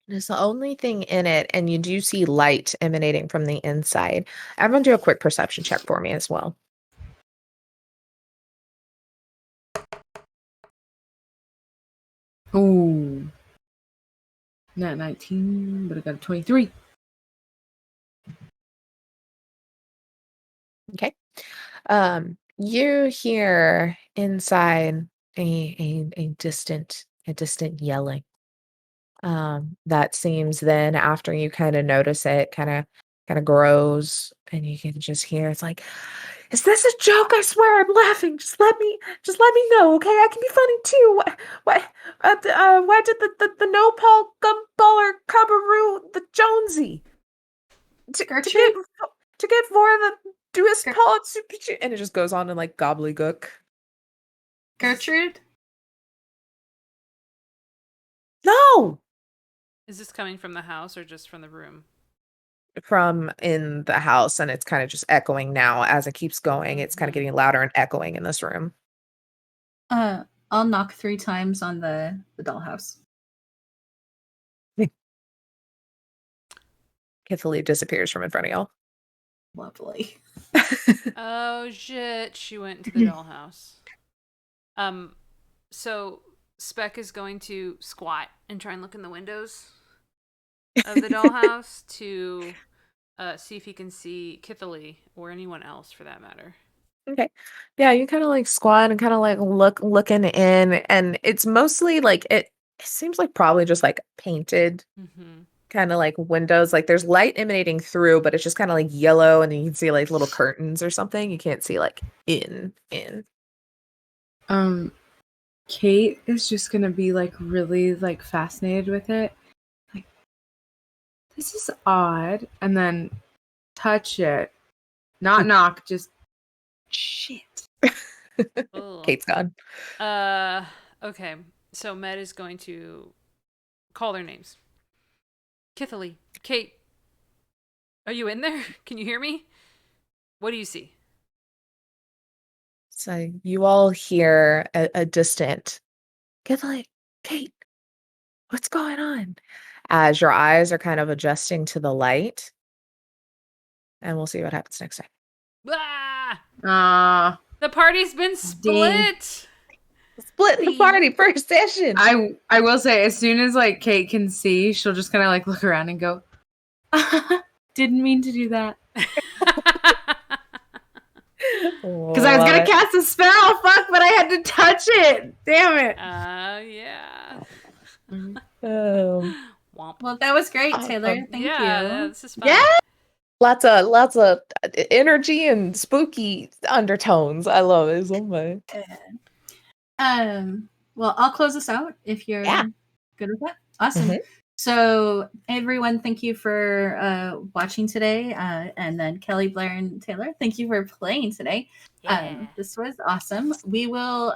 It's the only thing in it, and you do see light emanating from the inside. Everyone do a quick perception check for me as well. Ooh. Not 19, but I got a 23. Okay. You hear inside a distant yelling. That seems then after you kind of notice it kind of grows and you can just hear it's like, is this a joke? I swear I'm laughing. Just let me know, okay? I can be funny too. Why did the no Paul Gumballer Cabaroo the Jonesy Gertrude? to get for the doest Ger- Paul and it just goes on in like gobbledygook. Gertrude? No, Is this coming from the house or just from the room? from in the house, and it's kind of just echoing now as it keeps going. It's kind of getting louder and echoing in this room. I'll knock 3 times on the dollhouse. Kithily disappears from in front of y'all. Lovely. Oh shit, she went into the dollhouse. So Speck is going to squat and try and look in the windows of the dollhouse to see if he can see Kithily or anyone else for that matter. Okay. Yeah, you kind of like squat and kind of like looking in, and it's mostly like it seems like probably just like painted kind of like windows. Like there's light emanating through, but it's just kind of like yellow, and you can see like little curtains or something. You can't see like in. Kate is just gonna be like really like fascinated with it. Like, this is odd, and then touch it. Not knock, just shit. Kate's gone. Okay. So Med is going to call their names. Kithily, Kate, are you in there? Can you hear me? What do you see? So you all hear a distant, Kithily, Kate, what's going on? As your eyes are kind of adjusting to the light. And we'll see what happens next time. Ah! The party's been split. Split the party first session. I will say, as soon as like Kate can see, she'll just kind of like look around and go, didn't mean to do that. Because I was gonna cast a spell, fuck, but I had to touch it. Damn it. Yeah. Well, that was great, Taylor. Thank you. Yeah, this is fun. Yeah. Lots of energy and spooky undertones. I love it so much. Well, I'll close this out if you're good with that. Awesome. Mm-hmm. So, everyone, thank you for watching today. And then Kelly, Blair, and Taylor, thank you for playing today. Yeah. This was awesome. We will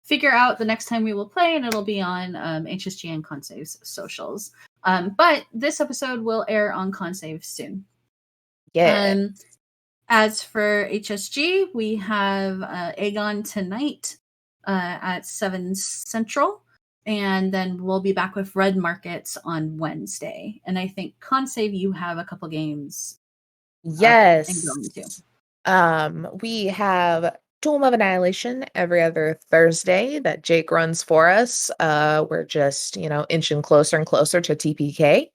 figure out the next time we will play, and it'll be on HSG and Consave's socials. But this episode will air on Consave soon. Yeah. As for HSG, we have Aegon tonight at 7 Central. And then we'll be back with Red Markets on Wednesday. And I think Consave, you have a couple games. Yes. Going to. We have Tomb of Annihilation every other Thursday that Jake runs for us. We're just, inching closer and closer to TPK.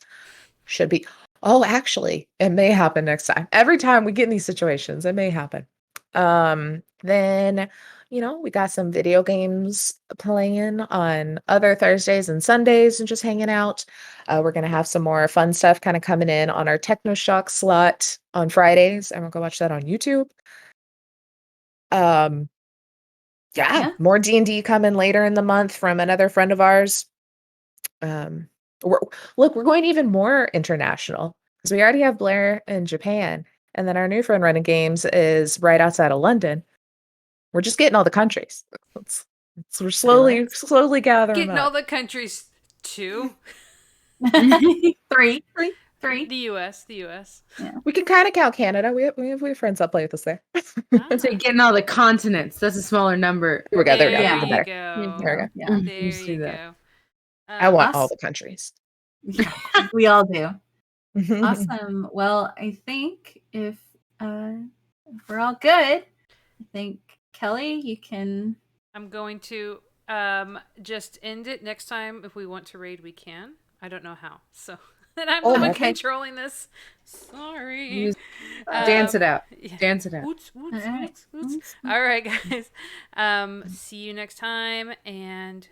Should be. Oh, actually, it may happen next time. Every time we get in these situations, it may happen. Then, we got some video games playing on other Thursdays and Sundays and just hanging out. We're going to have some more fun stuff kind of coming in on our TechnoShock slot on Fridays, and we'll go watch that on YouTube. More D&D coming later in the month from another friend of ours. We're going even more international because we already have Blair in Japan, and then our new friend running games is right outside of London. We're just getting all the countries. We're slowly gathering getting up. all the countries too. 3. The U.S. Yeah. We can kind of count Canada. We have friends that play with us there. So you're getting all the continents. That's a smaller number. There you go. Yeah. There you go. I want all the countries. Yeah, we all do. Awesome. Well, I think if we're all good, I think Kelly, you can. I'm going to Just end it. Next time, if we want to raid, we can. I don't know how. So, and I'm Oh, the one okay. controlling this. Sorry. Dance it out. Yeah. Dance it out. Woots, woots, All right. woots, woots. All right, guys. See you next time. And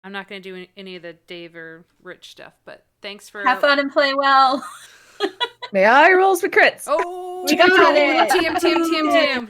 I'm not going to do any of the Dave or Rich stuff, but thanks for Have fun and play well. May I rolls for crits. Oh, We got it. TM.